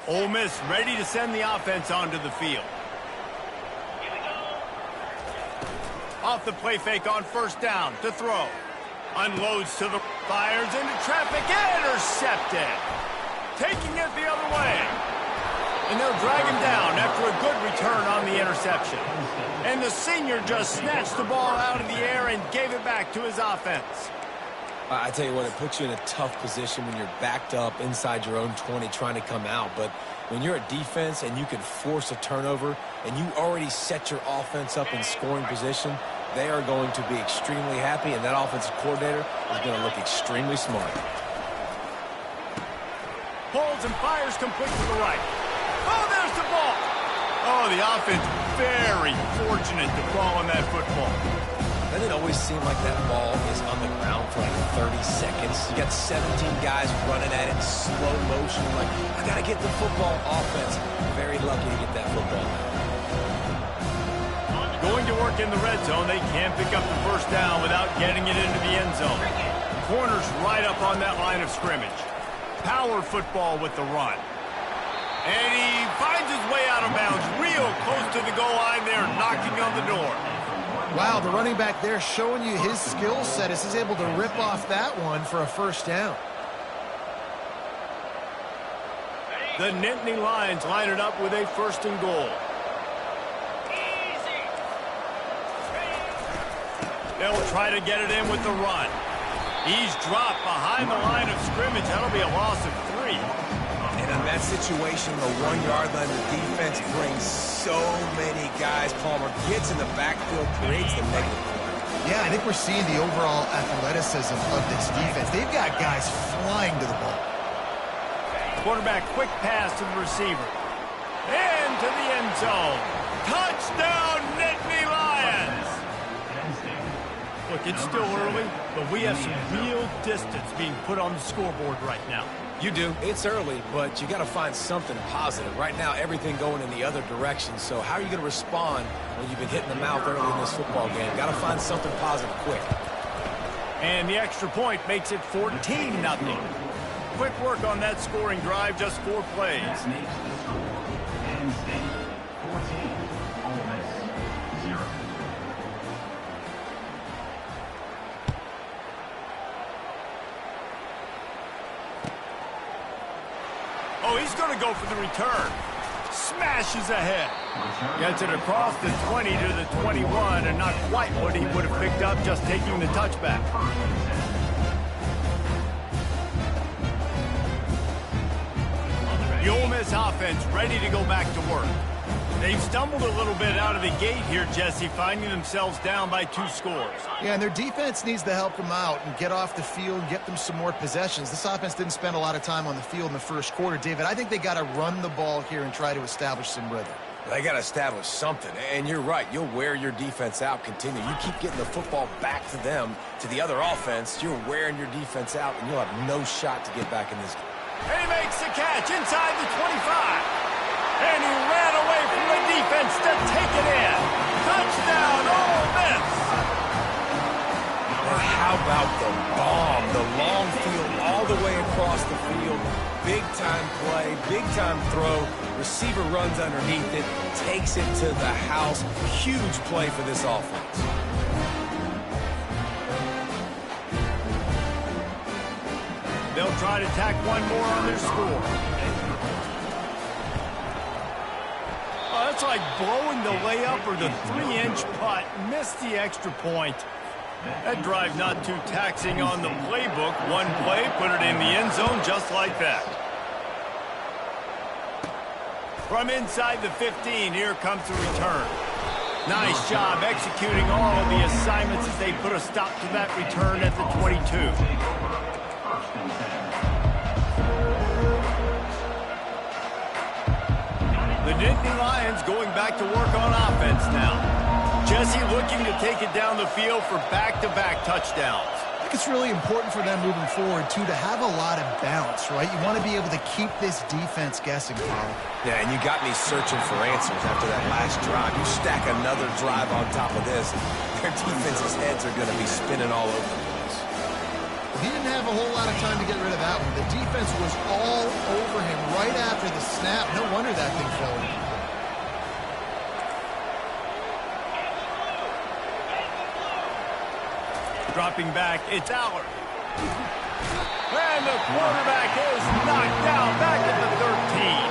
Ole Miss ready to send the offense onto the field. Here we go. Off the play fake on 1st down to throw. Unloads to the fires into traffic. Intercepted. Taking it the other way. And they'll drag him down after a good return on the interception. And the senior just snatched the ball out of the air and gave it back to his offense. I tell you what, it puts you in a tough position when you're backed up inside your own 20 trying to come out. But when you're a defense and you can force a turnover and you already set your offense up in scoring position, they are going to be extremely happy, and that offensive coordinator is going to look extremely smart. Pulls and fires complete to the right. Oh, there's the ball. Oh, the offense very fortunate to fall on that football. Doesn't it always seem like that ball is on the ground for like 30 seconds? You got 17 guys running at it in slow motion. Like, I got to get the football. Offense, very lucky to get that football. Going to work in the red zone. They can't pick up the 1st down without getting it into the end zone. Corners right up on that line of scrimmage. Power football with the run. And he finds his way out of bounds real close to the goal line there, knocking on the door. Wow, the running back there showing you his skill set as he's able to rip off that one for a 1st down. The Nittany Lions line it up with a 1st and goal. Easy. They'll try to get it in with the run. He's dropped behind the line of scrimmage. That'll be a loss of 3. And in that situation, the 1-yard line, the defense brings so many guys. Palmer gets in the backfield, creates the negative play. Yeah, I think we're seeing the overall athleticism of this defense. They've got guys flying to the ball. Quarterback, quick pass to the receiver. Into the end zone. Touchdown, Nittany Lions! Look, it's still early, but we have some real distance being put on the scoreboard right now. You do. It's early, but you got to find something positive. Right now, everything going in the other direction. So how are you going to respond when you've been hit in the mouth early in this football game? Got to find something positive quick. And the extra point makes it 14-0. Quick work on that scoring drive, just 4 plays. That makes the score. Penn State 14, Ole Miss 0. Oh, he's going to go for the return. Smashes ahead. Gets it across the 20 to the 21, and not quite what he would have picked up just taking the touchback. The Ole Miss offense ready to go back to work. They've stumbled a little bit out of the gate here, Jesse, finding themselves down by 2 scores. Yeah, and their defense needs to help them out and get off the field and get them some more possessions. This offense didn't spend a lot of time on the field in the first quarter, David. I think they got to run the ball here and try to establish some rhythm. They got to establish something, and you're right. You'll wear your defense out, continue. You keep getting the football back to them, to the other offense, you're wearing your defense out, and you'll have no shot to get back in this game. And he makes the catch inside the 25. And he ran away from the defense to take it in. Touchdown, Ole Miss. And how about the bomb? The long field all the way across the field. Big-time play, big-time throw. Receiver runs underneath it, takes it to the house. Huge play for this offense. They'll try to tack one more on their score. Oh, that's like blowing the layup or the 3-inch putt. Missed the extra point. That drive not too taxing on the playbook. One play, put it in the end zone just like that. From inside the 15, here comes the return. Nice job executing all of the assignments as they put a stop to that return at the 22. The Nittany Lions going back to work on offense now. Jesse looking to take it down the field for back-to-back touchdowns. I think it's really important for them moving forward, too, to have a lot of bounce, right? You want to be able to keep this defense guessing, Paul. Yeah, and you got me searching for answers after that last drive. You stack another drive on top of this, their defense's heads are going to be spinning all over the place. He didn't have a whole lot of time to get rid of that one. The defense was all over him right after the snap. No wonder that thing fell in. Dropping back, it's Allard. And the quarterback is knocked down back at the 13.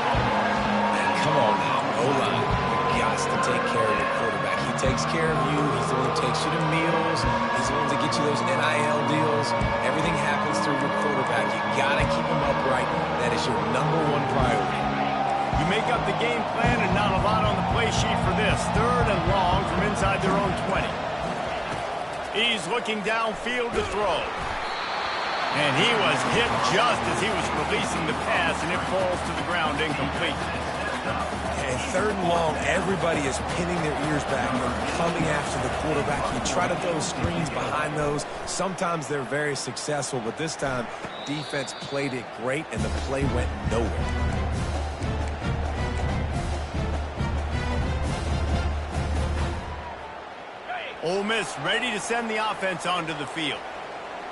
Come on now, O-line. You got to take care of your quarterback. He takes care of you. He's the one who takes you to meals. He's the one to get you those NIL deals. Everything happens through your quarterback. You got to keep him upright. That is your #1 priority. You make up the game plan and not a lot on the play sheet for this. 3rd and long from inside their own 20. He's looking downfield to throw. And he was hit just as he was releasing the pass, and it falls to the ground incomplete. And 3rd and long, everybody is pinning their ears back and coming after the quarterback. You try to throw screens behind those. Sometimes they're very successful, but this time, defense played it great, and the play went nowhere. Ole Miss ready to send the offense onto the field.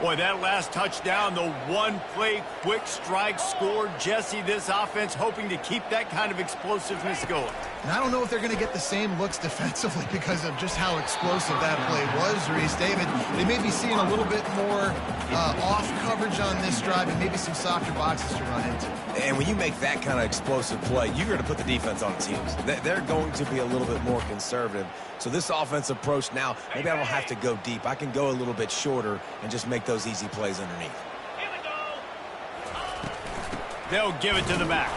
Boy, that last touchdown, the one-play quick strike scored. Jesse, this offense hoping to keep that kind of explosiveness going. And I don't know if they're going to get the same looks defensively because of just how explosive that play was, Reese. David, they may be seeing a little bit more off coverage on this drive and maybe some softer boxes to run into. And when you make that kind of explosive play, you're going to put the defense on its heels. They're going to be a little bit more conservative. So this offensive approach now, maybe I don't have to go deep. I can go a little bit shorter and just make those easy plays underneath. They'll give it to the back.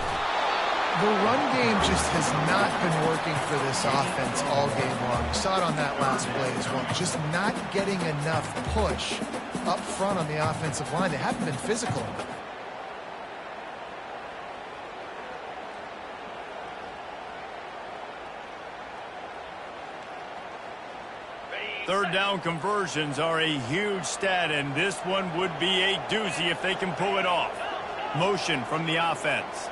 The run game just has not been working for this offense all game long. You saw it on that last play as well. Just not getting enough push up front on the offensive line. They haven't been physical enough. 3rd down conversions are a huge stat, and this one would be a doozy if they can pull it off. Motion from the offense.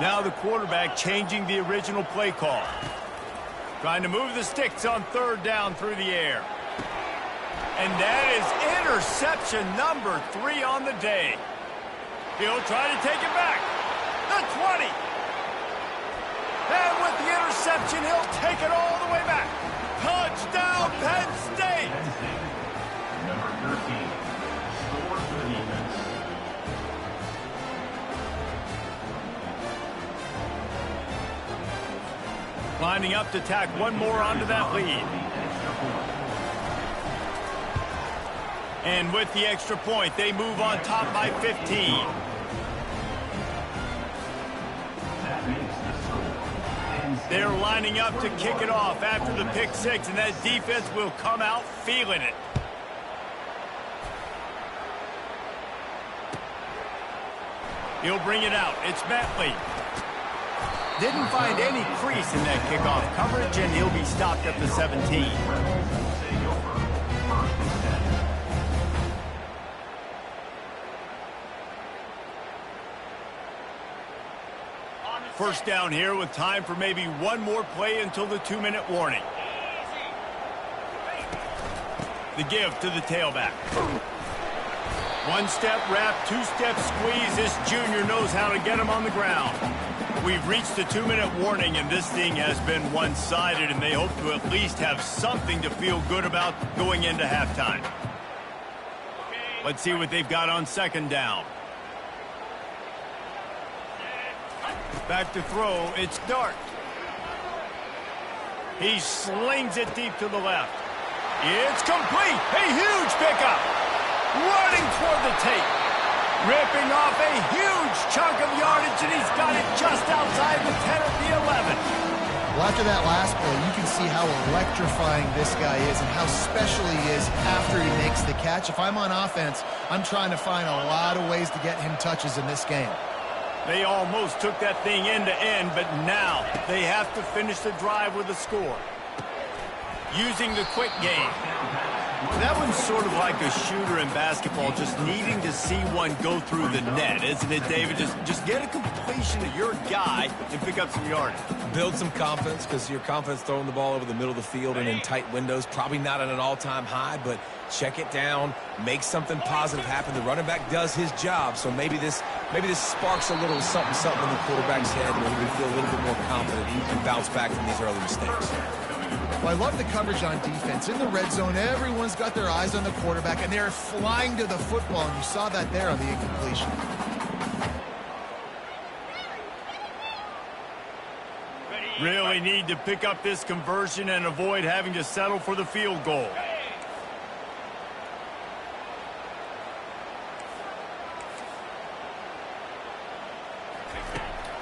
Now the quarterback changing the original play call. Trying to move the sticks on 3rd down through the air. And that is interception number 3 on the day. He'll try to take it back. The 20. And with the interception, he'll take it all the way back. Touchdown, Penn State! Number 13, score for the defense. Lining up to tack one more onto that lead. And with the extra point, they move on top by 15. They're lining up to kick it off after the pick six, and that defense will come out feeling it. He'll bring it out. It's Bentley. Didn't find any crease in that kickoff coverage, and he'll be stopped at the 17. First down here with time for maybe one more play until the 2-minute warning. The give to the tailback. One-step wrap, two-step squeeze. This junior knows how to get him on the ground. We've reached the 2-minute warning, and this thing has been one-sided, and they hope to at least have something to feel good about going into halftime. Let's see what they've got on second down. Back to throw, it's Dart. He slings it deep to the left. It's complete, a huge pickup. Running toward the tape. Ripping off a huge chunk of yardage, and he's got it just outside the 10 at the 11. Well, after that last play, you can see how electrifying this guy is and how special he is after he makes the catch. If I'm on offense, I'm trying to find a lot of ways to get him touches in this game. They almost took that thing end to end, but now they have to finish the drive with a score. Using the quick game. That one's sort of like a shooter in basketball, just needing to see one go through the net, isn't it, David? Just get a completion to your guy and pick up some yardage. Build some confidence, because your confidence throwing the ball over the middle of the field and in tight windows, probably not at an all-time high, but check it down, make something positive happen. The running back does his job, so maybe this sparks a little something in the quarterback's head where he will feel a little bit more confident and bounce back from these early mistakes. Well, I love the coverage on defense. In the red zone, everyone's got their eyes on the quarterback, and they're flying to the football, and you saw that there on the incompletion. Really need to pick up this conversion and avoid having to settle for the field goal.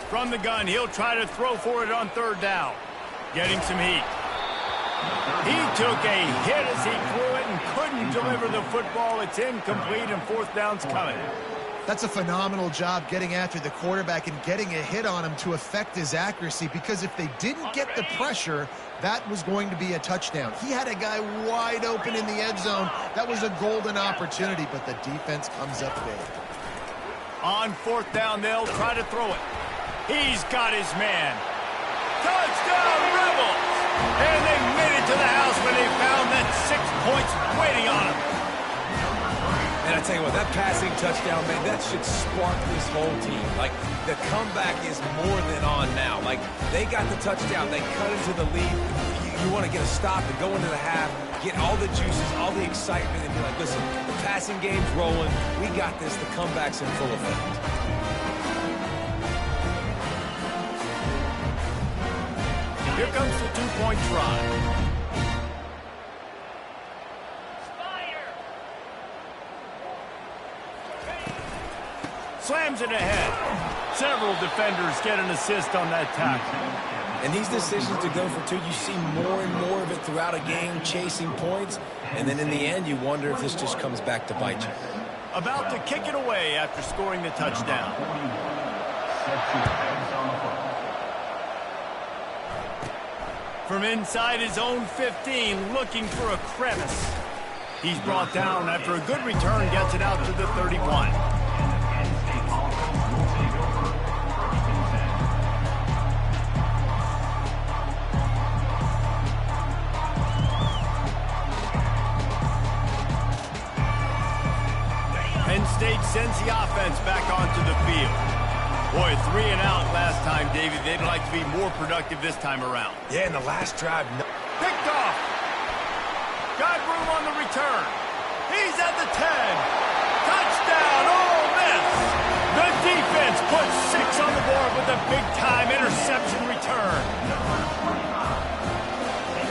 From the gun, he'll try to throw for it on third down. Getting some heat. He took a hit as he threw it and couldn't deliver the football. It's incomplete, and fourth down's coming. That's a phenomenal job getting after the quarterback and getting a hit on him to affect his accuracy, because if they didn't get the pressure, that was going to be a touchdown. He had a guy wide open in the end zone. That was a golden opportunity, but the defense comes up big. On fourth down, they'll try to throw it. He's got his man. Touchdown, Rebels! And they made it to the house when they found that 6 points waiting on them. And I tell you what, that passing touchdown, man, that should spark this whole team. Like, the comeback is more than on now. Like, they got the touchdown. They cut into the lead. You want to get a stop and go into the half, get all the juices, all the excitement, and be like, listen, the passing game's rolling. We got this. The comeback's in full effect. Here comes the two-point try. Slams it ahead. Several defenders get an assist on that tackle. And these decisions to go for two, you see more and more of it throughout a game, chasing points. And then in the end, you wonder if this just comes back to bite you. About to kick it away after scoring the touchdown. From inside his own 15, looking for a crevice. He's brought down after a good return, gets it out to the 31. Penn State sends the offense back onto the field. Boy, 3 and out last time, David. They'd like to be more productive this time around. Yeah, in the last drive. Picked off. Got room on the return. He's at the 10. Touchdown, Ole Miss. The defense puts 6 on the board with a big-time interception return.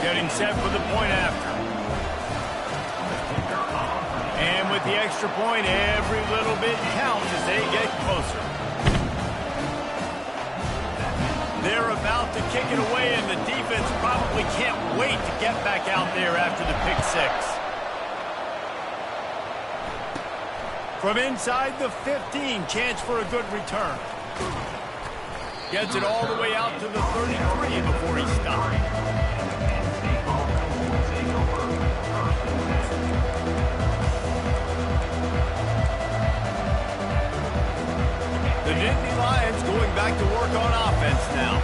Getting set for the point after. And with the extra point, every little bit counts as they get closer. They're about to kick it away, and the defense probably can't wait to get back out there after the pick six. From inside the 15, chance for a good return. Gets it all the way out to the 33 before he stops. The Nittany Lions going back to work on offense now.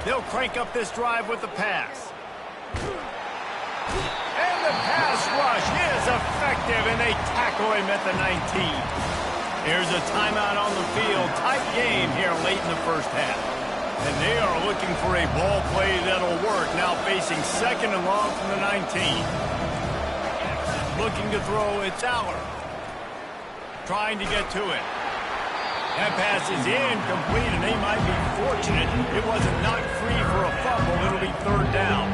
They'll crank up this drive with the pass. And the pass rush is effective, and they tackle him at the 19. Here's a timeout on the field. Tight game here late in the first half. And they are looking for a ball play that'll work. Now facing second and long from the 19. Looking to throw, it's Aller. Trying to get to it. That pass is incomplete, and they might be fortunate it wasn't knocked free for a fumble. It'll be third down.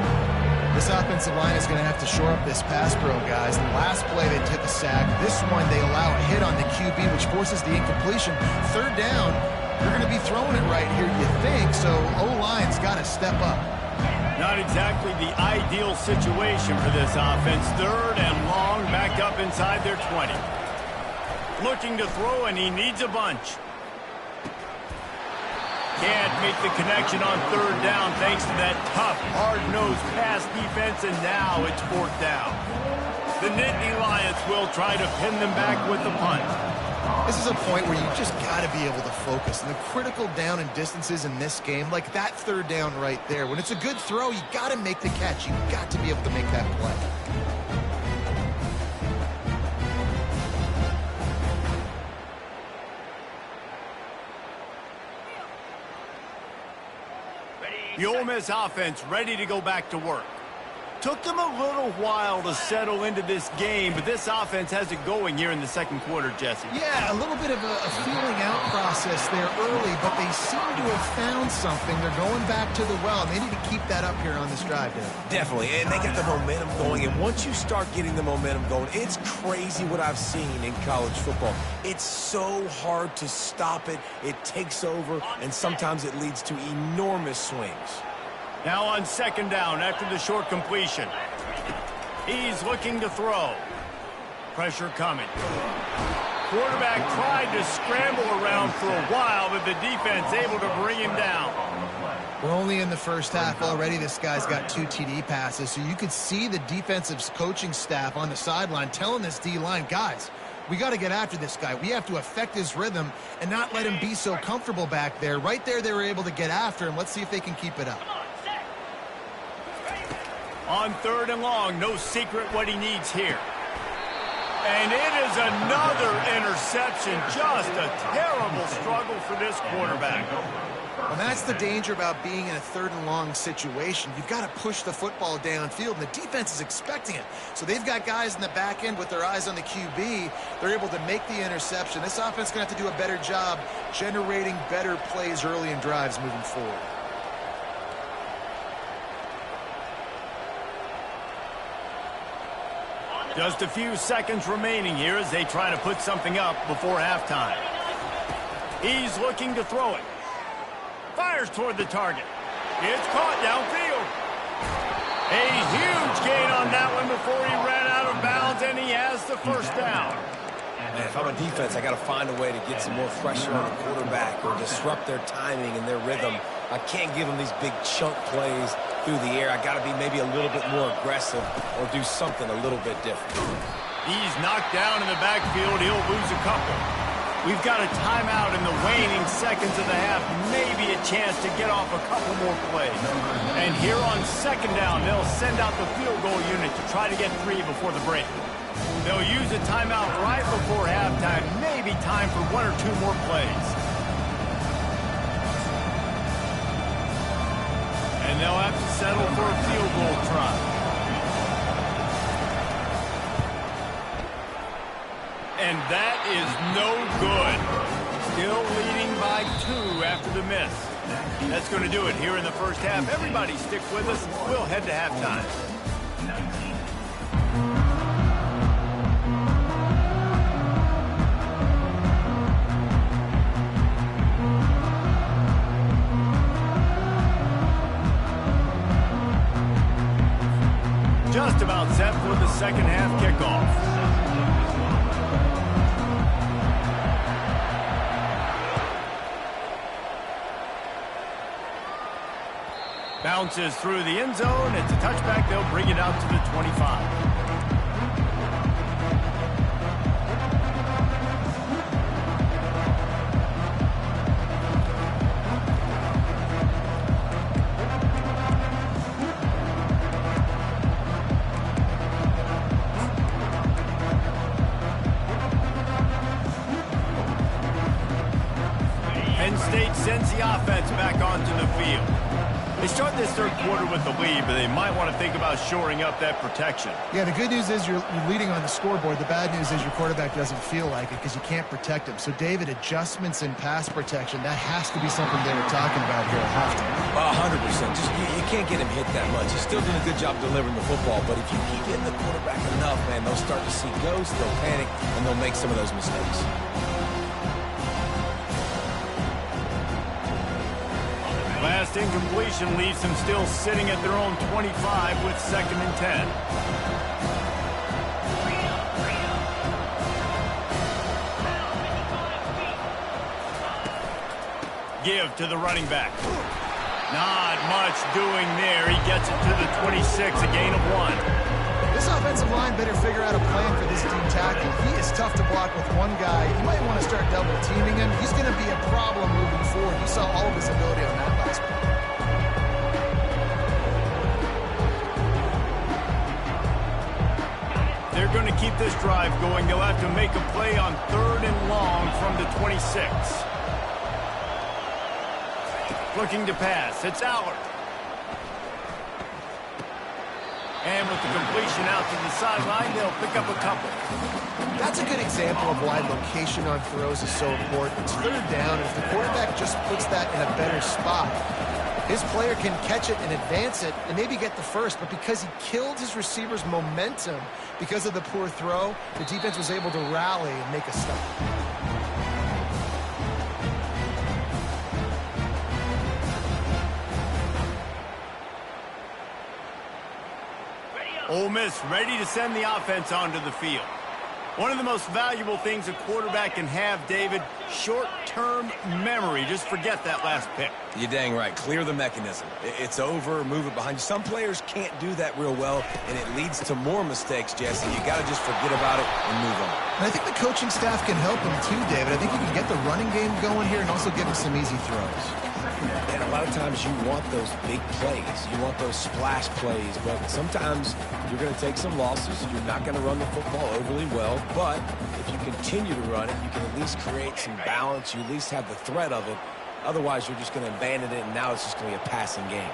This offensive line is going to have to shore up this pass pro, guys. The last play they took a sack. This one they allow a hit on the QB, which forces the incompletion. Third down, you're going to be throwing it right here, you think, so O-line's got to step up. Not exactly the ideal situation for this offense. Third and long, back up inside their 20. Looking to throw, and he needs a bunch. Can't make the connection on third down thanks to that tough, hard-nosed pass defense, and now it's fourth down. The Nittany Lions will try to pin them back with the punt. This is a point where you just got to be able to focus. And the critical down and distances in this game, like that third down right there, when it's a good throw, you got to make the catch. You got to be able to make that play. The Ole Miss offense ready to go back to work. Took them a little while to settle into this game, but this offense has it going here in the second quarter, Jesse. Yeah, a little bit of a feeling out process there early, but they seem to have found something. They're going back to the well, and they need to keep that up here on this drive, Dave. Definitely, and they get the momentum going, and once you start getting the momentum going, it's crazy what I've seen in college football. It's so hard to stop it. It takes over, and sometimes it leads to enormous swings. Now on second down after the short completion. He's looking to throw. Pressure coming. Quarterback tried to scramble around for a while, but the defense able to bring him down. We're only in the first half already. This guy's got 2 TD passes, so you could see the defensive coaching staff on the sideline telling this D-line, guys, we got to get after this guy. We have to affect his rhythm and not let him be so comfortable back there. Right there, they were able to get after him. Let's see if they can keep it up. On third and long, no secret what he needs here. And it is another interception. Just a terrible struggle for this quarterback. Well, that's the danger about being in a third and long situation. You've got to push the football downfield, and the defense is expecting it. So they've got guys in the back end with their eyes on the QB. They're able to make the interception. This offense is going to have to do a better job generating better plays early in drives moving forward. Just a few seconds remaining here as they try to put something up before halftime. He's looking to throw it. Fires toward the target. It's caught downfield. A huge gain on that one before he ran out of bounds, and he has the first down. Man, if I'm a defense, I got to find a way to get some more pressure on the quarterback or disrupt their timing and their rhythm. I can't give them these big chunk plays through the air. I got to be maybe a little bit more aggressive or do something a little bit different. He's knocked down in the backfield. He'll lose a couple. We've got a timeout in the waning seconds of the half. Maybe a chance to get off a couple more plays. And here on second down, they'll send out the field goal unit to try to get 3 before the break. They'll use a timeout right before halftime. Maybe time for 1 or 2 more plays. And they'll have to settle for a field goal try. And that is no good. Still leading by 2 after the miss. That's going to do it here in the first half. Everybody stick with us. We'll head to halftime. Just about set for the second half kickoff. Bounces through the end zone. It's a touchback. They'll bring it out to the 25. Penn State sends the offense back onto the field. They start this third quarter with the lead, but they might want to think about shoring up that protection. Yeah, the good news is you're leading on the scoreboard. The bad news is your quarterback doesn't feel like it because you can't protect him. So, David, adjustments in pass protection, that has to be something they were talking about here at halftime. 100%. Just you can't get him hit that much. He's still doing a good job delivering the football, but if you keep hitting the quarterback enough, man, they'll start to see ghosts, they'll panic, and they'll make some of those mistakes. Last incompletion leaves them still sitting at their own 25 with 2nd and 10. Give to the running back. Not much doing there. He gets it to the 26, a gain of 1. This offensive line better figure out a plan for this team tackle. He is tough to block with one guy. You might want to start double teaming him. He's going to be a problem moving forward. You saw all of his ability on that last play. They're going to keep this drive going. They'll have to make a play on 3rd and long from the 26. Looking to pass. It's Allard. And with the completion out to the sideline, they'll pick up a couple. That's a good example of why location on throws is so important. It's 3rd down, and if the quarterback just puts that in a better spot, his player can catch it and advance it and maybe get the first, but because he killed his receiver's momentum because of the poor throw, the defense was able to rally and make a stop. Ole Miss ready to send the offense onto the field. One of the most valuable things a quarterback can have, David, short-term memory. Just forget that last pick. You're dang right. Clear the mechanism. It's over, move it behind you. Some players can't do that real well, and it leads to more mistakes, Jesse. You got to just forget about it and move on. And I think the coaching staff can help him too, David. I think you can get the running game going here and also give him some easy throws. And a lot of times you want those big plays. You want those splash plays. But sometimes you're going to take some losses. You're not going to run the football overly well. But if you continue to run it, you can at least create some balance. You at least have the threat of it. Otherwise, you're just going to abandon it, and now it's just going to be a passing game.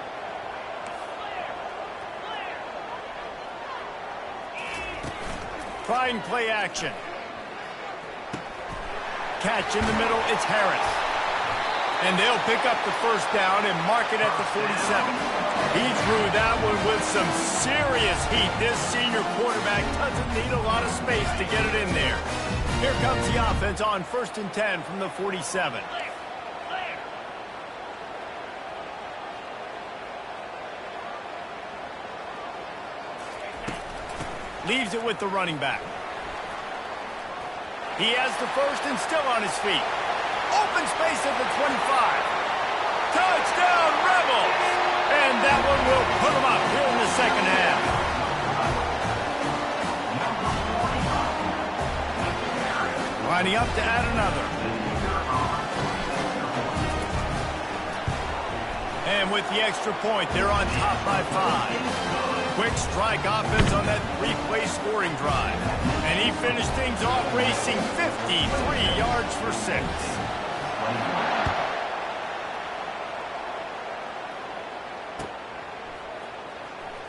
Try and play action. Catch in the middle. It's Harris. And they'll pick up the first down and mark it at the 47. He drew that one with some serious heat. This senior quarterback doesn't need a lot of space to get it in there. Here comes the offense on 1st and 10 from the 47. Leaves it with the running back. He has the first and still on his feet. Open space at the 25. Touchdown, Rebels! And that one will put them up here in the second half. Lining up to add another. And with the extra point, they're on top by 5. Quick strike offense on that 3-play scoring drive. And he finished things off racing 53 yards for 6.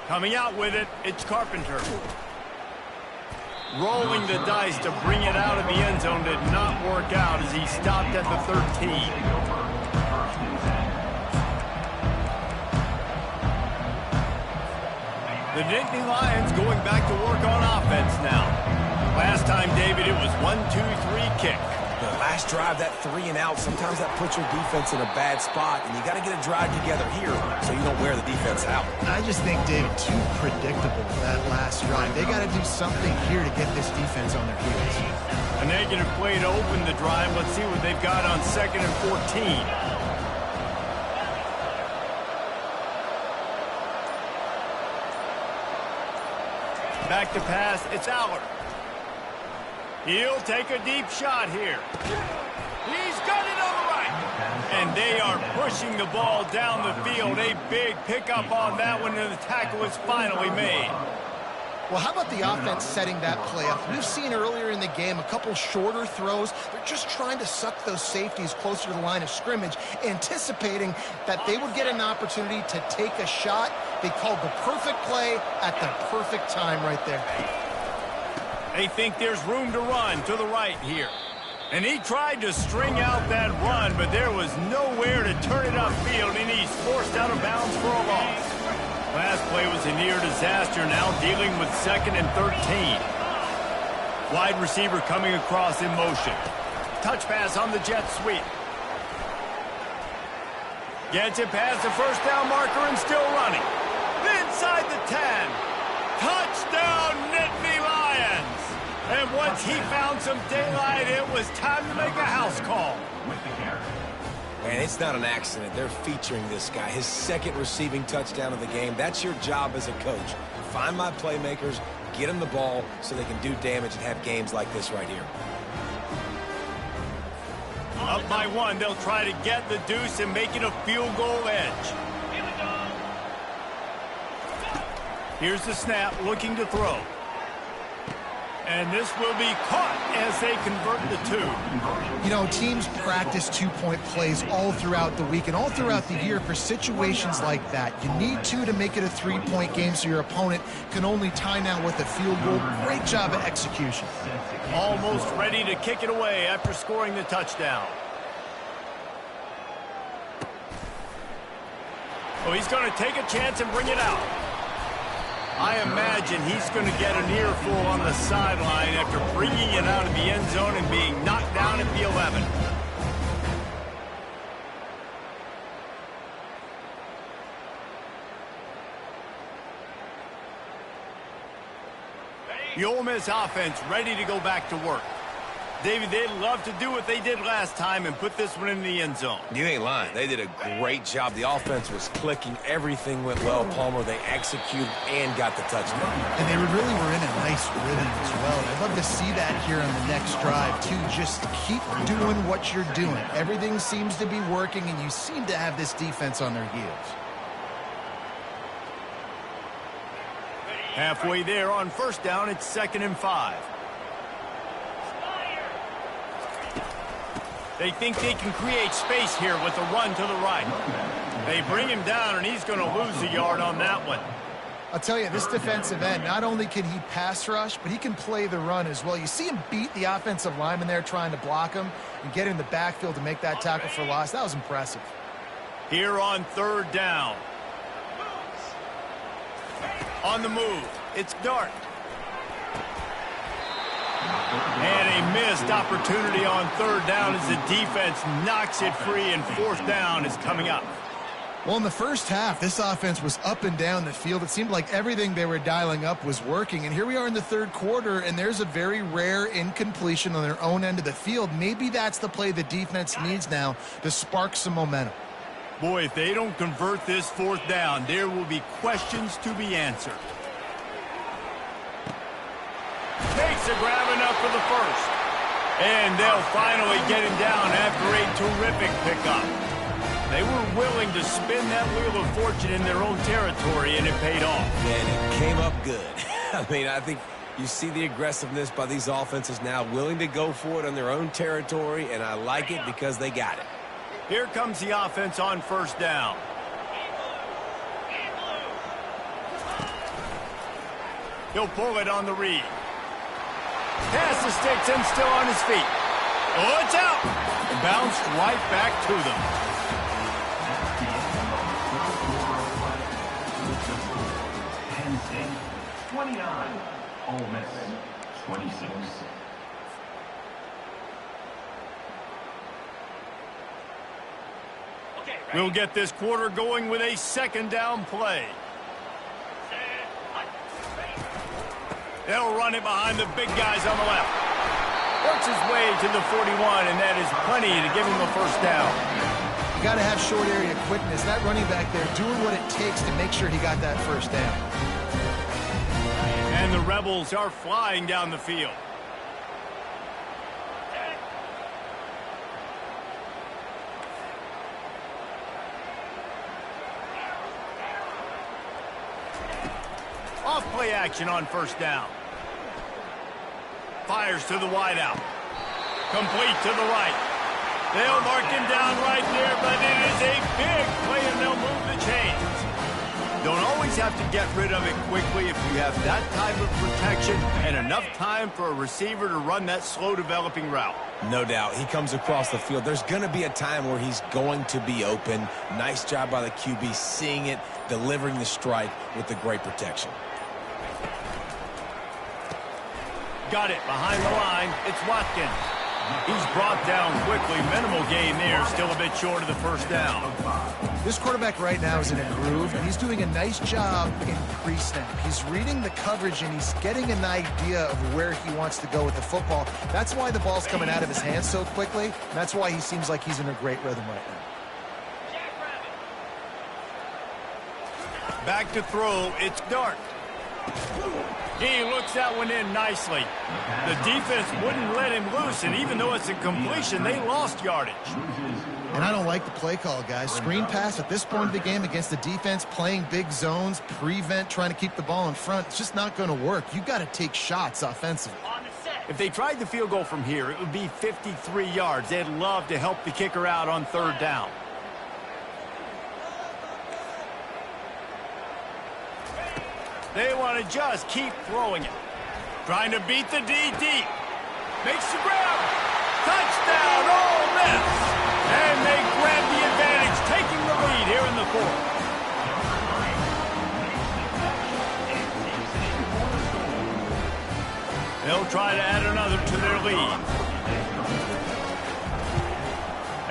Coming out with it, it's Carpenter. Rolling the dice to bring it out of the end zone did not work out as he stopped at the 13. The Nittany Lions going back to work on offense now. Last time, David, it was 1-2-3 kick. The last drive, that 3 and out, sometimes that puts your defense in a bad spot, and you got to get a drive together here so you don't wear the defense out. I just think, David, too predictable, that last drive. They got to do something here to get this defense on their heels. A negative play to open the drive. Let's see what they've got on 2nd and 14. Back to pass, it's Aller. He'll take a deep shot here. He's got it on the right. And they are pushing the ball down the field. A big pickup on that one, and the tackle is finally made. Well, how about the offense setting that play up? We've seen earlier in the game a couple shorter throws. They're just trying to suck those safeties closer to the line of scrimmage, anticipating that they would get an opportunity to take a shot. They called the perfect play at the perfect time right there. They think there's room to run to the right here. And he tried to string out that run, but there was nowhere to turn it upfield, and he's forced out of bounds for a loss. Last play was a near disaster, now dealing with 2nd and 13. Wide receiver coming across in motion. Touch pass on the jet sweep. Gets it past the first down marker and still running. Inside the 10. Touchdown, Nittany Lions! And once he found some daylight, it was time to make a house call. With the carry. Man, it's not an accident. They're featuring this guy. His 2nd receiving touchdown of the game. That's your job as a coach. Find my playmakers, get them the ball so they can do damage and have games like this right here. Up by 1, they'll try to get the deuce and make it a field goal edge. Here's the snap, looking to throw. And this will be caught as they convert the 2. You know, teams practice two-point plays all throughout the week and all throughout the year for situations like that. You need to make it a three-point game so your opponent can only tie now with a field goal. Great job of execution. Almost ready to kick it away after scoring the touchdown. Oh, he's going to take a chance and bring it out. I imagine he's going to get an earful on the sideline after bringing it out of the end zone and being knocked down at the 11. The Ole Miss offense ready to go back to work. David, they'd love to do what they did last time and put this one in the end zone. You ain't lying. They did a great job. The offense was clicking. Everything went well, Palmer. They executed and got the touchdown. And they really were in a nice rhythm as well. And I'd love to see that here on the next drive, too. Just keep doing what you're doing. Everything seems to be working, and you seem to have this defense on their heels. Halfway there on 1st down, it's 2nd and 5. They think they can create space here with a run to the right. They bring him down, and he's going to lose a yard on that one. I'll tell you, this defensive end, not only can he pass rush, but he can play the run as well. You see him beat the offensive lineman there trying to block him and get in the backfield to make that tackle for loss. That was impressive. Here on 3rd down. On the move, it's Dart. And a missed opportunity on 3rd down as the defense knocks it free, and 4th down is coming up. Well, in the first half, this offense was up and down the field. It seemed like everything they were dialing up was working. And here we are in the 3rd quarter, and there's a very rare incompletion on their own end of the field. Maybe that's the play the defense needs now to spark some momentum. Boy, if they don't convert this 4th down, there will be questions to be answered. Takes a grab enough for the 1st. And they'll finally get him down after a terrific pickup. They were willing to spin that wheel of fortune in their own territory, and it paid off. And it came up good. I mean, I think you see the aggressiveness by these offenses now, willing to go for it on their own territory, and I like it because they got it. Here comes the offense on 1st down. He'll pull it on the read. Pass the sticks and still on his feet. Oh, it's out. Bounced right back to them. That's the end of the 3rd quarter of play. With the score, Penn State 26. Okay, ready? We'll get this quarter going with a second down play. Set, hut, ready. They'll run it behind the big guys on the left. Works his way to the 41, and that is plenty to give him a first down. You got to have short area quickness. That running back there doing what it takes to make sure he got that first down. And the Rebels are flying down the field. Set. Off play action on first down. Fires to the wideout. Complete to the right. They'll mark him down right there, but it is a big play, and they'll move the chains. Don't always have to get rid of it quickly if you have that type of protection and enough time for a receiver to run that slow-developing route. No doubt. He comes across the field. There's going to be a time where he's going to be open. Nice job by the QB seeing it, delivering the strike with the great protection. Got it behind the line. It's Watkins. He's brought down quickly. Minimal gain there. Still a bit short of the first down. This quarterback right now is in a groove, and he's doing a nice job in pre-snap. He's reading the coverage, and he's getting an idea of where he wants to go with the football. That's why the ball's coming out of his hands so quickly. And that's why he seems like he's in a great rhythm right now. Jackrabbit. Back to throw. It's Dart. He looks that one in nicely. The defense wouldn't let him loose, and even though it's a completion, they lost yardage. And I don't like the play call, guys. Screen pass at this point of the game against the defense, playing big zones, prevent, trying to keep the ball in front. It's just not going to work. You've got to take shots offensively. On the set. If they tried the field goal from here, it would be 53 yards. They'd love to help the kicker out on third down. They want to just keep throwing it. Trying to beat the D deep. Makes the grab. Touchdown, Ole Miss. And they grab the advantage, taking the lead here in the fourth. They'll try to add another to their lead.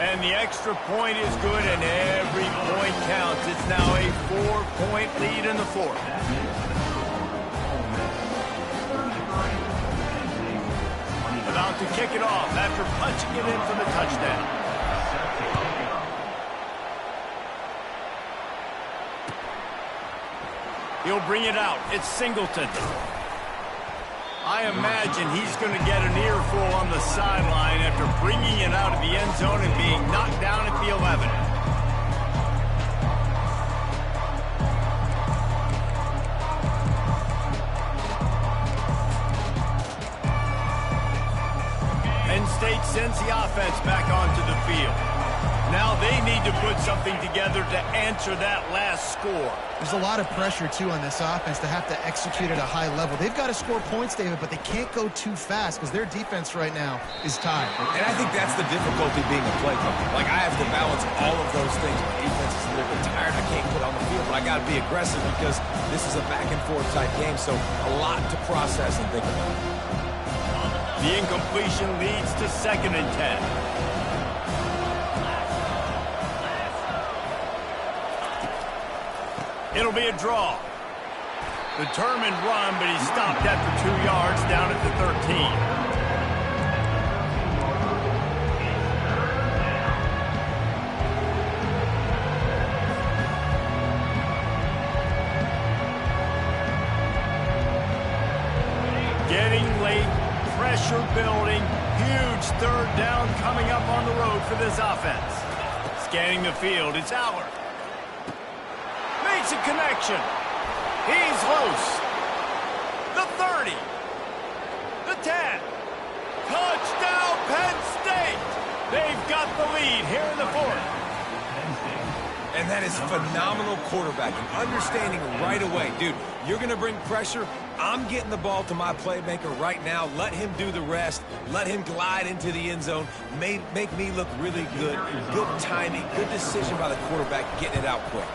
And the extra point is good, and every point counts. It's now a 4-point lead in the fourth. About to kick it off after punching it in for the touchdown. He'll bring it out. It's Singleton. I imagine he's going to get an earful on the sideline after bringing it out of the end zone and being knocked down at the 11. Penn State sends the offense back onto the field. Now they need to put something together to answer that last score. There's a lot of pressure, too, on this offense to have to execute at a high level. They've got to score points, David, but they can't go too fast because their defense right now is tired. And I think that's the difficulty being a play caller. Like, I have to balance all of those things. My defense is a little bit tired. I can't put on the field, but I got to be aggressive because this is a back-and-forth type game, so a lot to process and think about. The incompletion leads to 2nd and 10. It'll be a draw. Determined run, but he stopped after 2 yards down at the 13. Getting late, pressure building, huge third down coming up on the road for this offense. Scanning the field, it's Allard. Makes a connection. He's loose. The 30. The 10. Touchdown, Penn State. They've got the lead here in the fourth. And that is phenomenal quarterbacking. Understanding right away. Dude, you're going to bring pressure. I'm getting the ball to my playmaker right now. Let him do the rest. Let him glide into the end zone. Make me look really good. Good timing. Good decision by the quarterback getting it out quick.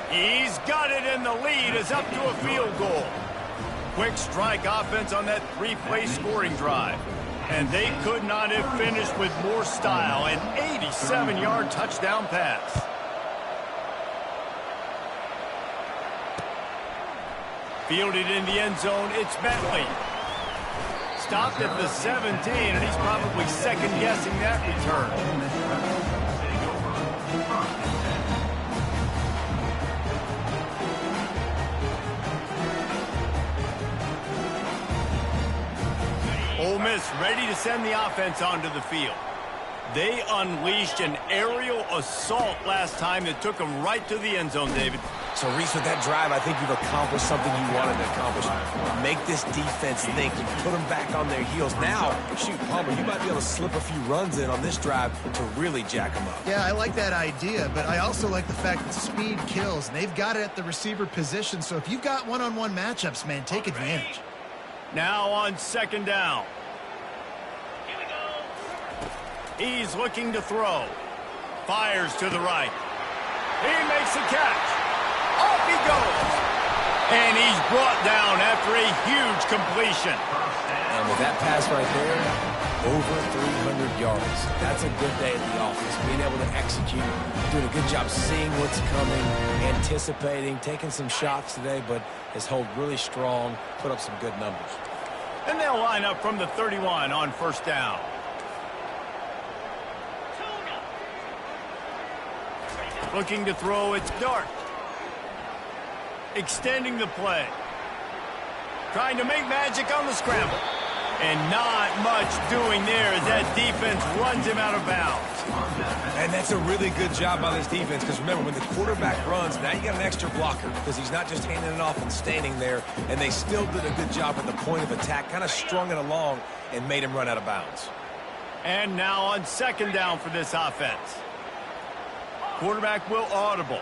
He's got it, and the lead is up to a field goal. quick strike offense on that three-play scoring drive. And they could not have finished with more style. An 87-yard touchdown pass. Fielded in the end zone, it's Bentley. Stopped at the 17, and he's probably second-guessing that return. Ole Miss ready to send the offense onto the field. They unleashed an aerial assault last time that took them right to the end zone, David. So, Reese, with that drive, I think you've accomplished something you wanted to accomplish. Make this defense think and put them back on their heels. Now, shoot, Palmer, you might be able to slip a few runs in on this drive to really jack them up. Yeah, I like that idea, but I also like the fact that speed kills, and they've got it at the receiver position. So if you've got one-on-one matchups, man, take advantage. Now on second down. Here we go. He's looking to throw. Fires to the right. He makes the catch. Off he goes. And he's brought down after a huge completion. And with that pass right there, over 300 yards. That's a good day at the office. Being able to execute, doing a good job seeing what's coming, anticipating, taking some shots today, but has held really strong, put up some good numbers. And they'll line up from the 31 on first down. Looking to throw, it's Dart. Extending the play. Trying to make magic on the scramble. And not much doing there as that defense runs him out of bounds. And that's a really good job by this defense, because remember, when the quarterback runs, now you got an extra blocker, because he's not just handing it off and standing there, and they still did a good job at the point of attack, kind of strung it along and made him run out of bounds. And now on second down for this offense. Quarterback will audible.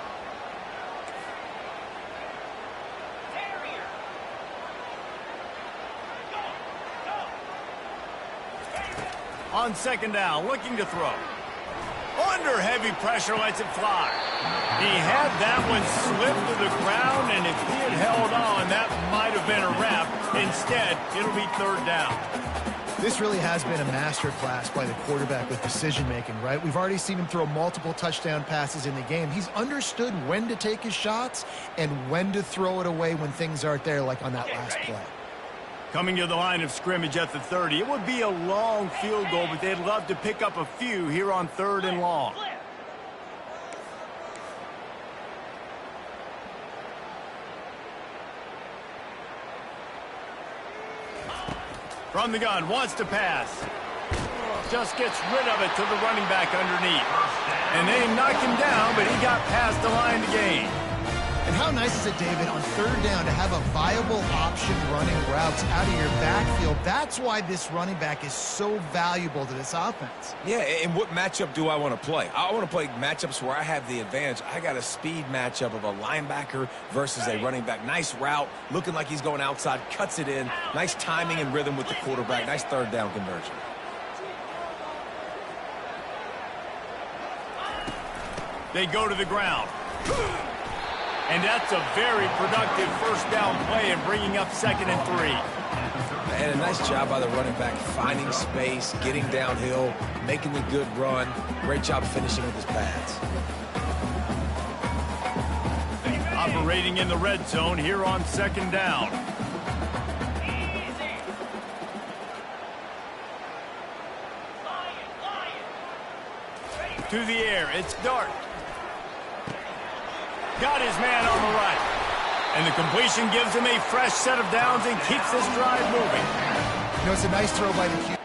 On second down, looking to throw. Under heavy pressure, lets it fly. He had that one slip to the ground, and if he had held on, that might have been a wrap. Instead, it'll be third down. This really has been a masterclass by the quarterback with decision-making, right? We've already seen him throw multiple touchdown passes in the game. He's understood when to take his shots and when to throw it away when things aren't there, like on that last play. Coming to the line of scrimmage at the 30. It would be a long field goal, but they'd love to pick up a few here on third and long. From the gun, wants to pass. Just gets rid of it to the running back underneath. And they knocked him down, but he got past the line to gain. And how nice is it, David, on third down to have a viable option running routes out of your backfield? That's why this running back is so valuable to this offense. Yeah, and what matchup do I want to play? I want to play matchups where I have the advantage. I got a speed matchup of a linebacker versus a running back. Nice route, looking like he's going outside, cuts it in. Nice timing and rhythm with the quarterback. Nice third down conversion. They go to the ground. And that's a very productive first down play and bringing up 2nd and 3. And a nice job by the running back, finding space, getting downhill, making the good run. Great job finishing with his pads. Operating in the red zone here on 2nd down. To the air, it's Dart. Got his man on the right. And the completion gives him a fresh set of downs and keeps this drive moving. You know, it's a nice throw by the QB.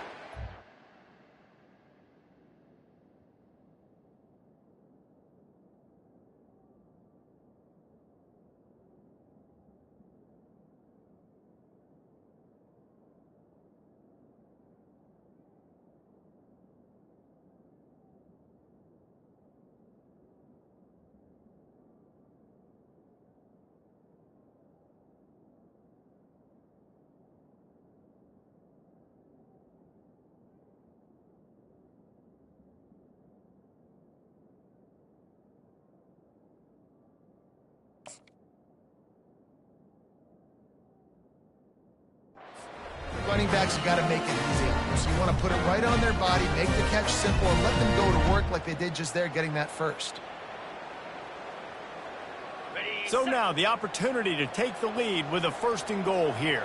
quarterbacks, you got to make it easy on them. So you want to put it right on their body, make the catch simple, and let them go to work like they did just there, getting that first. So now the opportunity to take the lead with a 1st and goal here.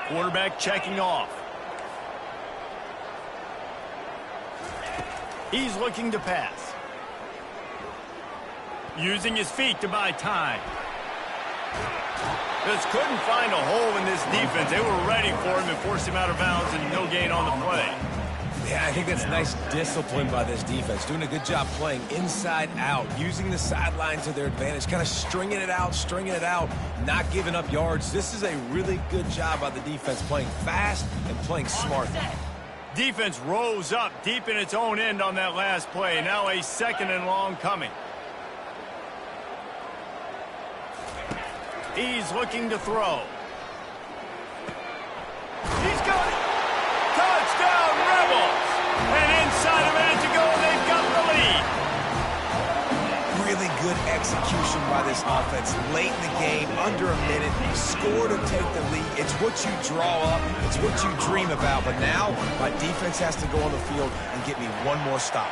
Quarterback checking off. He's looking to pass. Using his feet to buy time. Just couldn't find a hole in this defense. They were ready for him and forced him out of bounds, and no gain on the play. Yeah, I think that's nice discipline by this defense. Doing a good job playing inside out, using the sideline to their advantage, kind of stringing it out, not giving up yards. This is a really good job by the defense, playing fast and playing smart. Defense rose up deep in its own end on that last play. Now a 2nd and long coming. He's looking to throw. He's got it. Touchdown, Rebels. And inside a minute to go, they've got the lead. Really good execution by this offense. Late in the game, under a minute, score to take the lead. It's what you draw up. It's what you dream about. But now, my defense has to go on the field and get me one more stop.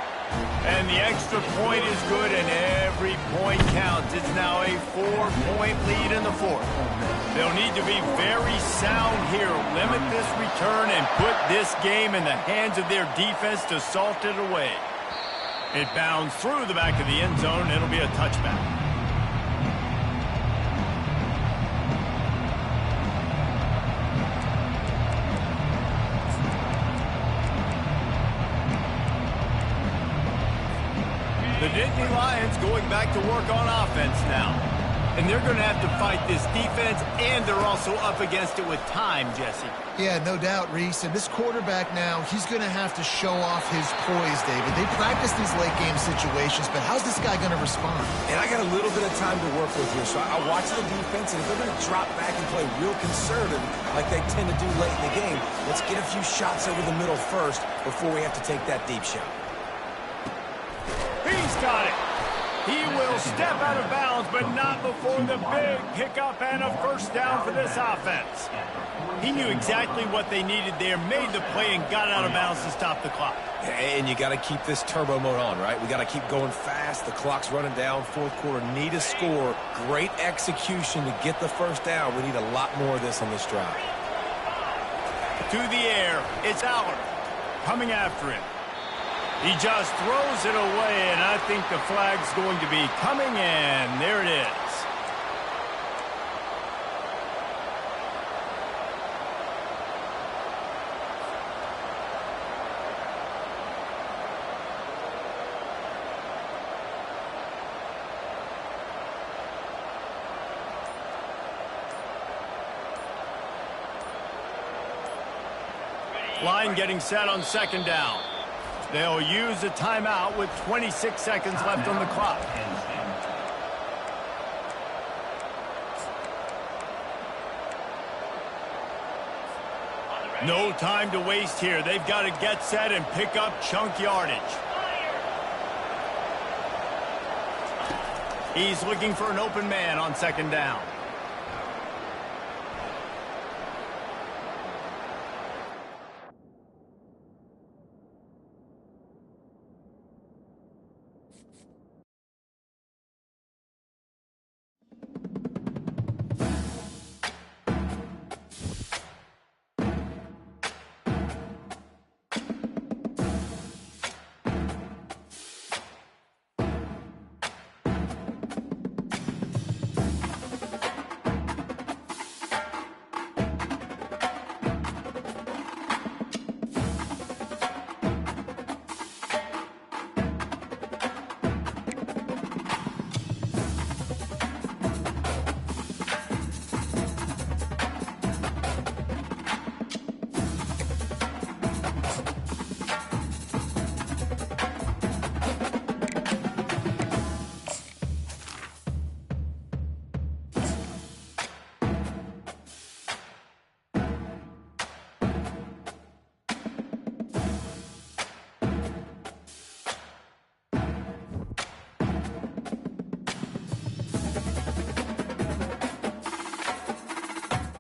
And the extra point is good, and every point counts. It's now a 4-point lead in the 4th. They'll need to be very sound here. Limit this return and put this game in the hands of their defense to salt it away. It bounds through the back of the end zone. It'll be a touchback. The Nittany Lions going back to work on offense now. And they're going to have to fight this defense, and they're also up against it with time, Jesse. Yeah, no doubt, Reese. And this quarterback now, he's going to have to show off his poise, David. They practice these late-game situations, but how's this guy going to respond? And I got a little bit of time to work with here, so I watch the defense, and if they're going to drop back and play real conservative like they tend to do late in the game, let's get a few shots over the middle first before we have to take that deep shot. He's got it. He will step out of bounds, but not before the big pickup and a 1st down for this offense. He knew exactly what they needed there, made the play, and got out of bounds to stop the clock. And you got to keep this turbo mode on, right? We got to keep going fast. The clock's running down. 4th quarter, need a score. Great execution to get the 1st down. We need a lot more of this on this drive. To the air, it's Aller coming after him. He just throws it away, and I think the flag's going to be coming in. There it is. Line getting set on 2nd down. They'll use a timeout with 26 seconds left on the clock. No time to waste here. They've got to get set and pick up chunk yardage. He's looking for an open man on 2nd down.